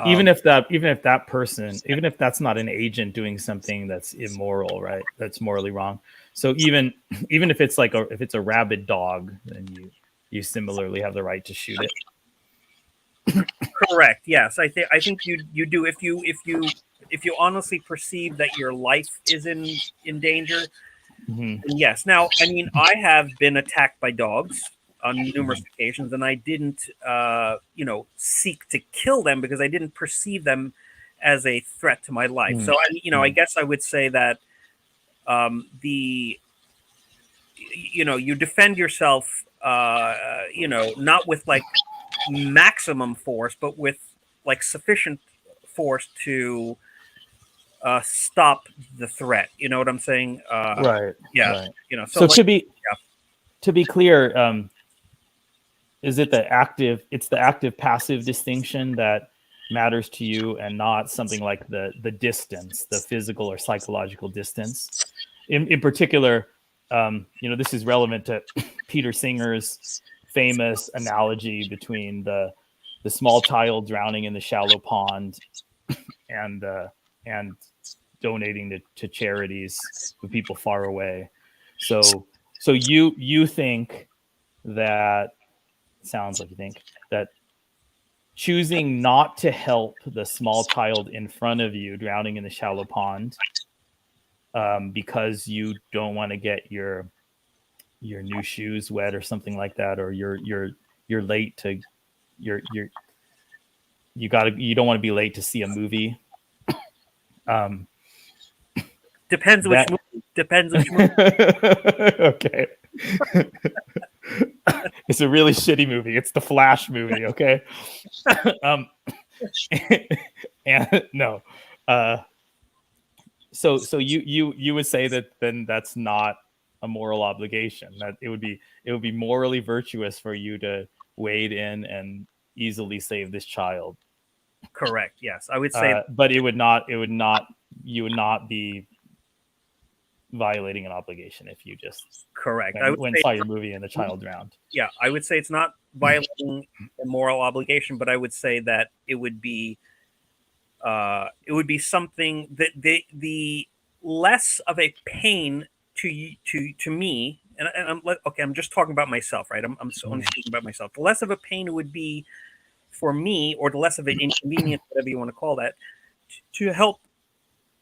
even if that person, even if that's not an agent doing something that's immoral, right? That's morally wrong. So even if it's like if it's a rabid dog, then you similarly have the right to shoot it. correct. Yes, I think you do if you honestly perceive that your life is in danger. Yes. Now, I mean, I have been attacked by dogs on numerous occasions, and I didn't, seek to kill them because I didn't perceive them as a threat to my life. So, I guess I would say that you defend yourself, not with like maximum force, but with like sufficient force to stop the threat. You know what I'm saying? Right. Yeah. Right. So like, to be clear, is it it's the active passive distinction that matters to you, and not something like the distance, the physical or psychological distance? In particular, this is relevant to Peter Singer's famous analogy between the small child drowning in the shallow pond and donating to charities with people far away. So you think that, sounds like you think that choosing not to help the small child in front of you drowning in the shallow pond, because you don't want to get your new shoes wet or something like that, or you're late to you don't want to be late to see a movie. Depends which movie. Depends which movie. Okay. It's a really shitty movie. It's the Flash movie. Okay. And no. So you would say that then that's not a moral obligation, that it would be morally virtuous for you to wade in and easily save this child. Correct. Yes, I would say. But you would not be violating an obligation if you just correct. saw your movie and the child drowned. Yeah, I would say it's not violating a moral obligation, but I would say that it would be something that the less of a pain to me, and I'm just talking about myself, right? I'm only speaking about myself. The less of a pain it would be for me, or the less of an inconvenience, whatever you want to call that, to help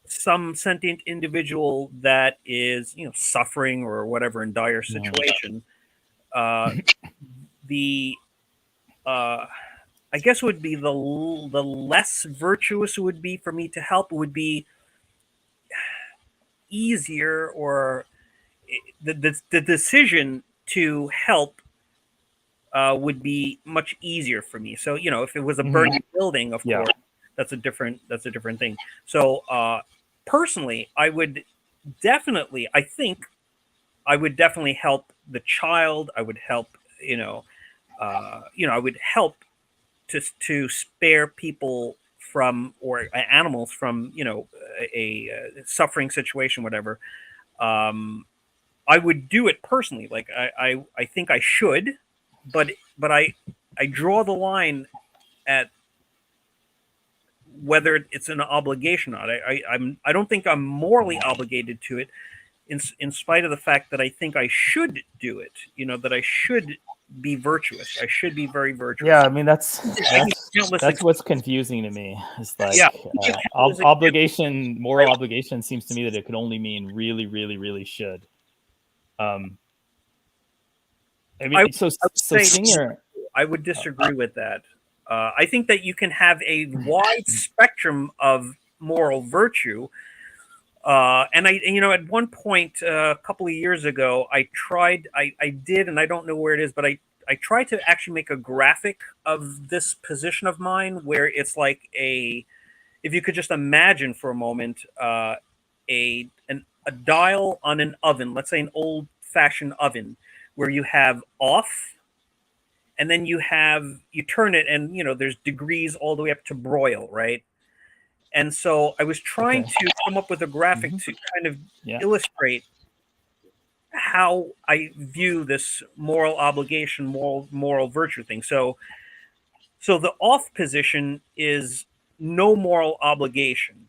some sentient individual that is, suffering or whatever in dire situation. The I guess would be the less virtuous it would be for me to help would be easier, or the decision to help would be much easier for me. So if it was a burning building, of course, that's a different thing. So personally, I would definitely help the child. I would help I would help to spare people from, or animals from, a suffering situation, whatever. I would do it personally. Like I think I should, but I draw the line at whether it's an obligation or not. I don't think I'm morally obligated to it, in spite of the fact that I think I should do it. That I should be virtuous. I should be very virtuous. Yeah, I mean that's what's confusing to me. It's like obligation, moral obligation seems to me that it could only mean really, really, really should. I mean, I would disagree with that. I think that you can have a wide spectrum of moral virtue. And at one point, a couple of years ago, I did, and I don't know where it is, but I tried to actually make a graphic of this position of mine, where it's like if you could just imagine for a moment, a dial on an oven, let's say an old-fashioned oven, where you have off, and then you turn it, and there's degrees all the way up to broil, right? And so I was trying to come up with a graphic to kind of illustrate how I view this moral obligation, moral virtue thing. So the off position is no moral obligation,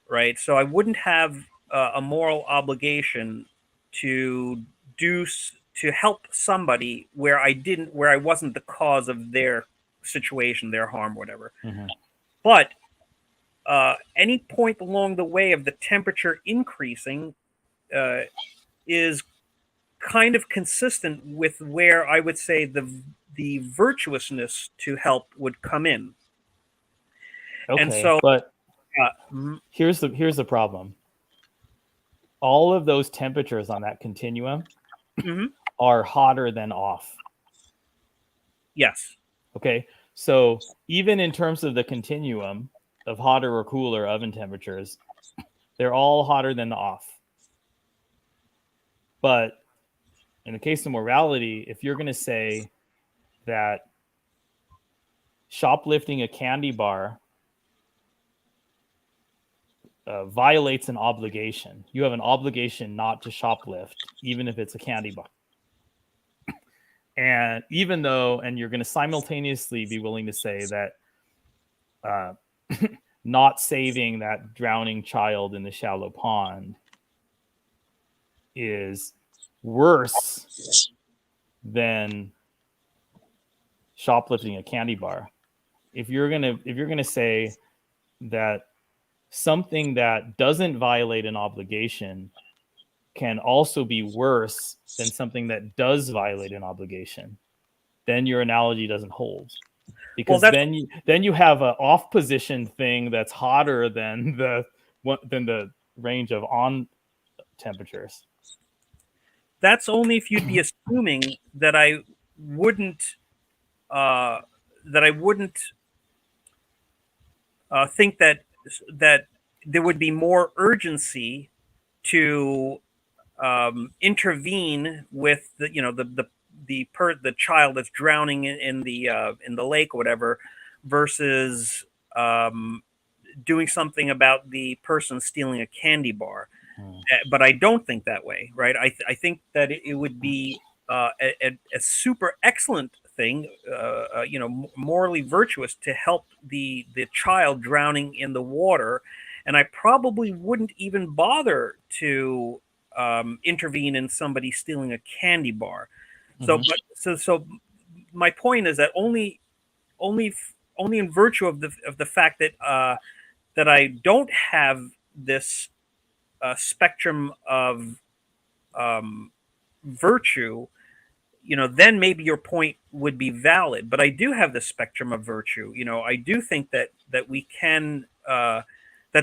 right? So I wouldn't have a moral obligation to help somebody where I wasn't the cause of their situation, their harm, whatever. But any point along the way of the temperature increasing is kind of consistent with where I would say the virtuousness to help would come in. Okay, and so, but here's the problem. All of those temperatures on that continuum are hotter than off. Yes. Okay, so even in terms of the continuum of hotter or cooler oven temperatures, they're all hotter than the off. But in the case of morality, if you're going to say that shoplifting a candy bar violates an obligation, you have an obligation not to shoplift, even if it's a candy bar. And even though, and you're going to simultaneously be willing to say that not saving that drowning child in the shallow pond is worse than shoplifting a candy bar. If you're gonna say that something that doesn't violate an obligation can also be worse than something that does violate an obligation, then your analogy doesn't hold. Because then you have an off position thing that's hotter than the range of on temperatures. That's only if you'd be assuming that I wouldn't think that there would be more urgency to intervene with the child that's drowning in the lake or whatever, versus doing something about the person stealing a candy bar. But I don't think that way, right? I think that it would be a super excellent thing, morally virtuous, to help the child drowning in the water, and I probably wouldn't even bother to intervene in somebody stealing a candy bar. So my point is that only only in virtue of the fact that that I don't have this spectrum of virtue, then maybe your point would be valid. But I do have the spectrum of virtue. I do think that we can that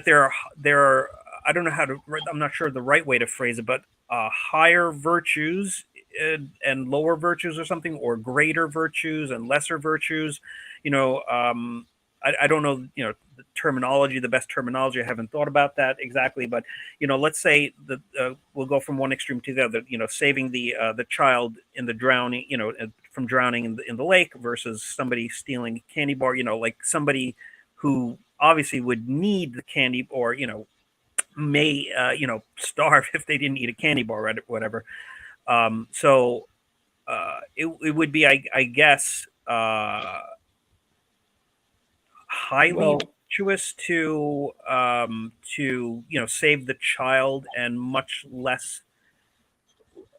there are I don't know how to. I'm not sure the right way to phrase it, but higher virtues and lower virtues or something, or greater virtues and lesser virtues. I don't know. The terminology, the best terminology. I haven't thought about that exactly, but let's say that we'll go from one extreme to the other. Saving the child in the drowning, from drowning in the lake versus somebody stealing a candy bar. Like somebody who obviously would need the candy, or may starve if they didn't eat a candy bar or whatever. So it would be, I guess, highly Well, virtuous to save the child, and much less.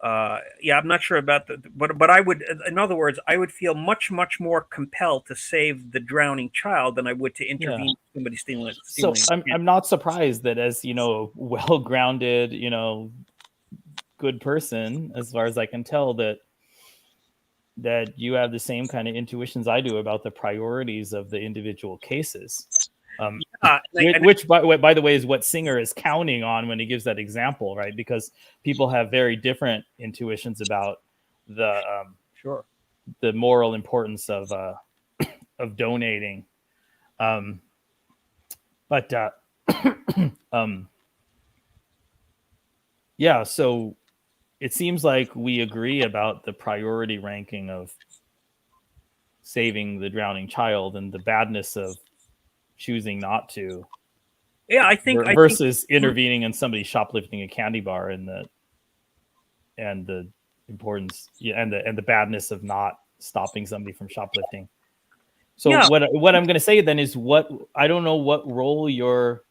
Yeah, I'm not sure about but I would, in other words, I would feel much more compelled to save the drowning child than I would to intervene with somebody stealing. So I'm not surprised that, as a well-grounded, good person, as far as I can tell, that you have the same kind of intuitions I do about the priorities of the individual cases. Which by the way, is what Singer is counting on when he gives that example, right? Because people have very different intuitions about the the moral importance of donating. Yeah, so it seems like we agree about the priority ranking of saving the drowning child and the badness of choosing not to. Yeah, I think versus intervening in somebody shoplifting a candy bar, and the importance, and the badness of not stopping somebody from shoplifting. So what I'm going to say then is, I don't know what role your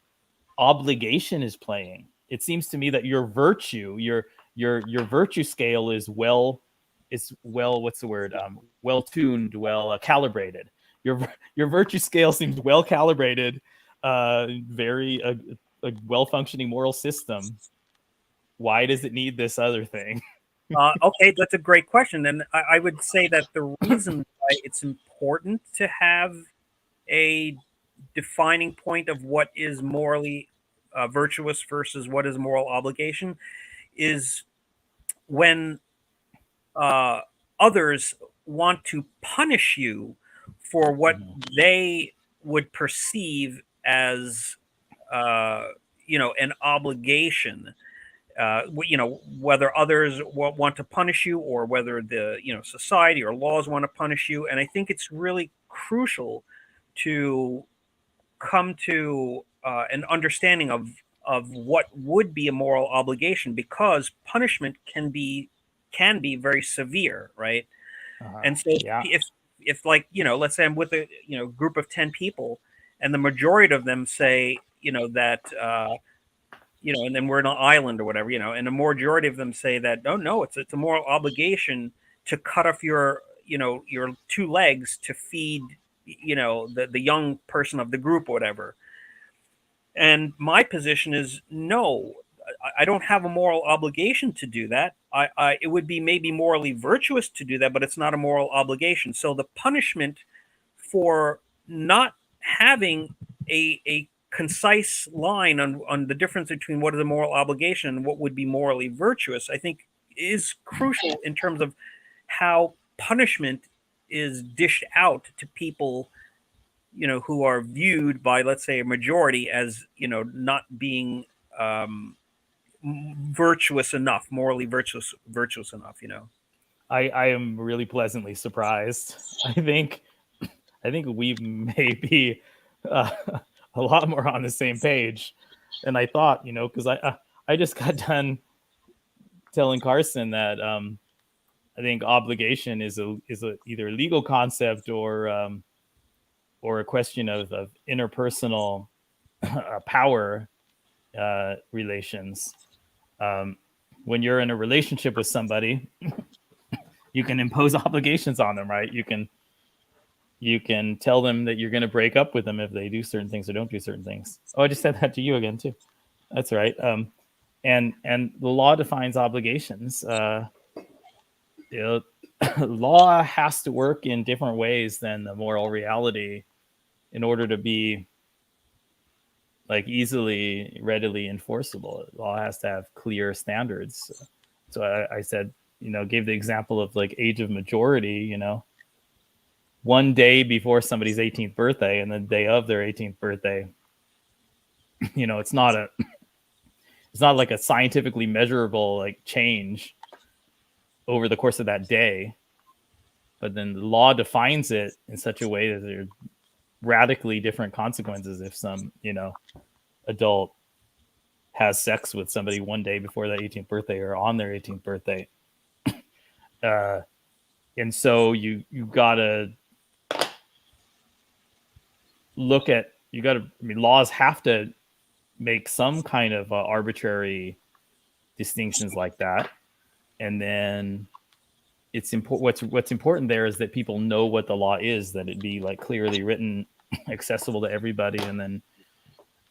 obligation is playing. It seems to me that your virtue, your virtue scale is well, what's the word? Well tuned, well calibrated. Your virtue scale seems well calibrated, very a well functioning moral system. Why does it need this other thing? Okay, that's a great question, and I would say that the reason why it's important to have a defining point of what is morally virtuous versus what is moral obligation is when others want to punish you for what they would perceive as an obligation. Whether others want to punish you, or whether the society or laws want to punish you. And I think it's really crucial to come to an understanding of what would be a moral obligation, because punishment can be very severe, right? And so if like let's say I'm with a group of 10 people, and the majority of them say that and then we're on an island or whatever, and the majority of them say that no, it's a moral obligation to cut off your two legs to feed the young person of the group or whatever. And my position is, no, I don't have a moral obligation to do that. It would be maybe morally virtuous to do that, but it's not a moral obligation. So the punishment for not having a concise line on the difference between what is a moral obligation and what would be morally virtuous, I think, is crucial in terms of how punishment is dished out to people who are viewed by, let's say, a majority as not being virtuous enough, morally virtuous enough. I am really pleasantly surprised. I think we may be a lot more on the same page than I thought. Because I just got done telling Carson that I think obligation is either a legal concept or a question of interpersonal power relations. When you're in a relationship with somebody, you can impose obligations on them, right? You you can tell them that you're going to break up with them if they do certain things or don't do certain things. Oh, I just said that to you again too. That's right. And the law defines obligations. Law has to work in different ways than the moral reality in order to be like easily, readily enforceable. Law has to have clear standards. So I said, gave the example of like age of majority, one day before somebody's 18th birthday and the day of their 18th birthday, it's not like a scientifically measurable like change over the course of that day. But then the law defines it in such a way that there are radically different consequences if some, adult has sex with somebody one day before their 18th birthday or on their 18th birthday. And so you gotta look at, laws have to make some kind of arbitrary distinctions like that. And then it's important. What's important there is that people know what the law is, that it be like clearly written, accessible to everybody. And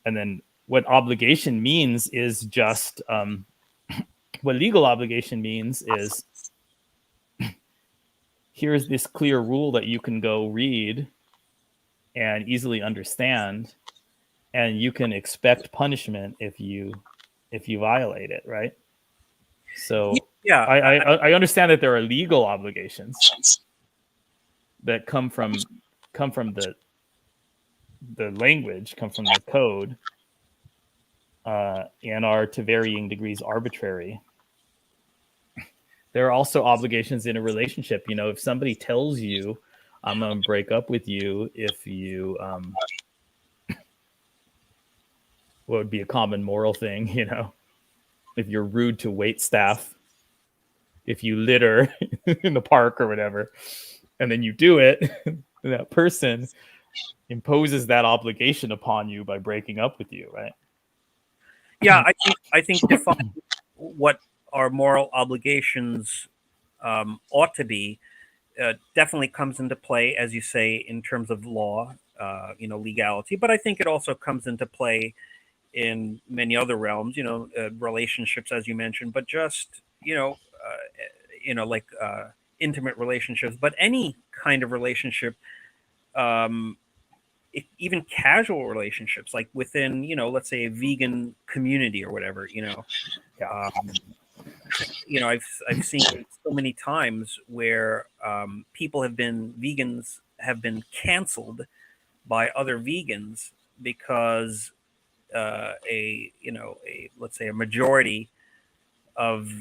then what obligation means is just what legal obligation means is here's this clear rule that you can go read and easily understand, and you can expect punishment if you violate it, right? So Yeah, I understand that there are legal obligations that come from the language, come from the code, and are to varying degrees arbitrary. There are also obligations in a relationship. If somebody tells you, I'm going to break up with you if you, what would be a common moral thing, if you're rude to wait staff, if you litter in the park or whatever, and then you do it, that person imposes that obligation upon you by breaking up with you, right? Yeah, I think defining what our moral obligations ought to be definitely comes into play, as you say, in terms of law, legality. But I think it also comes into play in many other realms, relationships, as you mentioned, but just like intimate relationships, but any kind of relationship. Even casual relationships, like within, let's say a vegan community or whatever, I've seen so many times where vegans have been canceled by other vegans because let's say a majority of,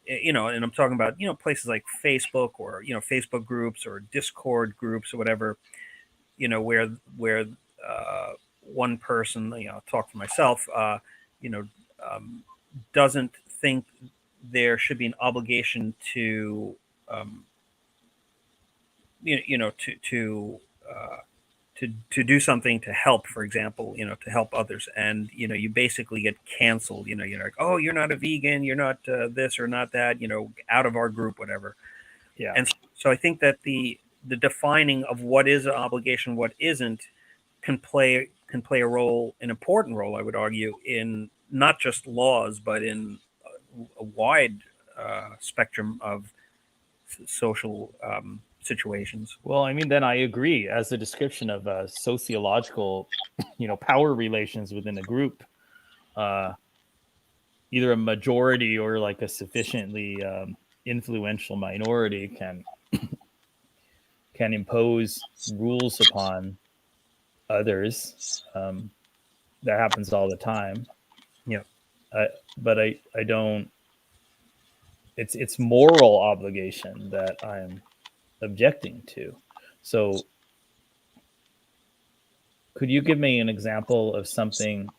and I'm talking about, places like Facebook or, Facebook groups or Discord groups or whatever, where one person, talk for myself, doesn't think there should be an obligation to, to do something to help, for example, to help others, and you basically get canceled. You're like, oh, you're not a vegan, you're not this or not that, out of our group, whatever. Yeah. And so I think that the defining of what is an obligation, what isn't, can play a role, an important role, I would argue, in not just laws, but in a wide spectrum of social situations. Well, then I agree. As a description of sociological, power relations within a group, either a majority or like a sufficiently influential minority can impose rules upon others. That happens all the time. Yeah. But I don't. It's moral obligation that I'm objecting to. So, could you give me an example of something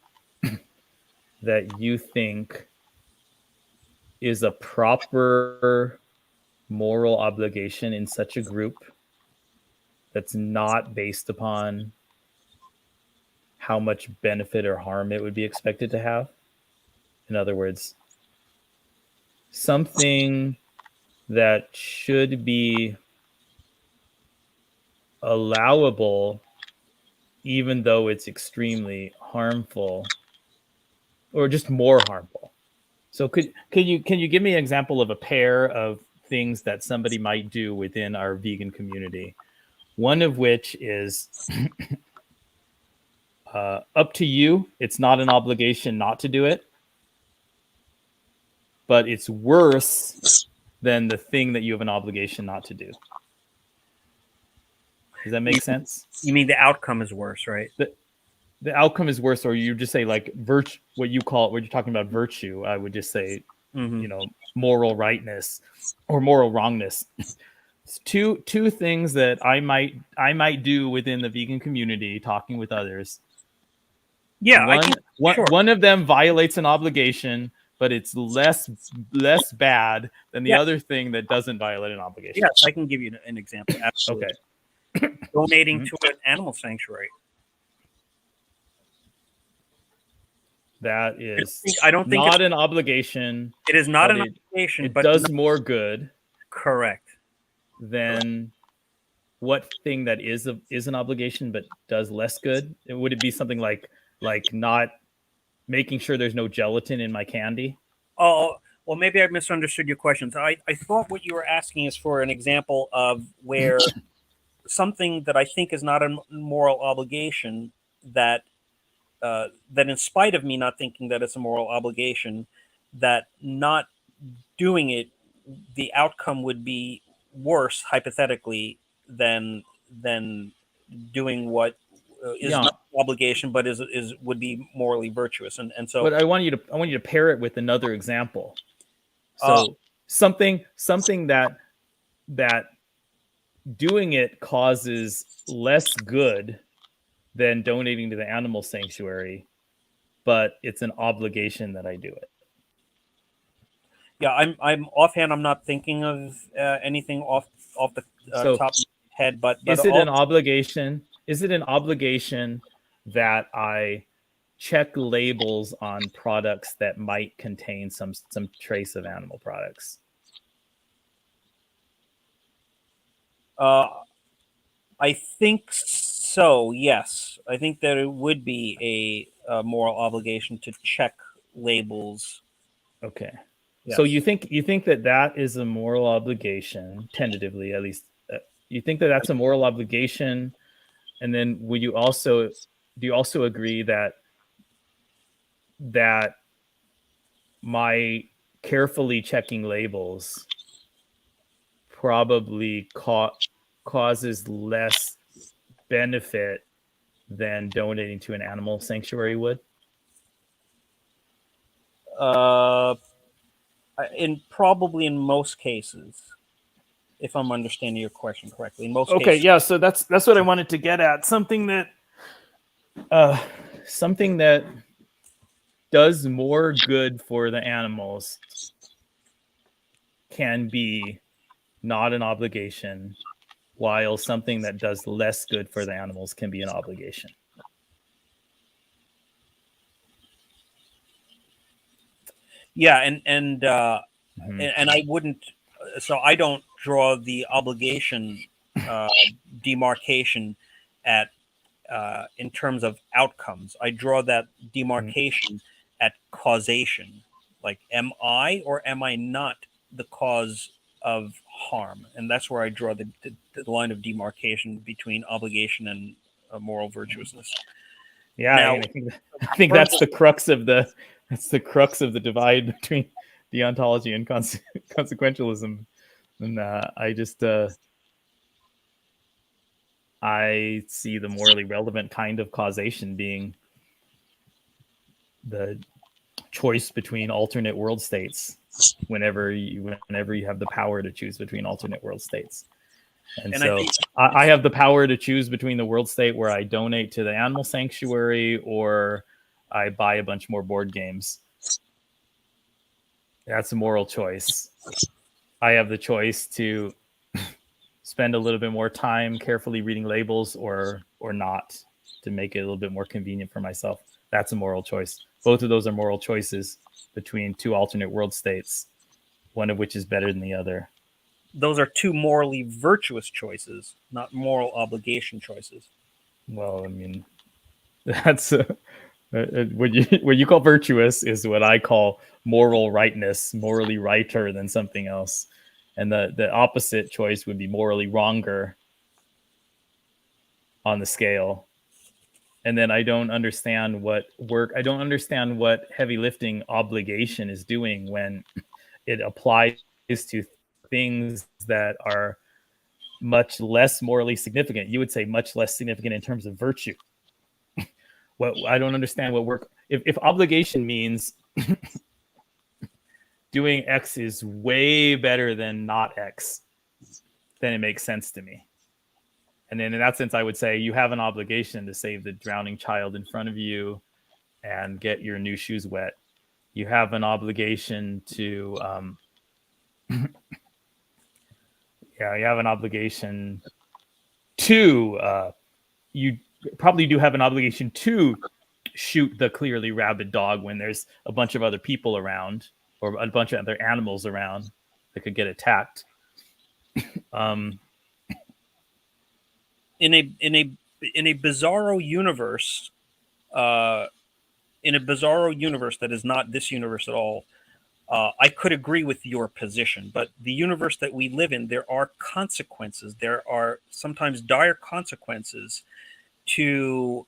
that you think is a proper moral obligation in such a group that's not based upon how much benefit or harm it would be expected to have? In other words, something that should be allowable, even though it's extremely harmful, or just more harmful. So can you give me an example of a pair of things that somebody might do within our vegan community? One of which is up to you. It's not an obligation not to do it, but it's worse than the thing that you have an obligation not to do. Does that make sense? You mean the outcome is worse, right? The outcome is worse, or you just say like virtue, what you're talking about virtue. I would just say, moral rightness or moral wrongness. It's two things that I might do within the vegan community, talking with others. Yeah, one of them violates an obligation, but it's less bad than the other thing that doesn't violate an obligation. Yes, I can give you an example. Absolutely. Okay. Donating to an animal sanctuary. That is I don't think not an obligation. It is not an obligation, it but does more good. Correct. Than what thing that is an obligation but does less good? Would it be something like not making sure there's no gelatin in my candy? Oh, well, maybe I misunderstood your questions. I thought what you were asking is for an example of where something that I think is not a moral obligation that in spite of me not thinking that it's a moral obligation, that not doing it, the outcome would be worse hypothetically than doing what is not an obligation, but would be morally virtuous. And so, but I want you to pair it with another example. So something that doing it causes less good than donating to the animal sanctuary, but it's an obligation that I do it. Yeah, I'm offhand. I'm not thinking of anything off the top of my head. But is it an obligation? Is it an obligation that I check labels on products that might contain some trace of animal products? I think so. Yes, I think that it would be a moral obligation to check labels. Okay. Yes. So you think that is a moral obligation, tentatively at least. You think that that's a moral obligation, and then do you also agree that my carefully checking labels probably causes less benefit than donating to an animal sanctuary would? Probably in most cases, if I'm understanding your question correctly. In most cases. Okay, yeah. So that's what I wanted to get at. Something that does more good for the animals can be not an obligation, while something that does less good for the animals can be an obligation. Yeah, and I wouldn't. So I don't draw the obligation demarcation at in terms of outcomes. I draw that demarcation at causation. Like, am I or am I not the cause of harm? And that's where I draw the line of demarcation between obligation and moral virtuousness. Yeah, now, I think that's the crux of the divide between deontology and consequentialism. And I see the morally relevant kind of causation being the choice between alternate world states whenever you have the power to choose between alternate world states. And so I have the power to choose between the world state where I donate to the animal sanctuary or I buy a bunch more board games. That's a moral choice. I have the choice to spend a little bit more time carefully reading labels or not, to make it a little bit more convenient for myself. That's a moral choice. Both of those are moral choices between two alternate world states, one of which is better than the other. those are two morally virtuous choices, not moral obligation choices. Well, I mean, that's what you call virtuous is what I call moral rightness, morally righter than something else, and the opposite choice would be morally wronger on the scale. And then I don't understand what heavy lifting obligation is doing when it applies to things that are much less morally significant. You would say much less significant in terms of virtue. What I don't understand what work if obligation means doing X is way better than not X, then it makes sense to me. And then in that sense, I would say you have an obligation to save the drowning child in front of you and get your new shoes wet. You have an obligation to, you have an obligation to, you probably do have an obligation to shoot the clearly rabid dog when there's a bunch of other people around or a bunch of other animals around that could get attacked. In a bizarro universe, that is not this universe at all, I could agree with your position. But the universe that we live in, there are consequences. There are sometimes dire consequences to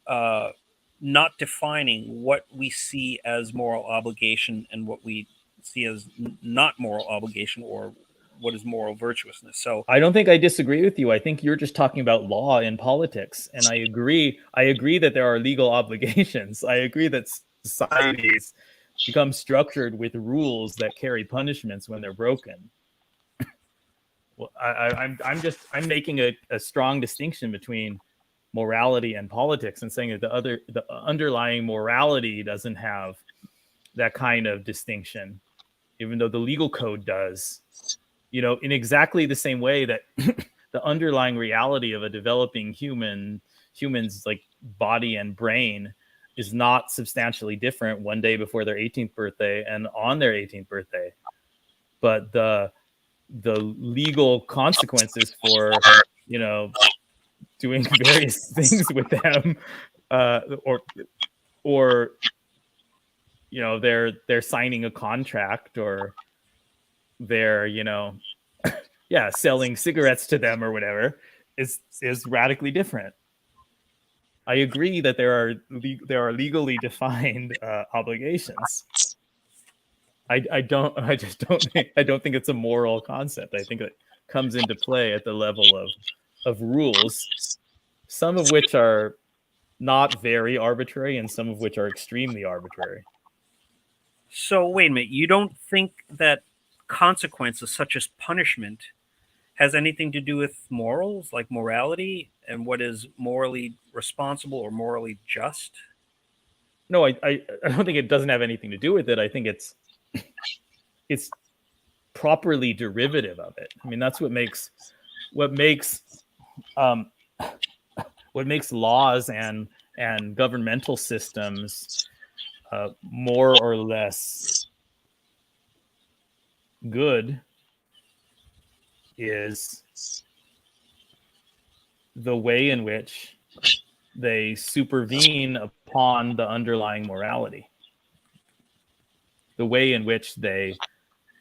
not defining what we see as moral obligation and what we see as not moral obligation, or what is moral virtuousness. So I don't think I disagree with you. I think you're just talking about law in politics, and I agree that there are legal obligations. I agree that societies become structured with rules that carry punishments when they're broken. Well, I'm making a strong distinction between morality and politics, and saying that the underlying morality doesn't have that kind of distinction, even though the legal code does. In exactly the same way that the underlying reality of a developing human's like body and brain is not substantially different one day before their 18th birthday and on their 18th birthday, but the legal consequences for doing various things with them, or they're signing a contract, or they're selling cigarettes to them or whatever, is radically different. I agree that there are legally defined obligations. I don't think it's a moral concept. I think it comes into play at the level of rules, some of which are not very arbitrary and some of which are extremely arbitrary. So wait a minute, you don't think that consequences such as punishment has anything to do with morals, like morality, and what is morally responsible or morally just? No, I don't think it doesn't have anything to do with it. I think it's properly derivative of it. I mean, that's what makes laws and governmental systems more or less good is the way in which they supervene upon the underlying morality, the way in which they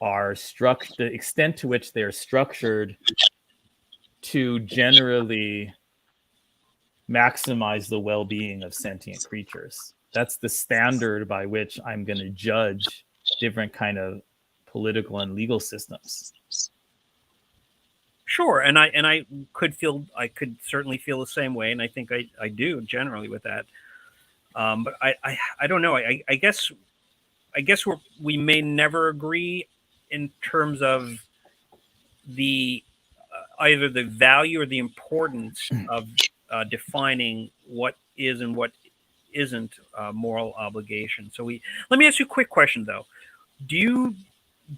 are the extent to which they are structured to generally maximize the well-being of sentient creatures. That's the standard by which I'm going to judge different kind of political and legal systems. Sure, and I could certainly feel the same way, and I think I do generally with that. But I don't know. I guess we may never agree in terms of the either the value or the importance of defining what is and what isn't moral obligation. So let me ask you a quick question though. Do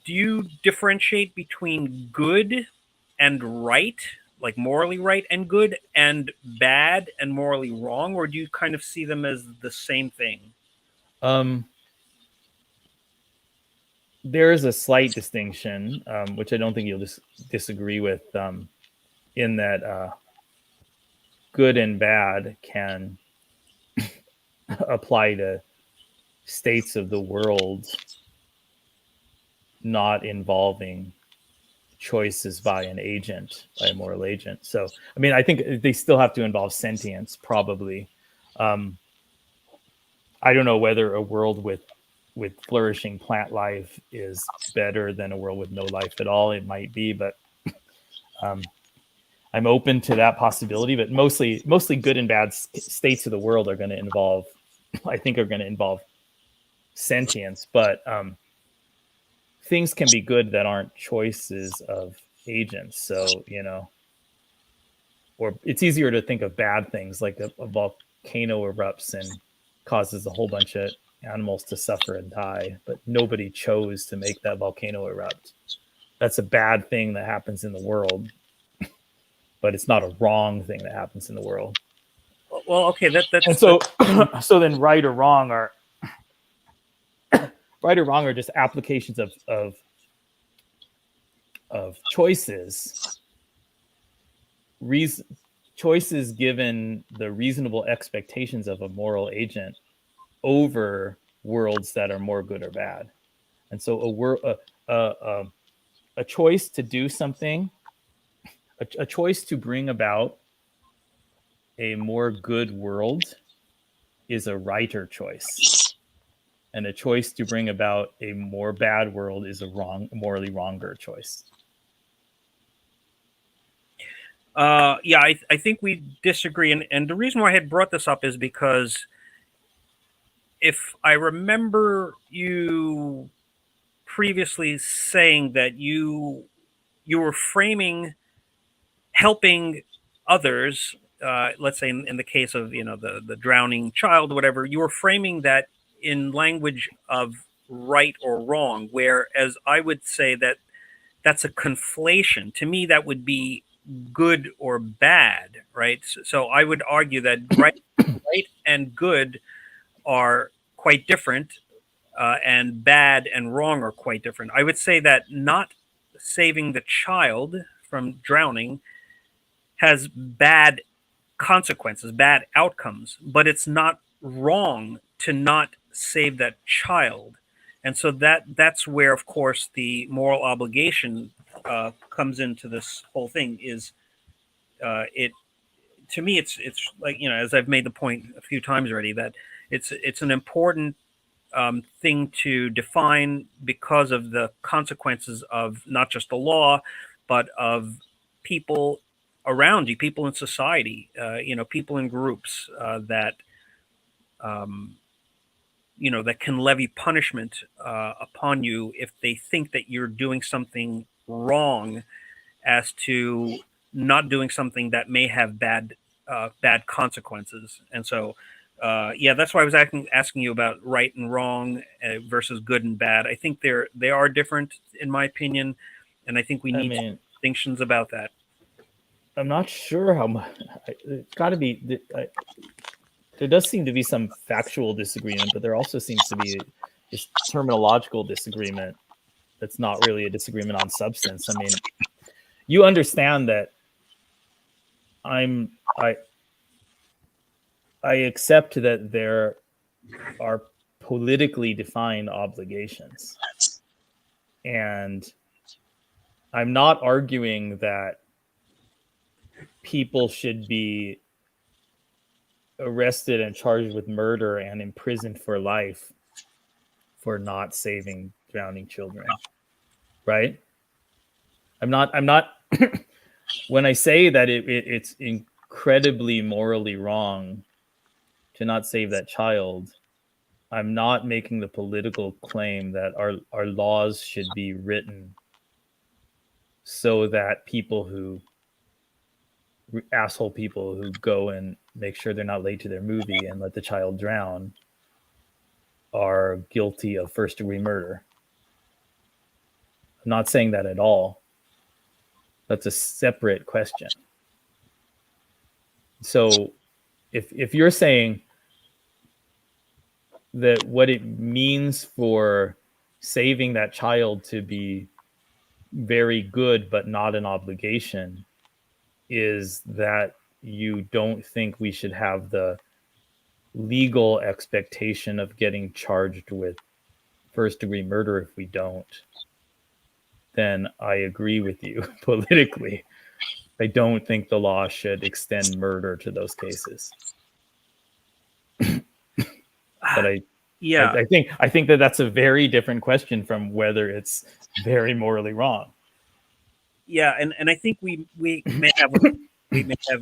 you differentiate between good and right, like morally right and good, and bad and morally wrong, or do you kind of see them as the same thing? there is a slight distinction, which I don't think you'll disagree with, in that good and bad can apply to states of the world not involving choices by an agent, by a moral agent. So, I mean, I think they still have to involve sentience, probably. I don't know whether a world with flourishing plant life is better than a world with no life at all. It might be, but I'm open to that possibility. But mostly good and bad states of the world are going to involve, I think, are going to involve sentience. But things can be good that aren't choices of agents. So, or it's easier to think of bad things, like a volcano erupts and causes a whole bunch of animals to suffer and die, but nobody chose to make that volcano erupt. That's a bad thing that happens in the world, but it's not a wrong thing that happens in the world. Well, okay, that's And so so then right or wrong are just applications of choices. Choices given the reasonable expectations of a moral agent over worlds that are more good or bad. And so a choice to do something, a choice to bring about a more good world is a righter choice. And a choice to bring about a more bad world is a morally wronger choice. Yeah, I think we disagree. And the reason why I had brought this up is because if I remember you previously saying that you were framing helping others, let's say in the case of the drowning child, whatever, you were framing that in language of right or wrong, whereas I would say that that's a conflation. To me, that would be good or bad, right? So I would argue that right and good are quite different, and bad and wrong are quite different. I would say that not saving the child from drowning has bad consequences, bad outcomes, but it's not wrong to not save that child. And so that's where, of course, the moral obligation comes into this whole thing. Is it to me? It's like, as I've made the point a few times already, that it's an important thing to define because of the consequences of not just the law, but of people around you, people in society, people in groups that that can levy punishment upon you if they think that you're doing something wrong, as to not doing something that may have bad consequences. And so yeah, that's why I was asking you about right and wrong versus good and bad. I think they are different, in my opinion, and I think we need distinctions about that. I'm not sure how much. It's got to be. There does seem to be some factual disagreement, but there also seems to be this terminological disagreement that's not really a disagreement on substance. I mean, you understand that I accept that there are politically defined obligations, and I'm not arguing that people should be arrested and charged with murder and imprisoned for life for not saving drowning children, right? I'm not when I say that it's incredibly morally wrong to not save that child, I'm not making the political claim that our laws should be written so that asshole people who go and make sure they're not late to their movie and let the child drown are guilty of first-degree murder. I'm not saying that at all. That's a separate question. So if you're saying that what it means for saving that child to be very good but not an obligation is that you don't think we should have the legal expectation of getting charged with first degree murder if we don't, then I agree with you politically. I don't think the law should extend murder to those cases. But I think that that's a very different question from whether it's very morally wrong. Yeah, and I think we may have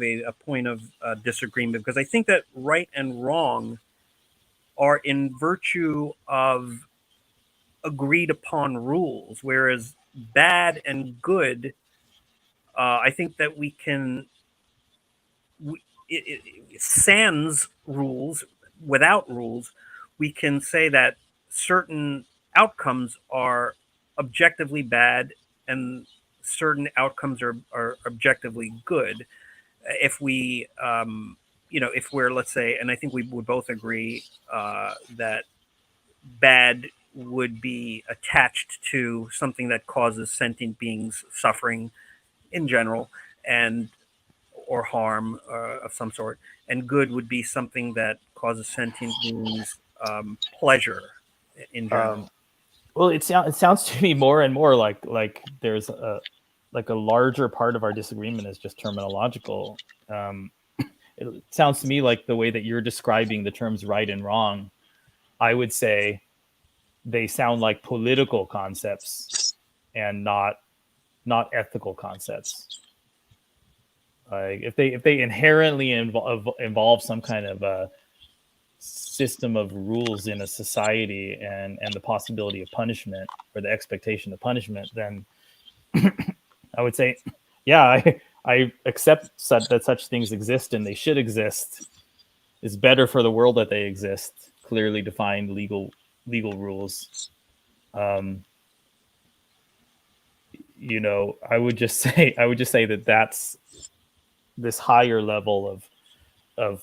a point of disagreement, because I think that right and wrong are in virtue of agreed upon rules, whereas bad and good, I think that we can, sans rules, without rules, we can say that certain outcomes are objectively bad and certain outcomes are objectively good. If we, if we're, let's say, and I think we would both agree that bad would be attached to something that causes sentient beings suffering in general, and or harm of some sort, and good would be something that causes sentient beings pleasure in general. Well, it sounds to me more and more like there's a larger part of our disagreement is just terminological. It sounds to me like the way that you're describing the terms right and wrong, I would say they sound like political concepts and not ethical concepts. Like if they inherently involve some kind of a system of rules in a society and the possibility of punishment or the expectation of punishment, then I would say, yeah, I accept that such things exist and they should exist. It's better for the world that they exist. Clearly defined legal rules. I would just say that that's this higher level of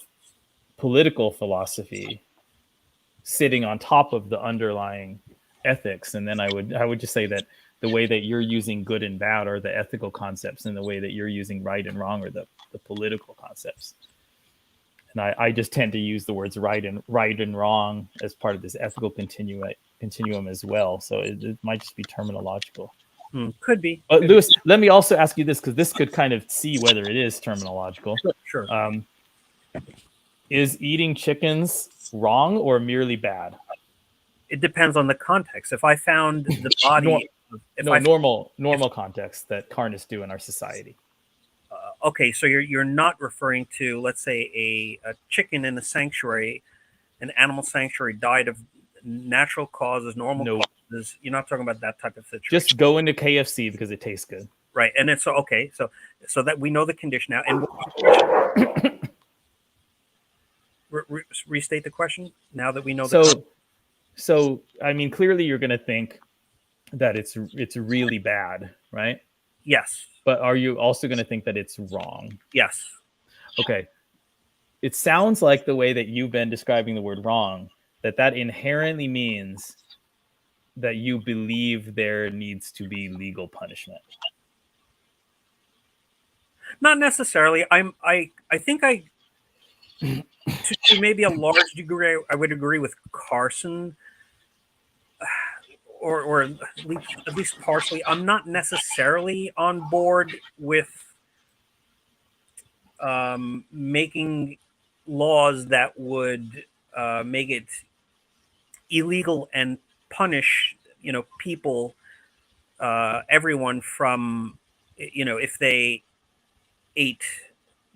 political philosophy sitting on top of the underlying ethics. And then I would just say that the way that you're using good and bad are the ethical concepts, and the way that you're using right and wrong are the political concepts. And I just tend to use the words right and wrong as part of this ethical continuum as well. So it might just be terminological. Could be. Lewis, let me also ask you this, because this could kind of see whether it is terminological. Sure. Is eating chickens wrong or merely bad? It depends on the context. If I found the body... normal context that carnists do in our society. Okay, so you're not referring to, let's say, a chicken in a sanctuary, an animal sanctuary, died of natural causes, normal causes. You're not talking about that type of situation. Just go into KFC because it tastes good. Right, and it's okay. So that we know the condition now. And restate the question now that we know. So I mean, clearly you're going to think that it's really bad, right? Yes. But are you also going to think that it's wrong? Yes. Okay. It sounds like the way that you've been describing the word wrong, that inherently means that you believe there needs to be legal punishment. Not necessarily. I think to maybe a large degree, I would agree with Carson, or at least partially. I'm not necessarily on board with making laws that would make it illegal and punish, people, everyone from, if they ate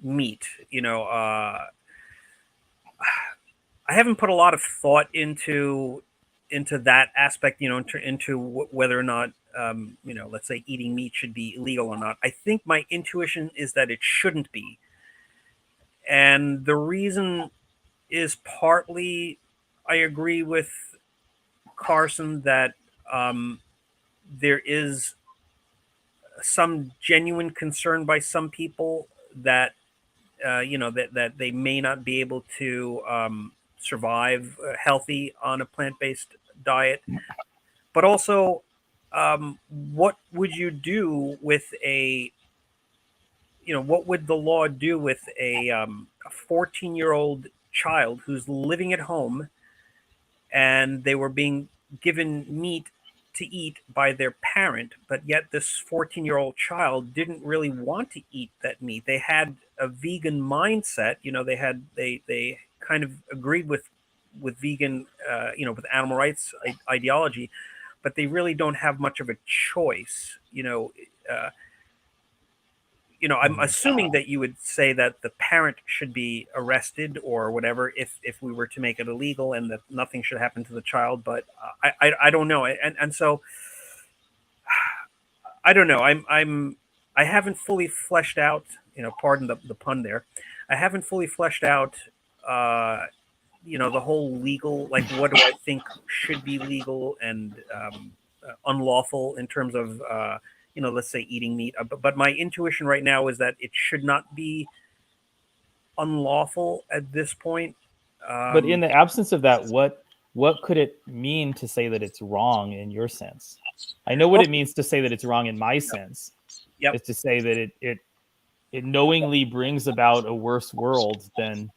meat. I haven't put a lot of thought into that aspect, into whether or not, let's say eating meat should be illegal or not. I think my intuition is that it shouldn't be. And the reason is partly, I agree with Carson that there is some genuine concern by some people that, that they may not be able to survive healthy on a plant-based diet. but also, what would you do with what would the law do with a 14-year-old child who's living at home and they were being given meat to eat by their parent, but yet this 14-year-old child didn't really want to eat that meat. They had a vegan mindset. They kind of agreed with vegan, with animal rights ideology, but they really don't have much of a choice. I'm assuming that you would say that the parent should be arrested or whatever if we were to make it illegal, and that nothing should happen to the child. But I don't know, and so I don't know. I haven't fully fleshed out. Pardon the pun there. I haven't fully fleshed out. The whole legal, like, what do I think should be legal and unlawful in terms of let's say eating meat. But my intuition right now is that it should not be unlawful at this point. But in the absence of that, what could it mean to say that it's wrong in your sense? I know what it means to say that it's wrong in my sense. Yep. Is to say that it knowingly brings about a worse world than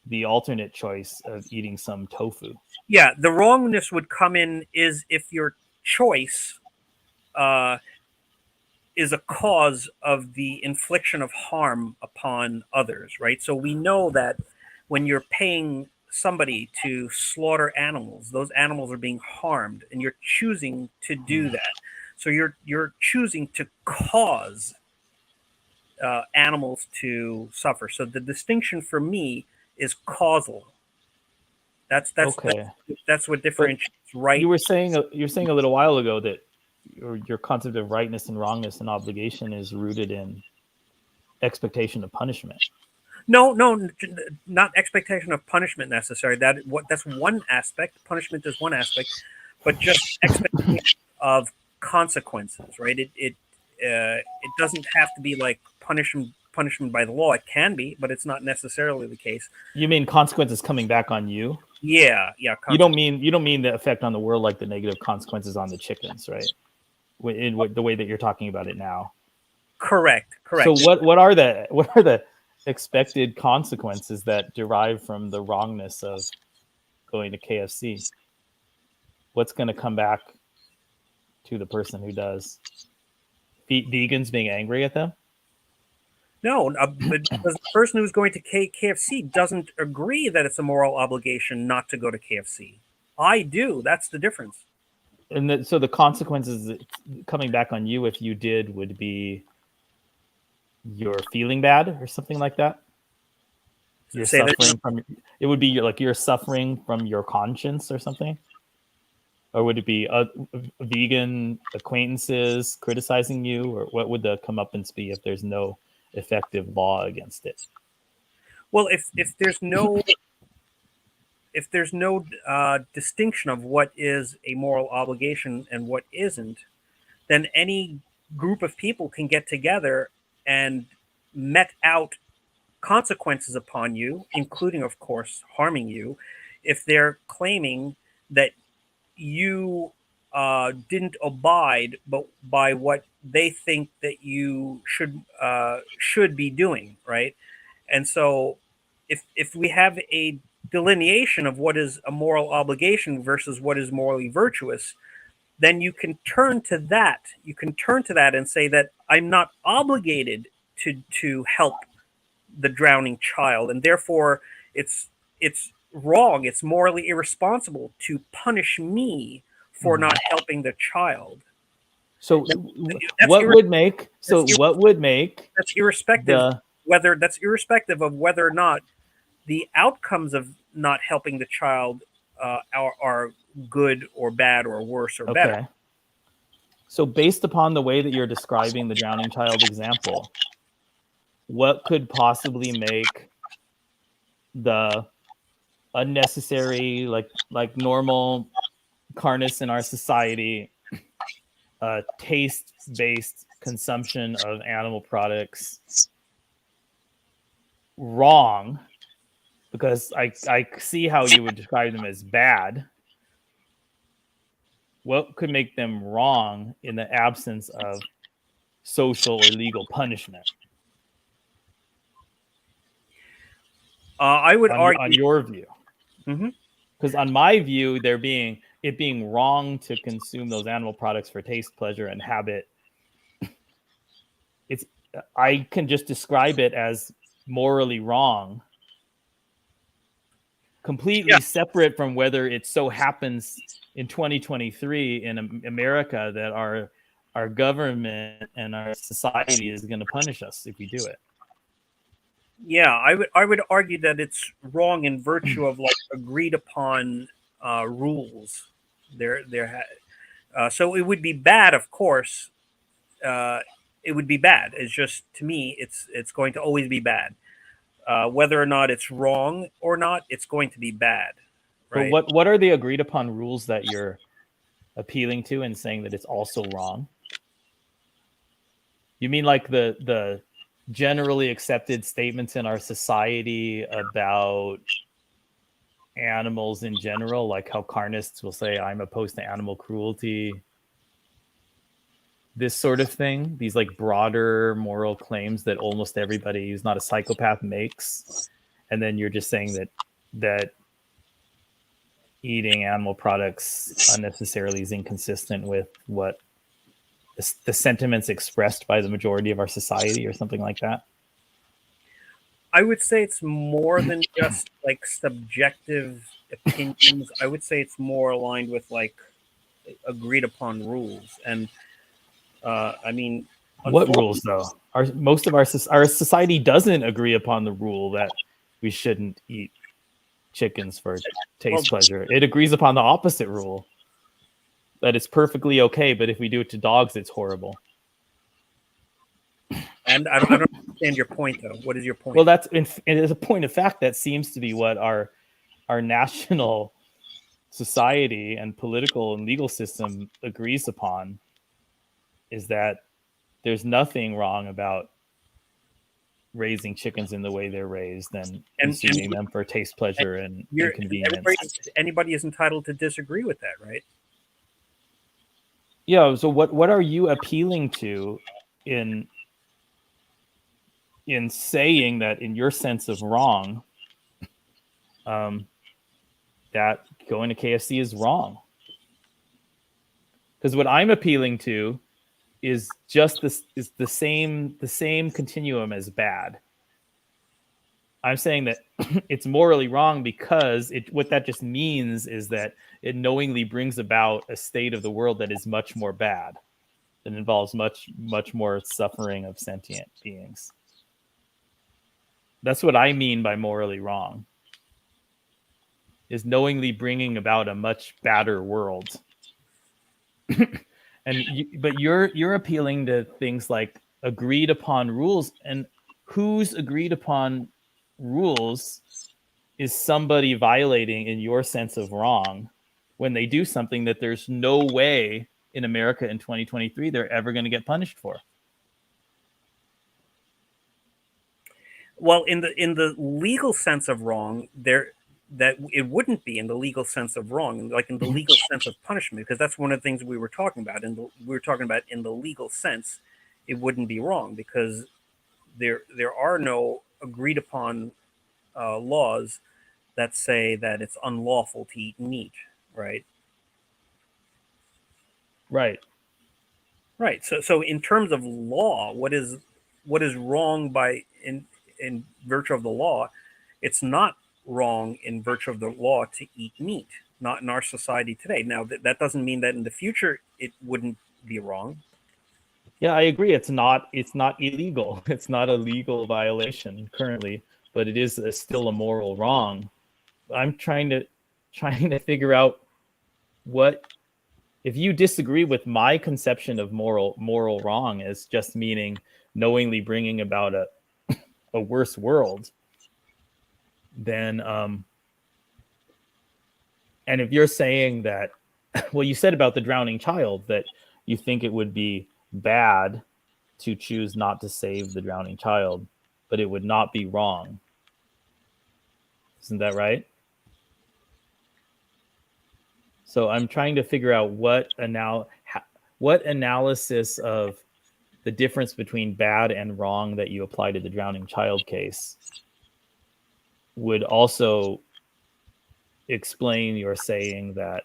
the alternate choice of eating some tofu. Yeah, the wrongness would come in is if your choice is a cause of the infliction of harm upon others, right? So we know that when you're paying somebody to slaughter animals, those animals are being harmed, and you're choosing to do that. So you're choosing to cause animals to suffer. So the distinction for me is causal. That's okay. That's what differentiates right. You were saying a little while ago that your concept of rightness and wrongness and obligation is rooted in expectation of punishment. No, not expectation of punishment necessary. That's one aspect. Punishment is one aspect, but just expectation of consequences, right? It doesn't have to be like punishment by the law. It can be, but it's not necessarily the case. You mean consequences coming back on you? Yeah. You don't mean the effect on the world like the negative consequences on the chickens, right? In the way that you're talking about it now. Correct. So what are the expected consequences that derive from the wrongness of going to KFC? What's going to come back to the person who does? Vegans being angry at them? No, because the person who's going to KFC doesn't agree that it's a moral obligation not to go to KFC. I do. That's the difference. And so the consequences coming back on you if you did would be you're feeling bad or something like that. You're suffering from. It would be you're suffering from your conscience or something. Or would it be vegan acquaintances criticizing you, or what would the comeuppance be if there's no effective law against it? Well, if there's no distinction of what is a moral obligation and what isn't, then any group of people can get together and met out consequences upon you, including, of course, harming you, if they're claiming that you didn't abide but by what they think that you should be doing, right? And so if we have a delineation of what is a moral obligation versus what is morally virtuous, then you can turn to that. You can turn to that and say that I'm not obligated to help the drowning child, and therefore it's wrong. It's morally irresponsible to punish me for not helping the child. So what would make that's irrespective of whether or not the outcomes of not helping the child are good or bad or worse or better. So based upon the way that you're describing the drowning child example, what could possibly make the unnecessary, like normal carness in our society, taste-based consumption of animal products wrong? Because I see how you would describe them as bad. what could make them wrong in the absence of social or legal punishment? I would on argue. your view. Mhm. Because on my view, it being wrong to consume those animal products for taste, pleasure, and habit. I can just describe it as morally wrong, completely separate from whether it so happens in 2023 in America that our government and our society is going to punish us if we do it. Yeah, I would argue that it's wrong in virtue of like agreed upon rules. So it would be bad, of course. It would be bad. It's just, to me, it's going to always be bad. Whether or not it's wrong or not, it's going to be bad. Right? But what are the agreed upon rules that you're appealing to and saying that it's also wrong? You mean like the generally accepted statements in our society about animals in general, like how carnists will say, I'm opposed to animal cruelty, this sort of thing, these like broader moral claims that almost everybody who's not a psychopath makes, and then you're just saying that eating animal products unnecessarily is inconsistent with what the sentiments expressed by the majority of our society, or something like that? I would say it's more than just like subjective opinions. I would say it's more aligned with like agreed upon rules. And I mean, what rules though? Most of our society doesn't agree upon the rule that we shouldn't eat chickens for taste pleasure. It agrees upon the opposite rule, that it's perfectly okay, but if we do it to dogs, it's horrible. And I don't understand your point, though. What is your point? Well, it is a point of fact that seems to be what our national society and political and legal system agrees upon, is that there's nothing wrong about raising chickens in the way they're raised and consuming them for taste, pleasure, and convenience. Anybody is entitled to disagree with that, right? Yeah. So what are you appealing to in saying that, in your sense of wrong, that going to KFC is wrong? Because what I'm appealing to is just the same continuum as bad. I'm saying that it's morally wrong because what that just means is that it knowingly brings about a state of the world that is much more bad, that involves much more suffering of sentient beings. That's what I mean by morally wrong, is knowingly bringing about a much badder world. But you're appealing to things like agreed upon rules, and whose agreed upon rules is somebody violating in your sense of wrong when they do something that there's no way in America in 2023 they're ever going to get punished for? Well, in the legal sense of wrong, that it wouldn't be in the legal sense of wrong, like in the legal sense of punishment, because that's one of the things we were talking about. And we were talking about in the legal sense, it wouldn't be wrong because there are no agreed upon laws that say that it's unlawful to eat meat, right? Right. So in terms of law, what is wrong by in virtue of the law? It's not wrong in virtue of the law to eat meat, not in our society today. Now that doesn't mean that in the future it wouldn't be wrong. Yeah, I agree. It's not illegal. It's not a legal violation currently, but it is still a moral wrong. I'm trying to figure out what, if you disagree with my conception of moral wrong as just meaning knowingly bringing about a worse world, then and if you're saying that, well, you said about the drowning child that you think it would be bad to choose not to save the drowning child, but it would not be wrong. Isn't that right? So I'm trying to figure out what analysis of the difference between bad and wrong that you apply to the drowning child case would also explain your saying that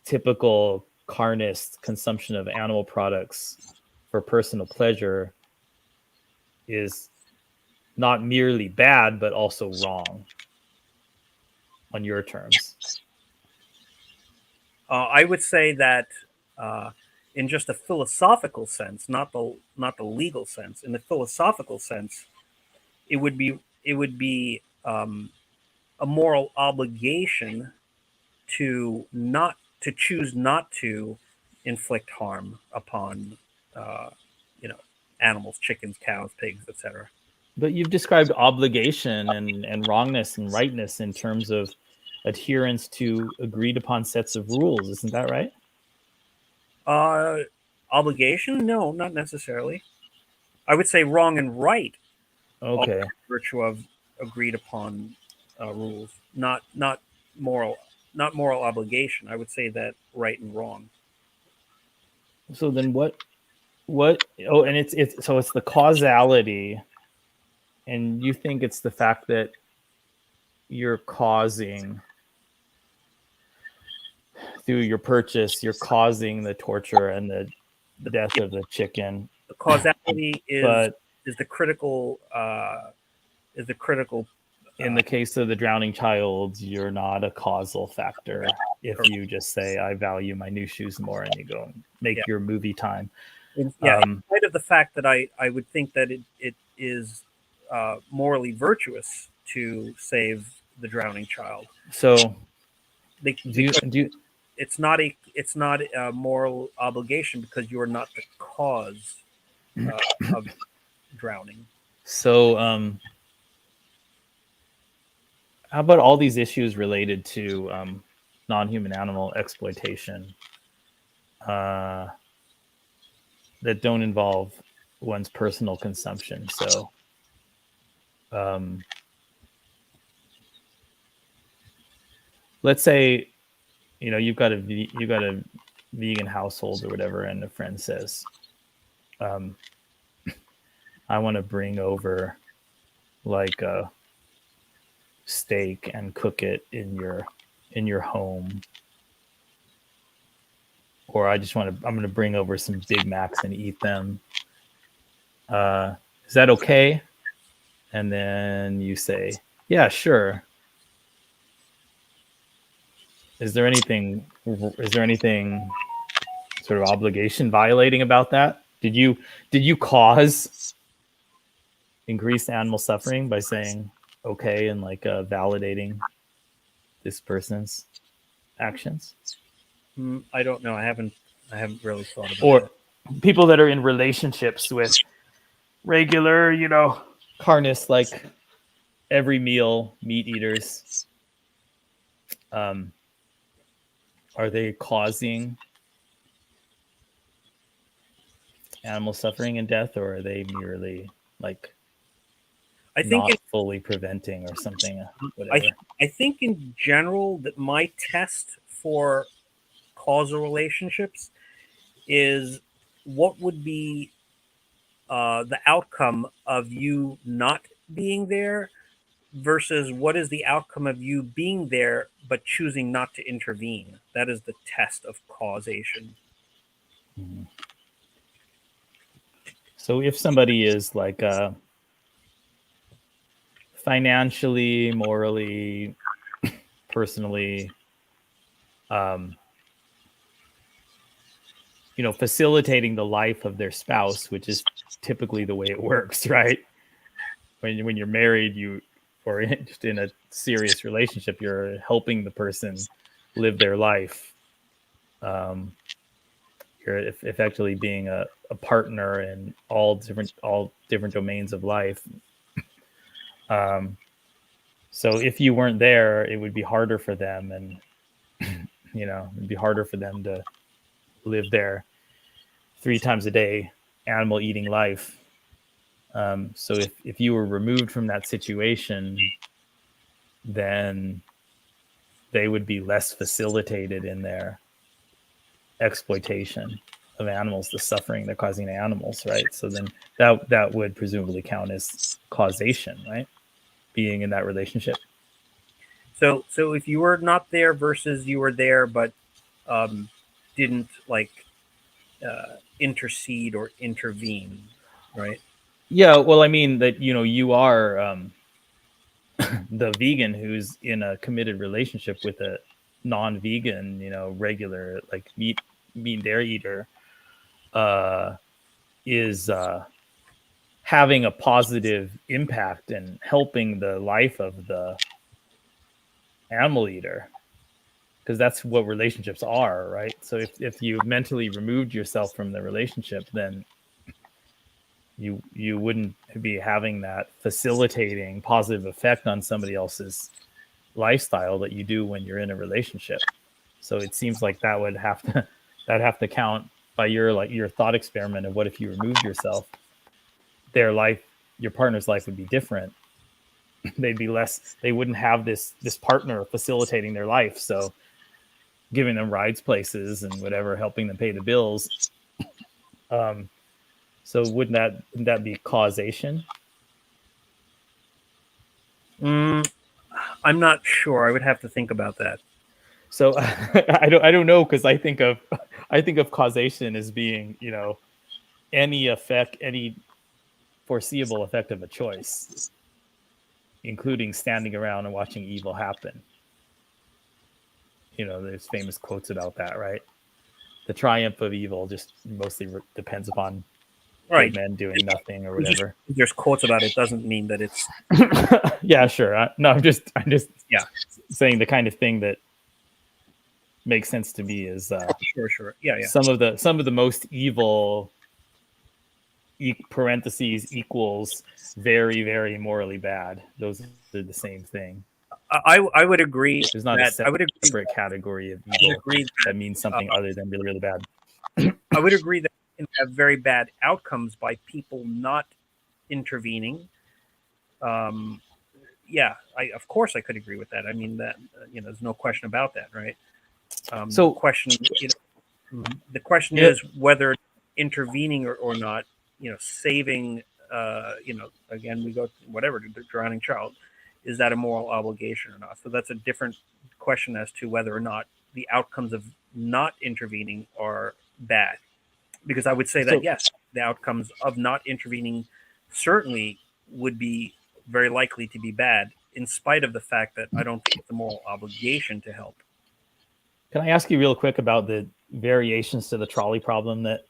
typical carnist consumption of animal products for personal pleasure is not merely bad, but also wrong on your terms. I would say that in just a philosophical sense, not the legal sense. In the philosophical sense, it would be a moral obligation to choose not to inflict harm upon you know, animals, chickens, cows, pigs, etc. But you've described obligation and wrongness and rightness in terms of adherence to agreed upon sets of rules. Isn't that right? Obligation? No, not necessarily. I would say wrong and right Okay. are virtue of agreed upon rules, not moral obligation. I would say that right and wrong. So then what oh, and it's the causality, and you think it's the fact that you're causing through your purchase, you're causing the torture and the death of the chicken. The causality But is the critical in the case of the drowning child, you're not a causal factor. If Correct. you just say, I value my new shoes more, and you go and make your movie time. in spite of the fact that I would think that it is morally virtuous to save the drowning child. So It's not a moral obligation because you are not the cause of drowning. So how about all these issues related to non-human animal exploitation that don't involve one's personal consumption? So let's say you've got a vegan household or whatever, and a friend says, I want to bring over like a steak and cook it in your home, or I'm going to bring over some Big Macs and eat them. Is that okay? And then you say, yeah, sure. Is there anything sort of obligation violating about that? Did you cause increased animal suffering by saying okay and like validating this person's actions? I don't know. I haven't really thought about Or that. People that are in relationships with regular, carnists, like every meal meat eaters, are they causing animal suffering and death, or are they merely like not fully preventing or something? Whatever. I think in general that my test for causal relationships is what would be the outcome of you not being there versus what is the outcome of you being there but choosing not to intervene. That is the test of causation. Mm-hmm. So if somebody is like financially, morally, personally, facilitating the life of their spouse, which is typically the way it works, right? When you're married, or just in a serious relationship, you're helping the person live their life. You're effectively being a partner in all different domains of life. So if you weren't there, it would be harder for them, and it'd be harder for them to live their 3 times a day animal eating life. So if you were removed from that situation, then they would be less facilitated in their exploitation of animals, the suffering they're causing to animals, right? So then that would presumably count as causation, right? Being in that relationship. So if you were not there versus you were there, but didn't like intercede or intervene, right? Yeah, well, I mean that you are the vegan who's in a committed relationship with a non-vegan, regular like meat and dairy eater, is having a positive impact and helping the life of the animal eater, because that's what relationships are, right? So if you mentally removed yourself from the relationship, then you wouldn't be having that facilitating positive effect on somebody else's lifestyle that you do when you're in a relationship. So it seems like that would have to count by your thought experiment of what if you removed yourself, their life, your partner's life would be different. They'd be less, they wouldn't have this partner facilitating their life, so giving them rides places and whatever, helping them pay the bills. So wouldn't that be causation? I'm not sure. I would have to think about that. So I don't know, because I think of causation as being, any foreseeable effect of a choice, including standing around and watching evil happen. There's famous quotes about that, right? The triumph of evil just mostly depends upon Right. good men doing nothing or whatever. There's quotes about it doesn't mean that it's yeah, sure. I'm just yeah, saying the kind of thing that makes sense to me is sure. Yeah. some of the most evil parentheses equals very, very morally bad. Those are the same thing. I would agree. There's not that, a separate category of evil that means something other than really, really bad. I would agree that you can have very bad outcomes by people not intervening. Yeah, of course I could agree with that. I mean that there's no question about that, right? So the question is whether intervening or not, saving, again, we go to whatever, the drowning child, is that a moral obligation or not? So that's a different question as to whether or not the outcomes of not intervening are bad. Because I would say that, yes, the outcomes of not intervening certainly would be very likely to be bad, in spite of the fact that I don't think it's a moral obligation to help. Can I ask you real quick about the variations to the trolley problem that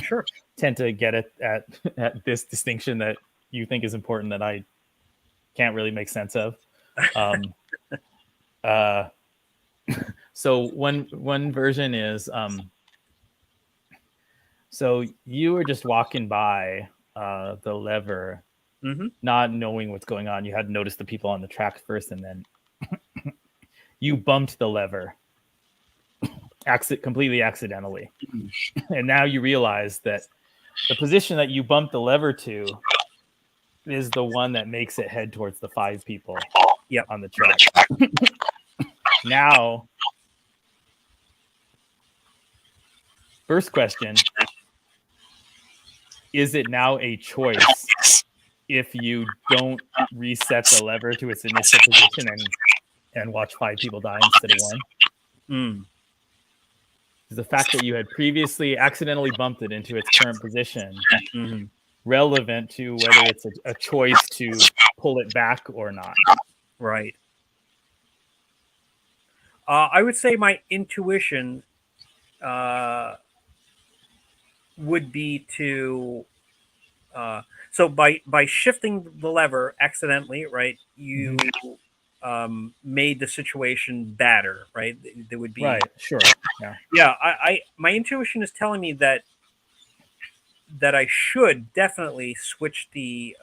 sure, tend to get at this distinction that you think is important that I can't really make sense of? So one version is so you were just walking by the lever, not knowing what's going on. You hadn't noticed the people on the track first, and then you bumped the lever completely accidentally. And now you realize that the position that you bumped the lever to is the one that makes it head towards the 5 people on the track. Now, first question, is it now a choice if you don't reset the lever to its initial position and watch 5 people die instead of 1? Is the fact that you had previously accidentally bumped it into its current position relevant to whether it's a choice to pull it back or not? Right. I would say my intuition would be to so by shifting the lever accidentally, right, you made the situation badder, right? There would be right, sure, yeah. I my intuition is telling me that I should definitely switch the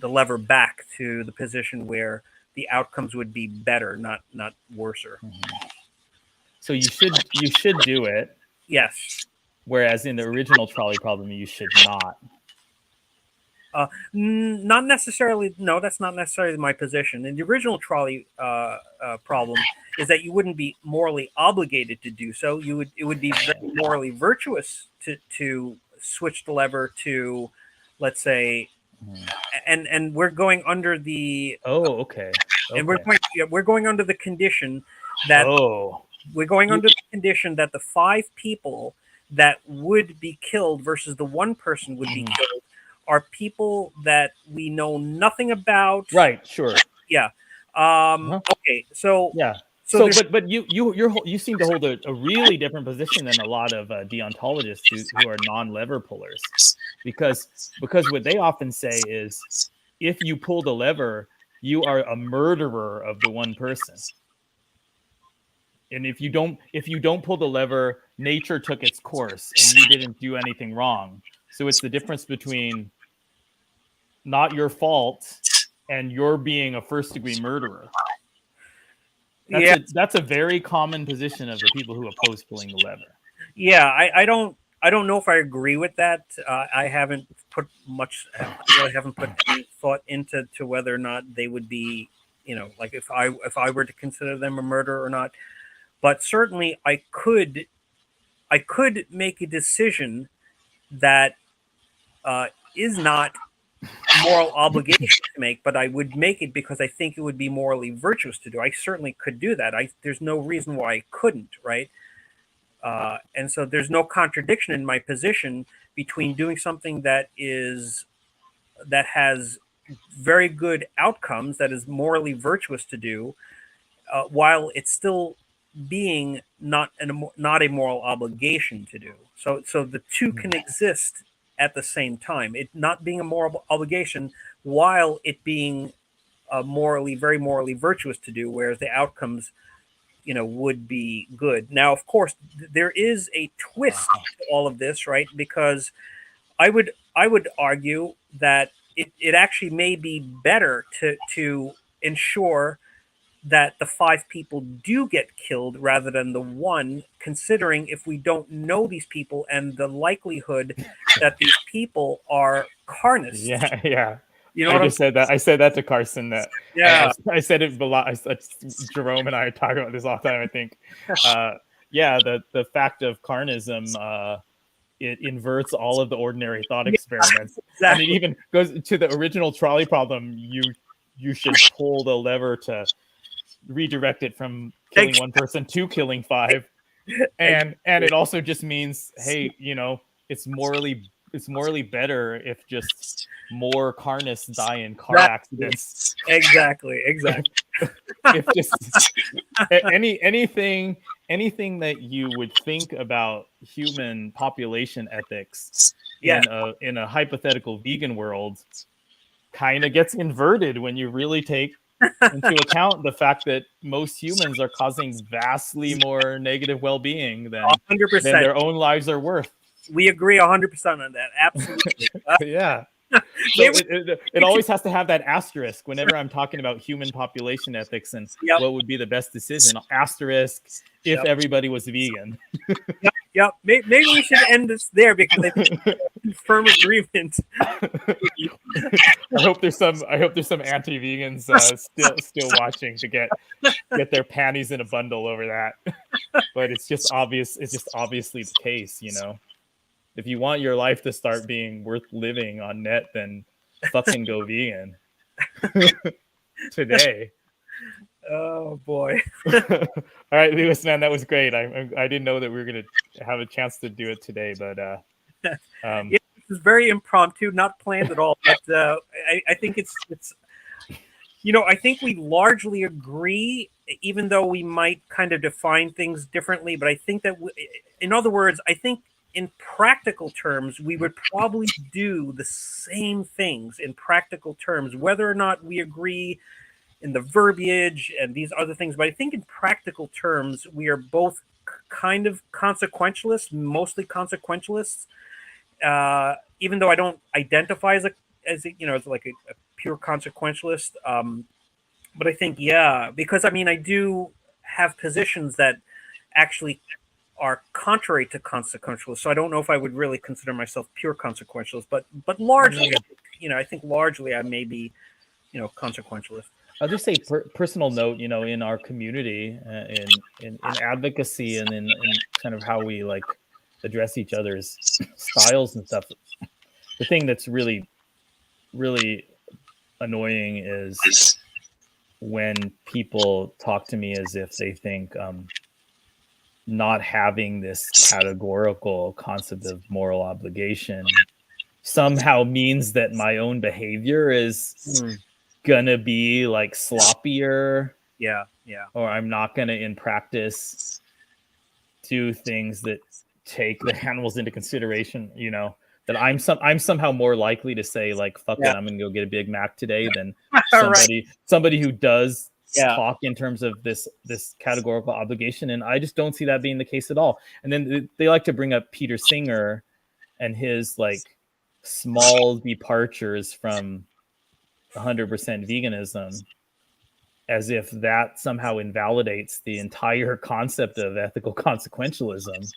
lever back to the position where the outcomes would be better, not worser. So you should do it. Yes. Whereas in the original trolley problem, you should not. Not necessarily. No, that's not necessarily my position. And the original trolley problem is that you wouldn't be morally obligated to do so. It would be very morally virtuous to switch the lever to, let's say, and we're going under the Oh, okay. and we're going under the condition that we're going under the condition that the 5 people that would be killed versus the 1 person would be killed are people that we know nothing about. Right. Sure. Yeah. Okay. So yeah. So, but you seem to hold a really different position than a lot of deontologists who are non-lever pullers, because what they often say is, if you pull the lever, you are a murderer of the 1 person, and if you don't pull the lever, nature took its course and you didn't do anything wrong. So it's the difference between not your fault and you're being a first-degree murderer. That's a very common position of the people who oppose pulling the lever. Yeah, I don't know if I agree with that. I haven't put any thought into whether or not they would be, like if I were to consider them a murderer or not. But certainly I could make a decision that is not moral obligation to make, but I would make it because I think it would be morally virtuous to do. I certainly could do that. There's no reason why I couldn't, right? And so there's no contradiction in my position between doing something that has very good outcomes, that is morally virtuous to do, while it's still being not a moral obligation to do. So the two can exist at the same time. It not being a moral obligation while it being very morally virtuous to do, whereas the outcomes, would be good. Now, of course, there is a twist to all of this, right? Because I would argue that it actually may be better to ensure that the 5 people do get killed rather than the 1, considering if we don't know these people and the likelihood that these people are carnists. Yeah. I said that. I said that to Carson. That I said it a lot. Jerome and I talk about this all the time. I think, the fact of carnism, it inverts all of the ordinary thought experiments, exactly. And it even goes to the original trolley problem. You should pull the lever to redirect it from killing 1 person to killing 5, and it also just means, hey, it's morally better if just more carnists die in car accidents. Exactly. If just anything that you would think about human population ethics in a hypothetical vegan world kind of gets inverted when you really take into account the fact that most humans are causing vastly more negative well-being than 100%. Their own lives are worth. We agree 100% on that. Absolutely. Yeah. So it always has to have that asterisk whenever I'm talking about human population ethics and what would be the best decision. Asterisk if everybody was vegan. Yep. Maybe we should end this there because I think it's firm agreement. I hope there's some anti-vegans still watching to get their panties in a bundle over that. But it's just obvious. It's just obviously the case, If you want your life to start being worth living on net, then fucking go vegan today. Oh boy! All right, Lewis, man, that was great. I didn't know that we were gonna have a chance to do it today, but it was very impromptu, not planned at all. But I think it's I think we largely agree, even though we might kind of define things differently. But I think that, in other words, I think in practical terms, we would probably do the same things in practical terms, whether or not we agree in the verbiage and these other things. But I think in practical terms, we are both kind of consequentialists, mostly consequentialists, even though I don't identify as like a pure consequentialist. But I think, because I do have positions that actually are contrary to consequentialists. So I don't know if I would really consider myself pure consequentialist, but largely I think largely I may be, consequentialist. I'll just say personal note, in our community, in advocacy, and in kind of how we like address each other's styles and stuff. The thing that's really, really annoying is when people talk to me as if they think not having this categorical concept of moral obligation somehow means that my own behavior is gonna be like sloppier, Yeah. or I'm not gonna in practice do things that take the animals into consideration, that I'm somehow more likely to say like fuck it, I'm gonna go get a Big Mac today than somebody who does talk in terms of this categorical obligation. And I just don't see that being the case at all. And then they like to bring up Peter Singer and his like small departures from 100% veganism, as if that somehow invalidates the entire concept of ethical consequentialism.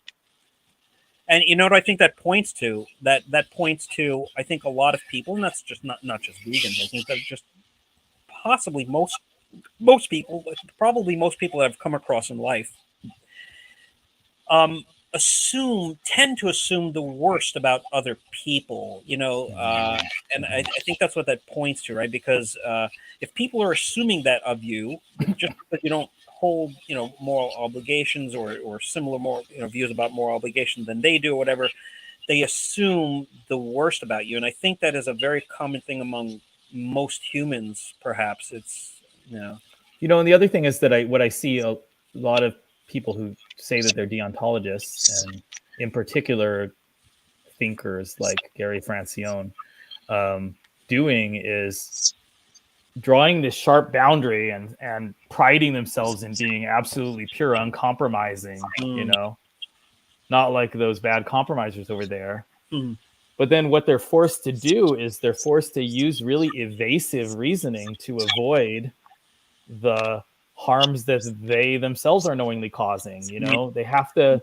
And you know what I think that points to? That points to, I think, a lot of people, and that's just not just vegans. I think that's just possibly most people, probably most people that I've come across in life, tend to assume the worst about other people, and I think that's what that points to, right? Because if people are assuming that of you, just because you don't hold, moral obligations or similar moral, views about moral obligations than they do, or whatever, they assume the worst about you. And I think that is a very common thing among most humans. Perhaps it's, and the other thing is that what I see a lot of people who say that they're deontologists, and in particular thinkers like Gary Francione, doing is drawing this sharp boundary and priding themselves in being absolutely pure, uncompromising, not like those bad compromisers over there. But then what they're forced to do is they're forced to use really evasive reasoning to avoid the harms that they themselves are knowingly causing. They have to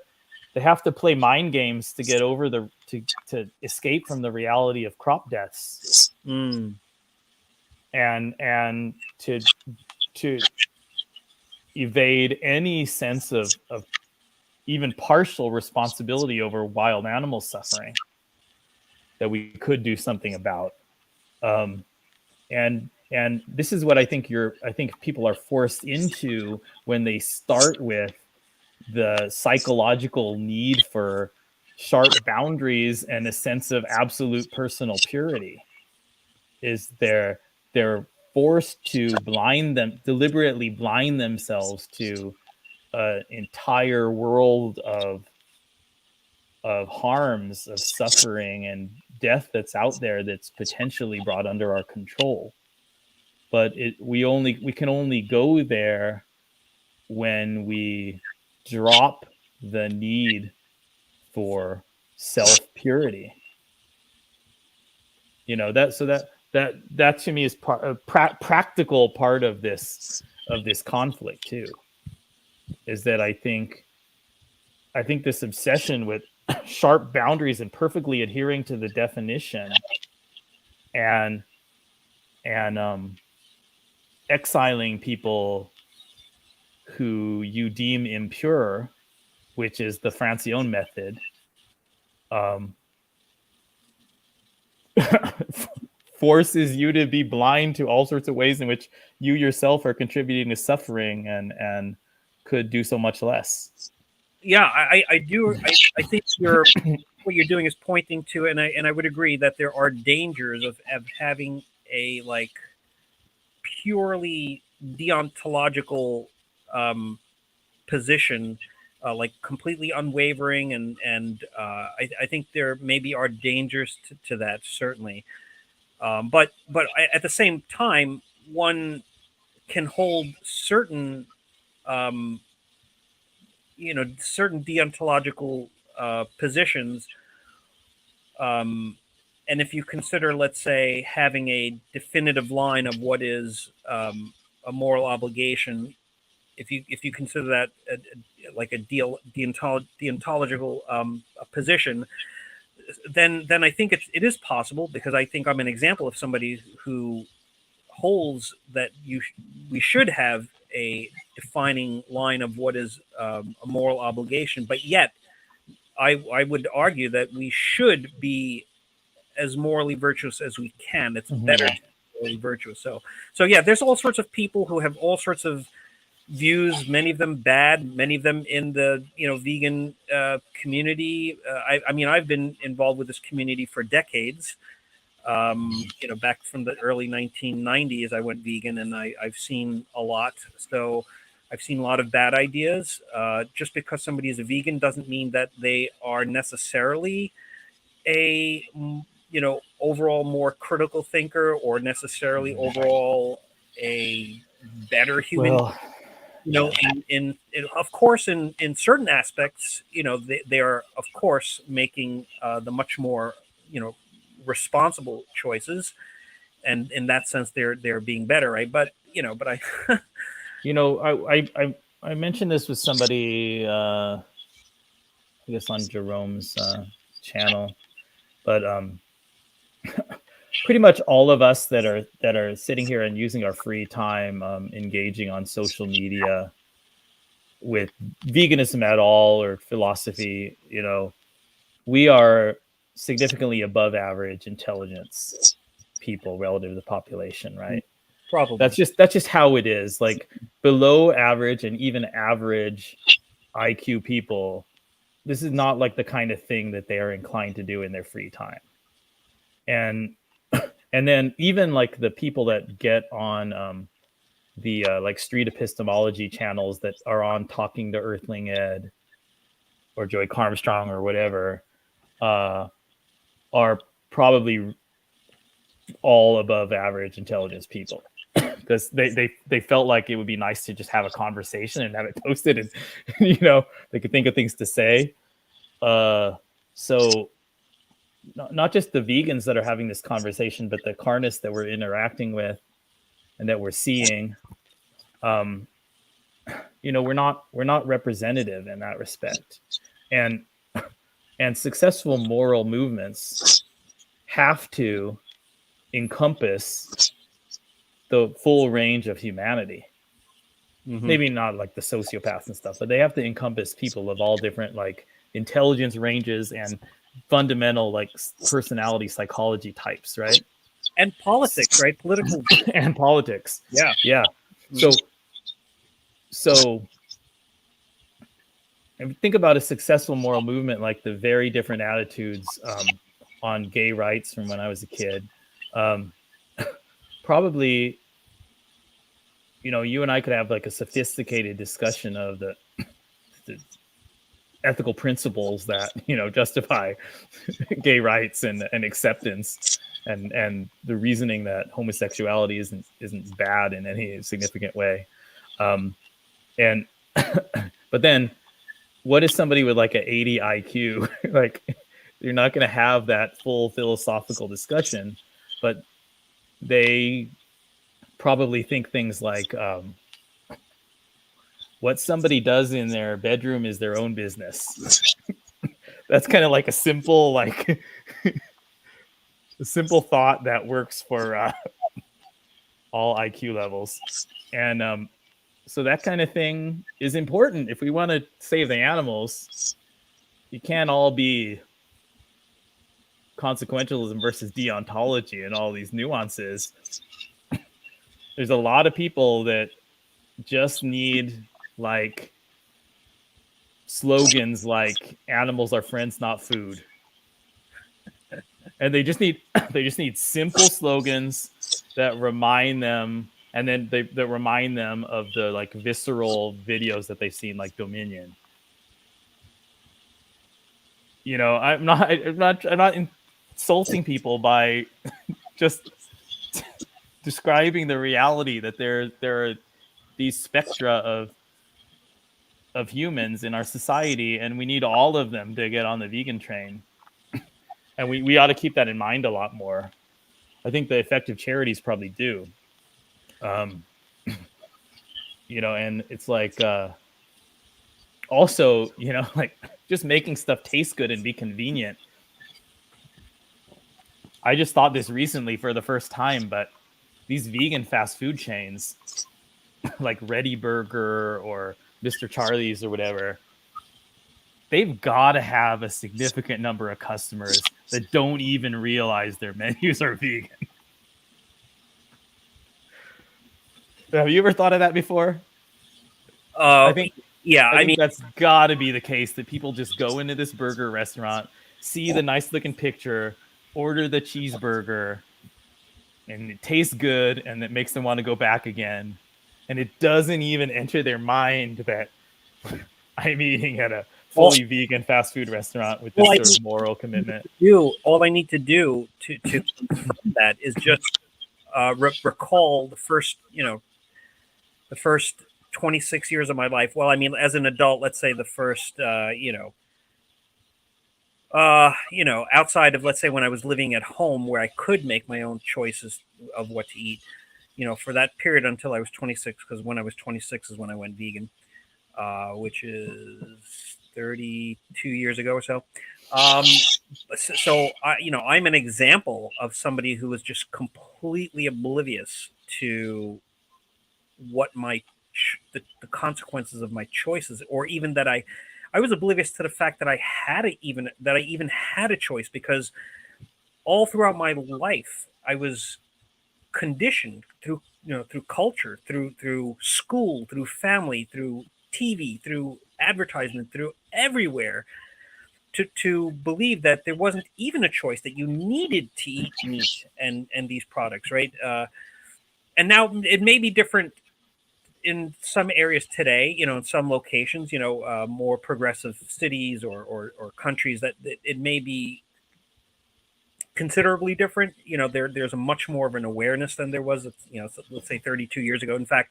play mind games to get over to escape from the reality of crop deaths, and to evade any sense of even partial responsibility over wild animal suffering that we could do something about. And this is what I think people are forced into when they start with the psychological need for sharp boundaries and a sense of absolute personal purity. Is they're forced to deliberately blind themselves to an entire world of harms, of suffering and death that's out there that's potentially brought under our control. But we can only go there when we drop the need for self-purity. That to me is a practical part of this conflict too. Is that I think this obsession with sharp boundaries and perfectly adhering to the definition and exiling people who you deem impure, which is the Francione method, forces you to be blind to all sorts of ways in which you yourself are contributing to suffering and could do so much less. Yeah, I do. I think what you're doing is pointing to, and I would agree that there are dangers of having a like purely deontological position, like completely unwavering, and I think there maybe are dangers to that, certainly. But at the same time, one can hold certain certain deontological positions. And if you consider, let's say, having a definitive line of what is a moral obligation, if you consider that like a deontological position, then I think it is possible, because I think I'm an example of somebody who holds that we should have a defining line of what is a moral obligation, but yet I would argue that we should be as morally virtuous as we can. It's better to be morally virtuous. So yeah, there's all sorts of people who have all sorts of views, many of them bad, many of them in the vegan community. I mean, I've been involved with this community for decades. Back from the early 1990s, I went vegan, and I've seen a lot. So I've seen a lot of bad ideas. Just because somebody is a vegan doesn't mean that they are necessarily a overall more critical thinker, or necessarily overall a better human. Well, in of course, in certain aspects, they are of course making the much more responsible choices, and in that sense they're being better, right? But I I mentioned this with somebody, I guess on Jerome's channel, but pretty much all of us that are sitting here and using our free time, engaging on social media with veganism at all or philosophy, we are significantly above average intelligence people relative to the population, right? probably That's just how it is. Like below average and even average IQ people, this is not like the kind of thing that they are inclined to do in their free time. And then even like the people that get on the like street epistemology channels that are on Talking to Earthling Ed or Joy Armstrong or whatever, are probably all above average intelligence people, because they felt like it would be nice to just have a conversation and have it posted, and they could think of things to say. So not just the vegans that are having this conversation, but the carnists that we're interacting with and that we're seeing, we're not representative in that respect. And successful moral movements have to encompass the full range of humanity. Maybe not like the sociopaths and stuff, but they have to encompass people of all different like intelligence ranges and fundamental like personality psychology types, right? And politics, right? Political and politics. Yeah. So and think about a successful moral movement, like the very different attitudes on gay rights from when I was a kid. Probably, you and I could have like a sophisticated discussion of the ethical principles that justify gay rights and acceptance, and the reasoning that homosexuality isn't bad in any significant way. And but then, what is somebody with like an 80 IQ? Like, you're not going to have that full philosophical discussion, but they probably think things like, what somebody does in their bedroom is their own business. That's kind of like a simple thought that works for all IQ levels. And so that kind of thing is important. If we want to save the animals, you can't all be consequentialism versus deontology and all these nuances. There's a lot of people that just need like slogans like "animals are friends, not food," and they just need simple slogans that remind them, and then that remind them of the like visceral videos that they've seen, like Dominion. I'm not insulting people by just describing the reality that there are these spectra of humans in our society, and we need all of them to get on the vegan train. And we ought to keep that in mind a lot more. I think the effective charities probably do. And it's like also, like just making stuff taste good and be convenient I just thought this recently for the first time, but these vegan fast food chains like Ready Burger or Mr. Charlie's or whatever, they've got to have a significant number of customers that don't even realize their menus are vegan. Have you ever thought of that before? I think yeah, I I think mean, that's got to be the case, that people just go into this burger restaurant, see the nice looking picture, order the cheeseburger, and it tastes good, and it makes them want to go back again. And it doesn't even enter their mind that I'm eating at a fully vegan fast food restaurant with this sort of moral commitment. all I need to do to confirm that is just recall the first, the first 26 years of my life. Well, I mean, as an adult, let's say the first, outside of, let's say, when I was living at home where I could make my own choices of what to eat, for that period until I was 26, because when I was 26 is when I went vegan, which is 32 years ago or so. So I'm an example of somebody who was just completely oblivious to what the consequences of my choices, or even that I was oblivious to the fact that I even had a choice, because all throughout my life I was conditioned through culture, through school, through family, through TV, through advertisement, through everywhere, to believe that there wasn't even a choice, that you needed to eat meat and these products, right? And now it may be different in some areas today, in some locations, more progressive cities or countries, that it may be considerably different. There's a much more of an awareness than there was, let's say 32 years ago. In fact,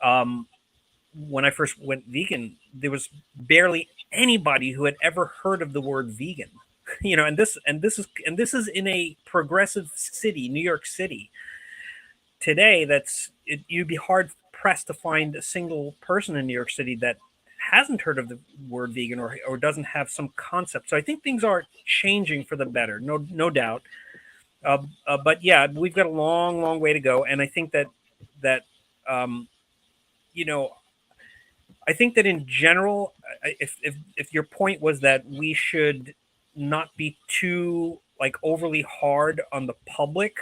when I first went vegan, there was barely anybody who had ever heard of the word vegan. And this is in a progressive city, New York City. Today, you'd be hard pressed to find a single person in New York City that hasn't heard of the word vegan, or doesn't have some concept. So I think things are changing for the better, no doubt. But yeah, we've got a long way to go, and I think that I think that in general, if your point was that we should not be too overly hard on the public,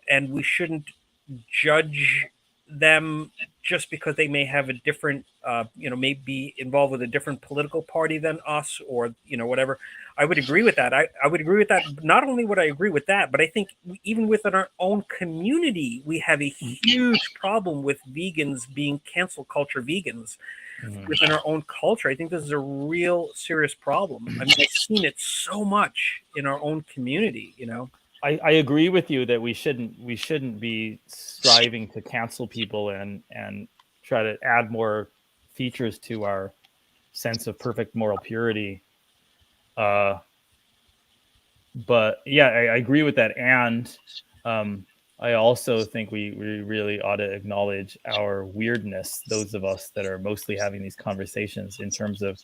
and we shouldn't judge them just because they may have a different, may be involved with a different political party than us, or whatever. I would agree with that. I would agree with that. Not only would I agree with that, but I think even within our own community, we have a huge problem with vegans being cancel culture vegans. Within our own culture, I think this is a real serious problem. I mean, I've seen it so much in our own community. I agree with you that we shouldn't be striving to cancel people and try to add more features to our sense of perfect moral purity. But yeah, I agree with that. And I also think we really ought to acknowledge our weirdness, those of us that are mostly having these conversations, in terms of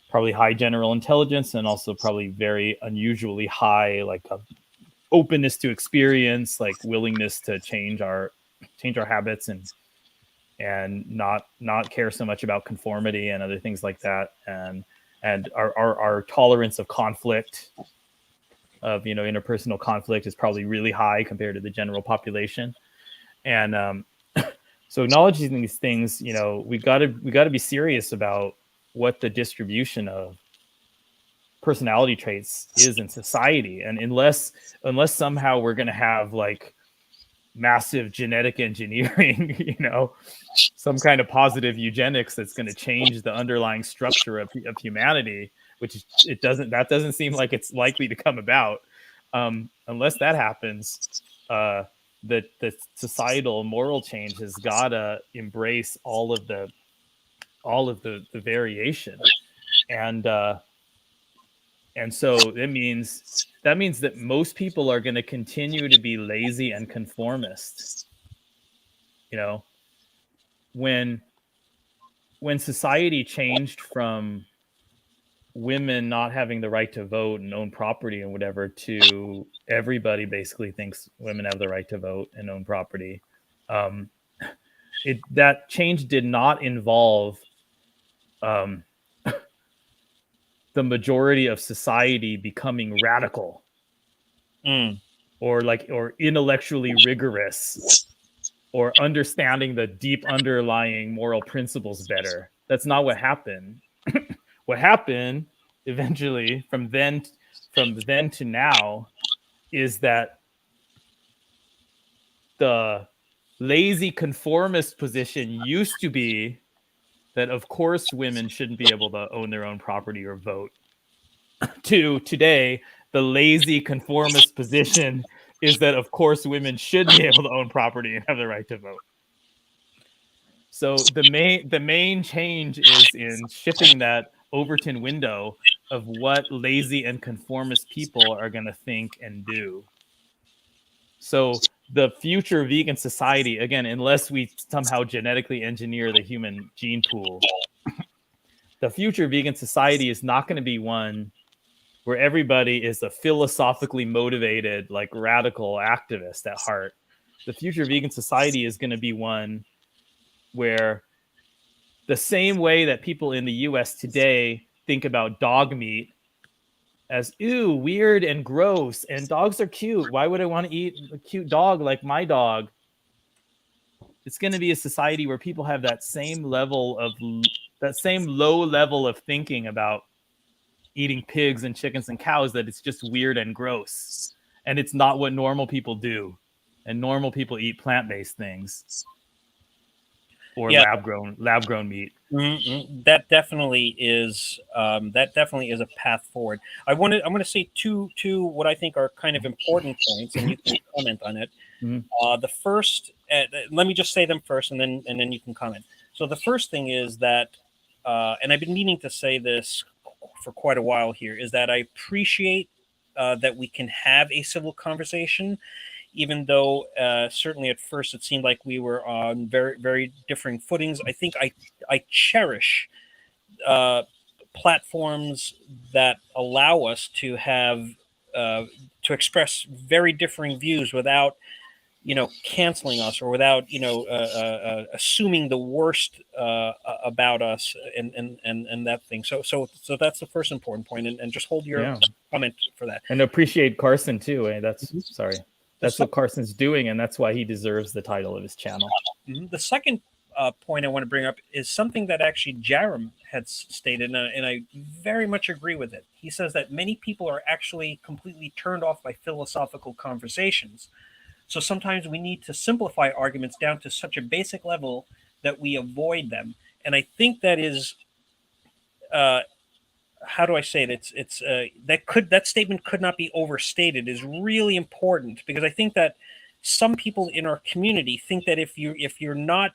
probably high general intelligence, and also probably very unusually high, openness to experience, willingness to change our habits, and not care so much about conformity and other things like that, and our tolerance of conflict, of interpersonal conflict, is probably really high compared to the general population. And so acknowledging these things, we got to be serious about what the distribution of personality traits is in society. And unless somehow we're going to have massive genetic engineering, some kind of positive eugenics that's going to change the underlying structure of humanity, which that doesn't seem like it's likely to come about. Unless that happens, the societal moral change has got to embrace all of the variation. And so that means that most people are going to continue to be lazy and conformist. When society changed from women not having the right to vote and own property and whatever to everybody basically thinks women have the right to vote and own property. That change did not involve the majority of society becoming radical or intellectually rigorous or understanding the deep underlying moral principles better. That's not what happened. What happened eventually from then to now is that the lazy conformist position used to be that of course women shouldn't be able to own their own property or vote, to today the lazy conformist position is that of course women should be able to own property and have the right to vote. So the main change is in shifting that Overton window of what lazy and conformist people are going to think and do. So the future vegan society, again, unless we somehow genetically engineer the human gene pool, the future vegan society is not going to be one where everybody is a philosophically motivated, like radical activist at heart. The future vegan society is going to be one where the same way that people in the US today think about dog meat as, ew, weird and gross, and dogs are cute. Why would I want to eat a cute dog like my dog? It's going to be a society where people have that same low level of thinking about eating pigs and chickens and cows, that it's just weird and gross. And it's not what normal people do. And normal people eat plant-based things. Or lab-grown meat. Mm-hmm. That definitely is a path forward. I'm going to say two what I think are kind of important points, and you can comment on it. Mm-hmm. The first, let me just say them first, and then you can comment. So the first thing is that, and I've been meaning to say this for quite a while here, is that I appreciate that we can have a civil conversation. Even though certainly at first it seemed like we were on very, very differing footings. I think I cherish platforms that allow us to have to express very differing views without, canceling us or without, assuming the worst about us and that thing. So that's the first important point, and just hold your comment for that. And appreciate Carson too. That's what Carson's doing, and that's why he deserves the title of his channel. The second point I want to bring up is something that actually Jeremy had stated, and I very much agree with it. He says that many people are actually completely turned off by philosophical conversations. So sometimes we need to simplify arguments down to such a basic level that we avoid them. And I think that is, how do I say it? It's that statement could not be overstated. Is really important, because I think that some people in our community think that if you're not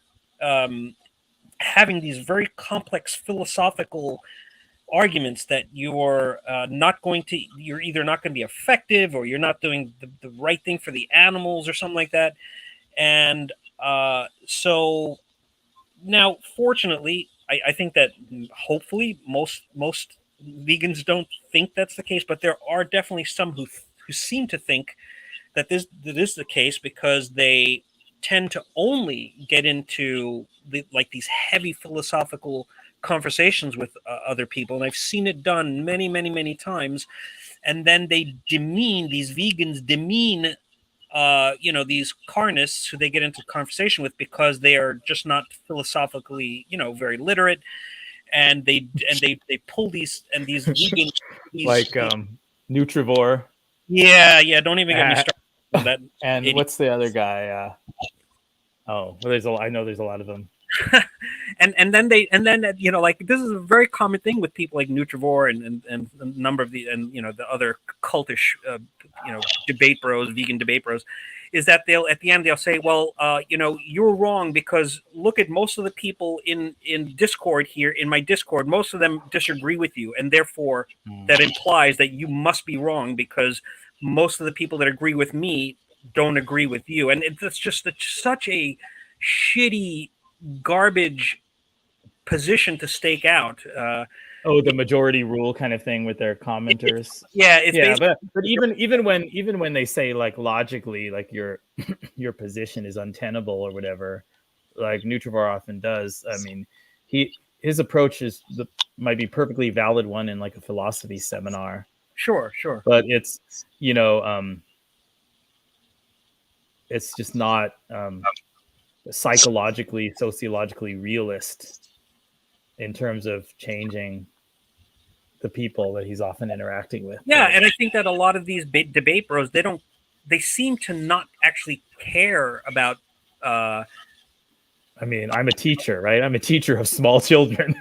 having these very complex philosophical arguments, that you're either not going to be effective, or you're not doing the right thing for the animals or something like that. And so now, fortunately, I think that hopefully most vegans don't think that's the case, but there are definitely some who seem to think that this is the case, because they tend to only get into these heavy philosophical conversations with other people, and I've seen it done many, many, many times. And then these vegans demean these carnists who they get into conversation with, because they are just not philosophically very literate, and they pull these vegan Nutrivore. Yeah, don't even get me started on that. And what's the other guy? I know there's a lot of them. and then this is a very common thing with people like Nutrivore and a number of the other cultish vegan debate bros, is that they'll at the end they'll say, well, you're wrong, because look at most of the people in Discord here, in my Discord, most of them disagree with you, and therefore that implies that you must be wrong, because most of the people that agree with me don't agree with you. And it's just such a shitty, garbage position to stake out. Oh, the majority rule kind of thing with their commenters. Yeah, it's Yeah, basically but even when they say like logically like your your position is untenable or whatever, like Nutrivar often does. I mean, his approach might be perfectly valid one in like a philosophy seminar, sure. but it's it's just not psychologically, sociologically realist in terms of changing the people that he's often interacting with. Yeah, and I think that a lot of these debate bros, they seem to not actually care about. I mean, I'm a teacher, right? I'm a teacher of small children.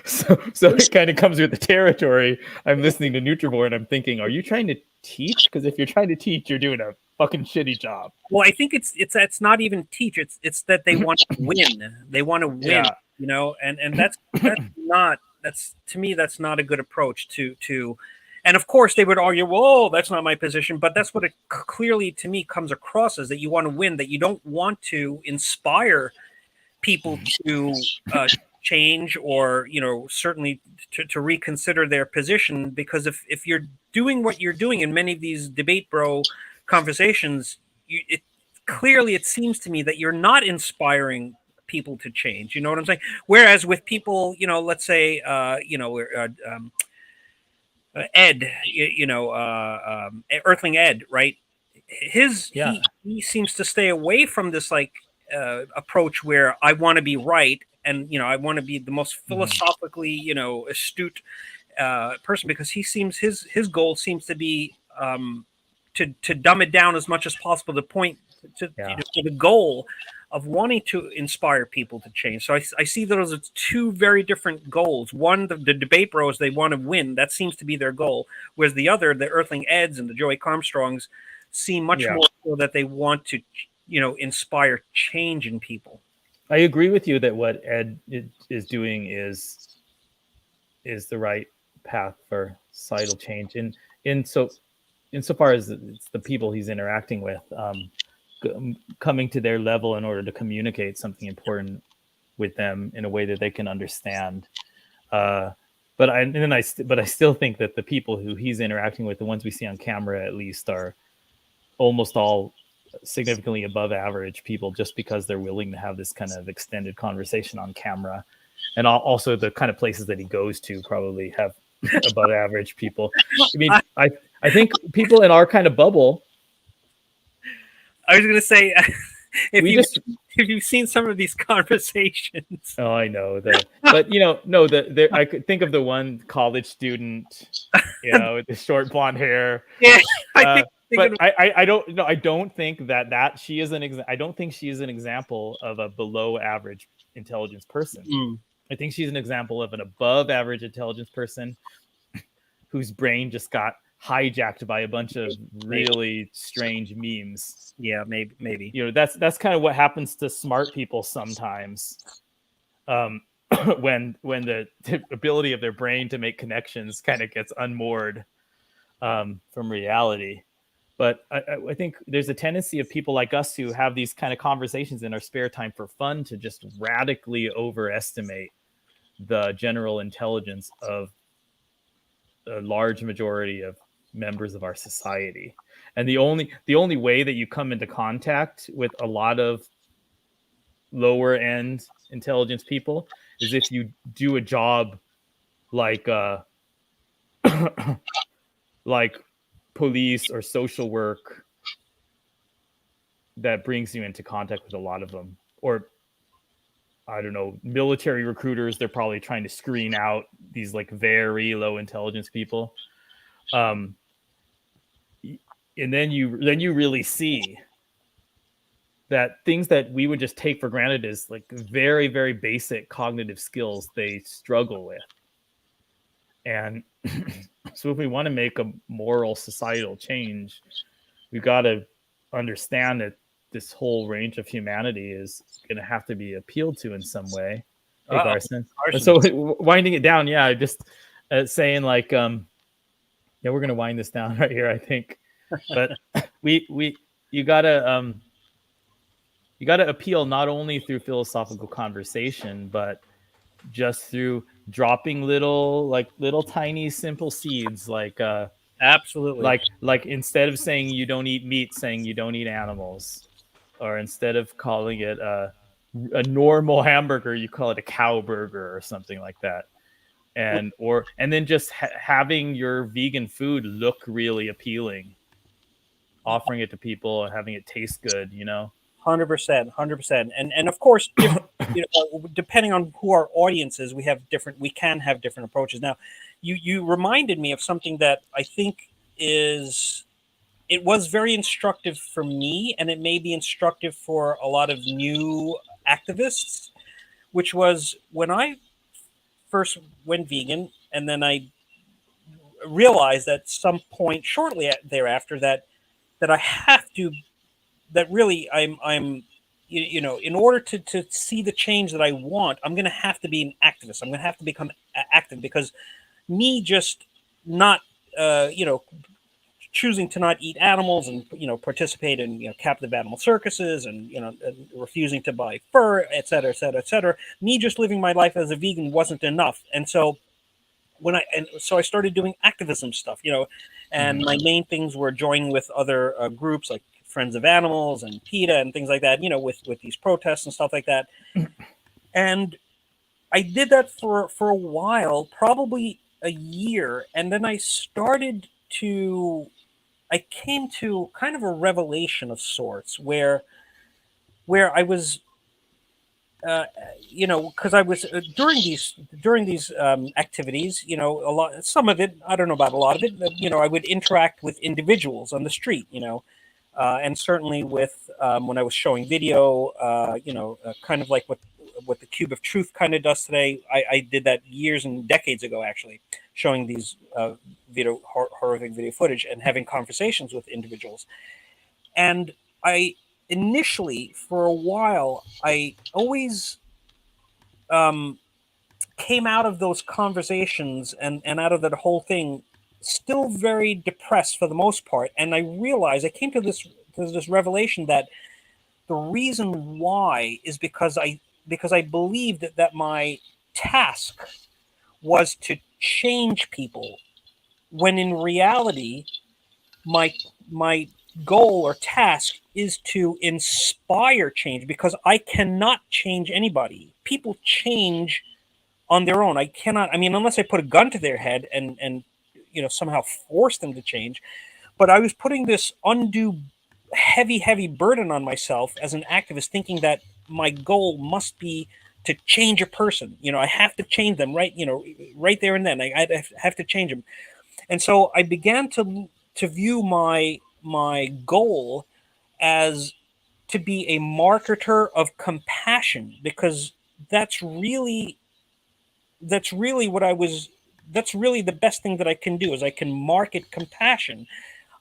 so it kind of comes with the territory. I'm listening to Nutrivore and I'm thinking, are you trying to teach? Because if you're trying to teach, you're doing a fucking shitty job. Well, I think it's not even teach. It's that they want to win. They want to win, Yeah. and that's not to me that's not a good approach to. And of course, they would argue, "Well, that's not my position," but that's what it clearly to me comes across as, that you want to win, that you don't want to inspire people to change, or certainly to reconsider their position. Because if you're doing what you're doing in many of these debate bro conversations, clearly it seems to me that you're not inspiring people to change. You know what I'm saying? Whereas with people, let's say, Ed, Earthling Ed, right? He seems to stay away from this approach where I want to be right, and I want to be the most philosophically astute person, because he seems his goal seems to be to dumb it down as much as possible, to point to the goal of wanting to inspire people to change. So I see those as two very different goals. One, the debate bros, they want to win. That seems to be their goal. Whereas the other, the Earthling Eds and the Joey Armstrongs, seem much more so that they want to, inspire change in people. I agree with you that what Ed is doing is the right path for societal change. Insofar as it's the people he's interacting with, coming to their level in order to communicate something important with them in a way that they can understand. But I still think that the people who he's interacting with, the ones we see on camera at least, are almost all significantly above average people, just because they're willing to have this kind of extended conversation on camera. And also the kind of places that he goes to probably have above average people. I mean, I think people in our kind of bubble. I was going to say, if you've seen some of these conversations. Oh, I know that, but I could think of the one college student, with the short blonde hair. Yeah, I don't think that she is I don't think she is an example of a below average intelligence person. I think she's an example of an above average intelligence person whose brain just got hijacked by a bunch of really strange memes. Yeah, maybe. That's kind of what happens to smart people sometimes. When the ability of their brain to make connections kind of gets unmoored from reality. But I think there's a tendency of people like us who have these kind of conversations in our spare time for fun to just radically overestimate the general intelligence of a large majority of members of our society. And the only way that you come into contact with a lot of lower end intelligence people is if you do a job like like police or social work that brings you into contact with a lot of them. Or I don't know, military recruiters, they're probably trying to screen out these like very low intelligence people. And then you really see that things that we would just take for granted as like very, very basic cognitive skills, they struggle with. And so if we want to make a moral societal change, we've got to understand that this whole range of humanity is going to have to be appealed to in some way. Hey, Garson. So winding it down, just saying like, we're going to wind this down right here, I think. But you gotta appeal not only through philosophical conversation, but just through dropping little tiny simple seeds, Absolutely. like instead of saying you don't eat meat, saying you don't eat animals, or instead of calling it a normal hamburger, you call it a cow burger or something like that. And then just having your vegan food look really appealing, offering it to people and having it taste good, 100%, 100%. And of course, different, depending on who our audience is, we can have different approaches. Now, you reminded me of something that I think it was very instructive for me, and it may be instructive for a lot of new activists, which was when I first went vegan, and then I realized at some point shortly thereafter that I have to, that really I'm in order to see the change that I want, I'm going to have to be an activist. I'm going to have to become active, because me just not choosing to not eat animals and participate in captive animal circuses, and refusing to buy fur, et cetera, et cetera, et cetera. Me just living my life as a vegan wasn't enough, and so I started doing activism stuff, and my main things were joining with other groups like Friends of Animals and PETA and things like that, with these protests and stuff like that. And I did that for a while, probably a year, and then I came to kind of a revelation of sorts where I was, because I was during these activities, a lot, some of it, I don't know about a lot of it, but, I would interact with individuals on the street, and certainly with when I was showing video, kind of like what the Cube of Truth kind of does today. I did that years and decades ago, actually, showing these horrific video footage and having conversations with individuals. And I initially, for a while, I always came out of those conversations and out of that whole thing still very depressed for the most part. And I realized, I came to this revelation that the reason why is because I believed that my task was to change people, when in reality my goal or task is to inspire change, because I cannot change anybody. People change on their own. I cannot, unless I put a gun to their head and somehow force them to change. But I was putting this undue heavy burden on myself as an activist, thinking that my goal must be to change a person. I have to change them right there and then. I have to change them. And so I began to view my goal as to be a marketer of compassion, because that's really what I was. That's really the best thing that I can do, is I can market compassion.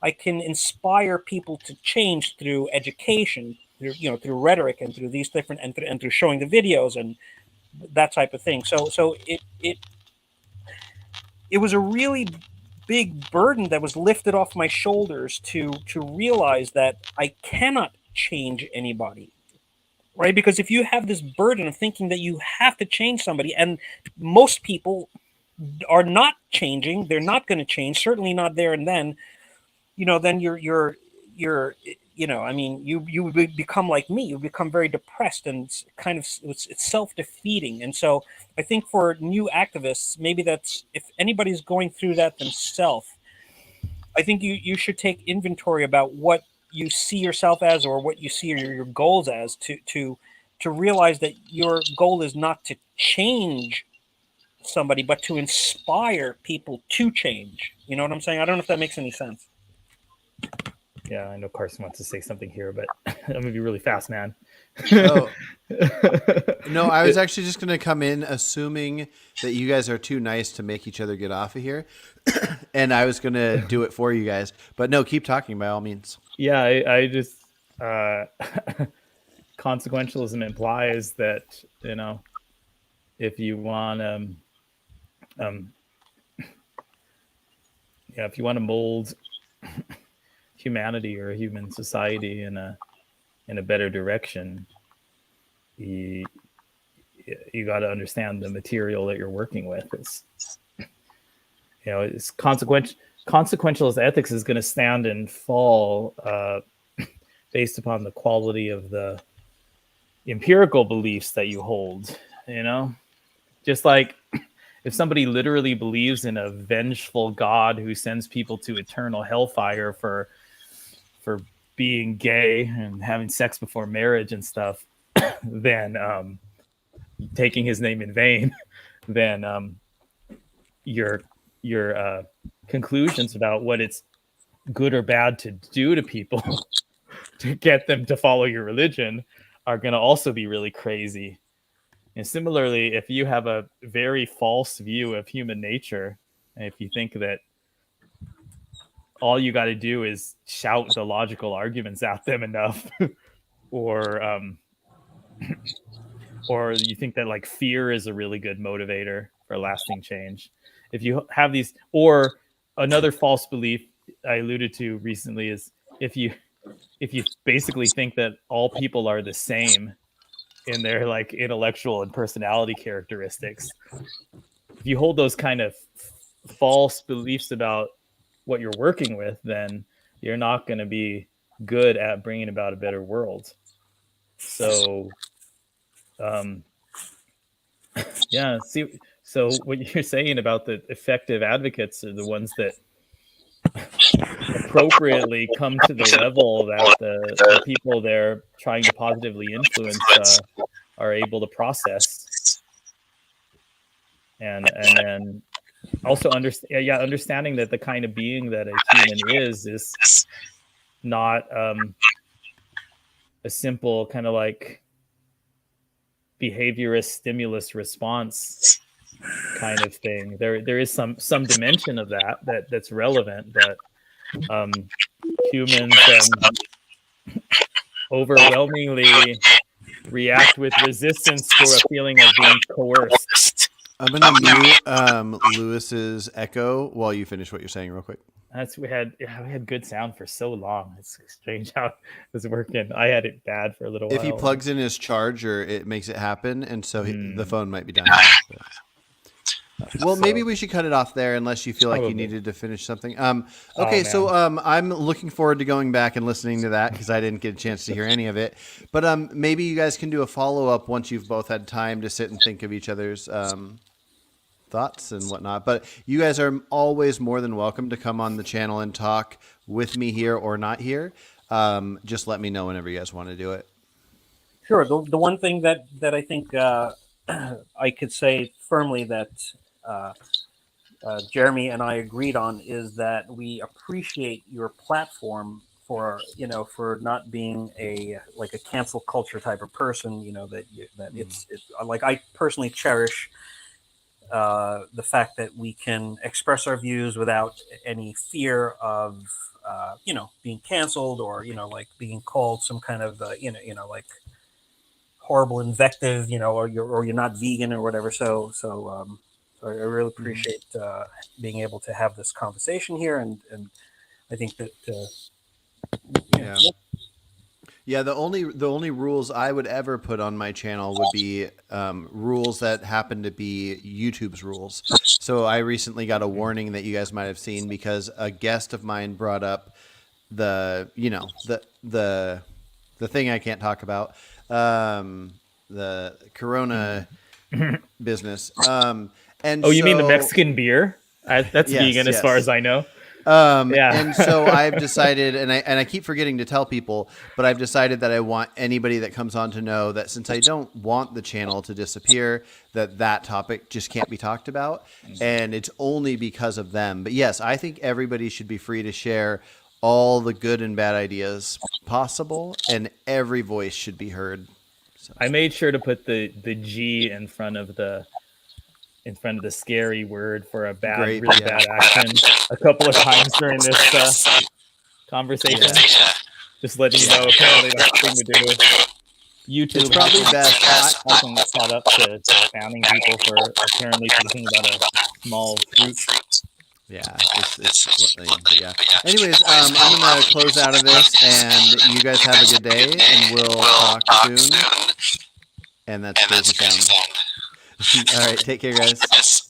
I can inspire people to change through education, through rhetoric, and through these different, and through showing the videos and that type of thing. So it was a really big burden that was lifted off my shoulders to realize that I cannot change anybody. Right? Because if you have this burden of thinking that you have to change somebody, and most people are not changing, they're not going to change, certainly not there and then, then you're you become like me. You become very depressed, and it's kind of it's self-defeating. And so I think for new activists, maybe that's, if anybody's going through that themselves, I think you should take inventory about what you see yourself as, or what you see your goals as, to realize that your goal is not to change somebody, but to inspire people to change. You know what I'm saying? I don't know if that makes any sense. Yeah, I know Carson wants to say something here, but I'm gonna be really fast, man. Oh. No, I was actually just going to come in assuming that you guys are too nice to make each other get off of here. And I was going to do it for you guys. But no, keep talking by all means. Yeah, I just consequentialism implies that, if you want if you want to mold humanity or human society in a better direction, you got to understand the material that you're working with. It's consequentialist ethics is going to stand and fall based upon the quality of the empirical beliefs that you hold. Just like if somebody literally believes in a vengeful God who sends people to eternal hellfire for being gay and having sex before marriage and stuff, then taking his name in vain, then your conclusions about what it's good or bad to do to people to get them to follow your religion are going to also be really crazy. And similarly, if you have a very false view of human nature, and if you think that all you got to do is shout the logical arguments at them enough, or you think that like fear is a really good motivator for lasting change. If you have these, or another false belief I alluded to recently is if you basically think that all people are the same in their like intellectual and personality characteristics, if you hold those kind of false beliefs about what you're working with, then you're not going to be good at bringing about a better world. So so what you're saying about the effective advocates are the ones that appropriately come to the level that the people they're trying to positively influence are able to process, and then also understanding that the kind of being that a human is not a simple kind of like behaviorist stimulus response kind of thing. There is some dimension of that's relevant, but humans overwhelmingly react with resistance to a feeling of being coerced. I'm going to mute Lewis's echo while you finish what you're saying real quick. We had good sound for so long. It's strange how it was working. I had it bad for a little while. If he plugs in his charger, it makes it happen, and so the phone might be down. Well, maybe we should cut it off there unless you feel like you needed to finish something. Okay, so I'm looking forward to going back and listening to that because I didn't get a chance to hear any of it. But maybe you guys can do a follow-up once you've both had time to sit and think of each other's thoughts and whatnot. But you guys are always more than welcome to come on the channel and talk with me here or not here. Just let me know whenever you guys want to do it. Sure. The one thing that I think I could say firmly that Jeremy and I agreed on is that we appreciate your platform for not being a cancel culture type of person. It's like I personally cherish the fact that we can express our views without any fear of being canceled or being called some kind of horrible invective, or you're not vegan or whatever. So I really appreciate being able to have this conversation here, and I think that Yeah, the only rules I would ever put on my channel would be rules that happen to be YouTube's rules. So I recently got a warning that you guys might have seen because a guest of mine brought up the thing I can't talk about, the Corona business. And you mean the Mexican beer? That's vegan as far as I know. And so I've decided, and I keep forgetting to tell people, but I've decided that I want anybody that comes on to know that since I don't want the channel to disappear, that topic just can't be talked about. And it's only because of them. But yes, I think everybody should be free to share all the good and bad ideas possible, and every voice should be heard. So. I made sure to put the G in front of the scary word for a bad action a couple of times during this conversation. Yeah. Just letting you know, apparently that's the thing to do. YouTube it's probably best. Often caught up to banning people for apparently talking about a small fruit. Yeah, yeah. Anyways, I'm gonna close out of this, and you guys have a good day, and we'll talk soon. And that's Crazy Sound. All right, take care, guys.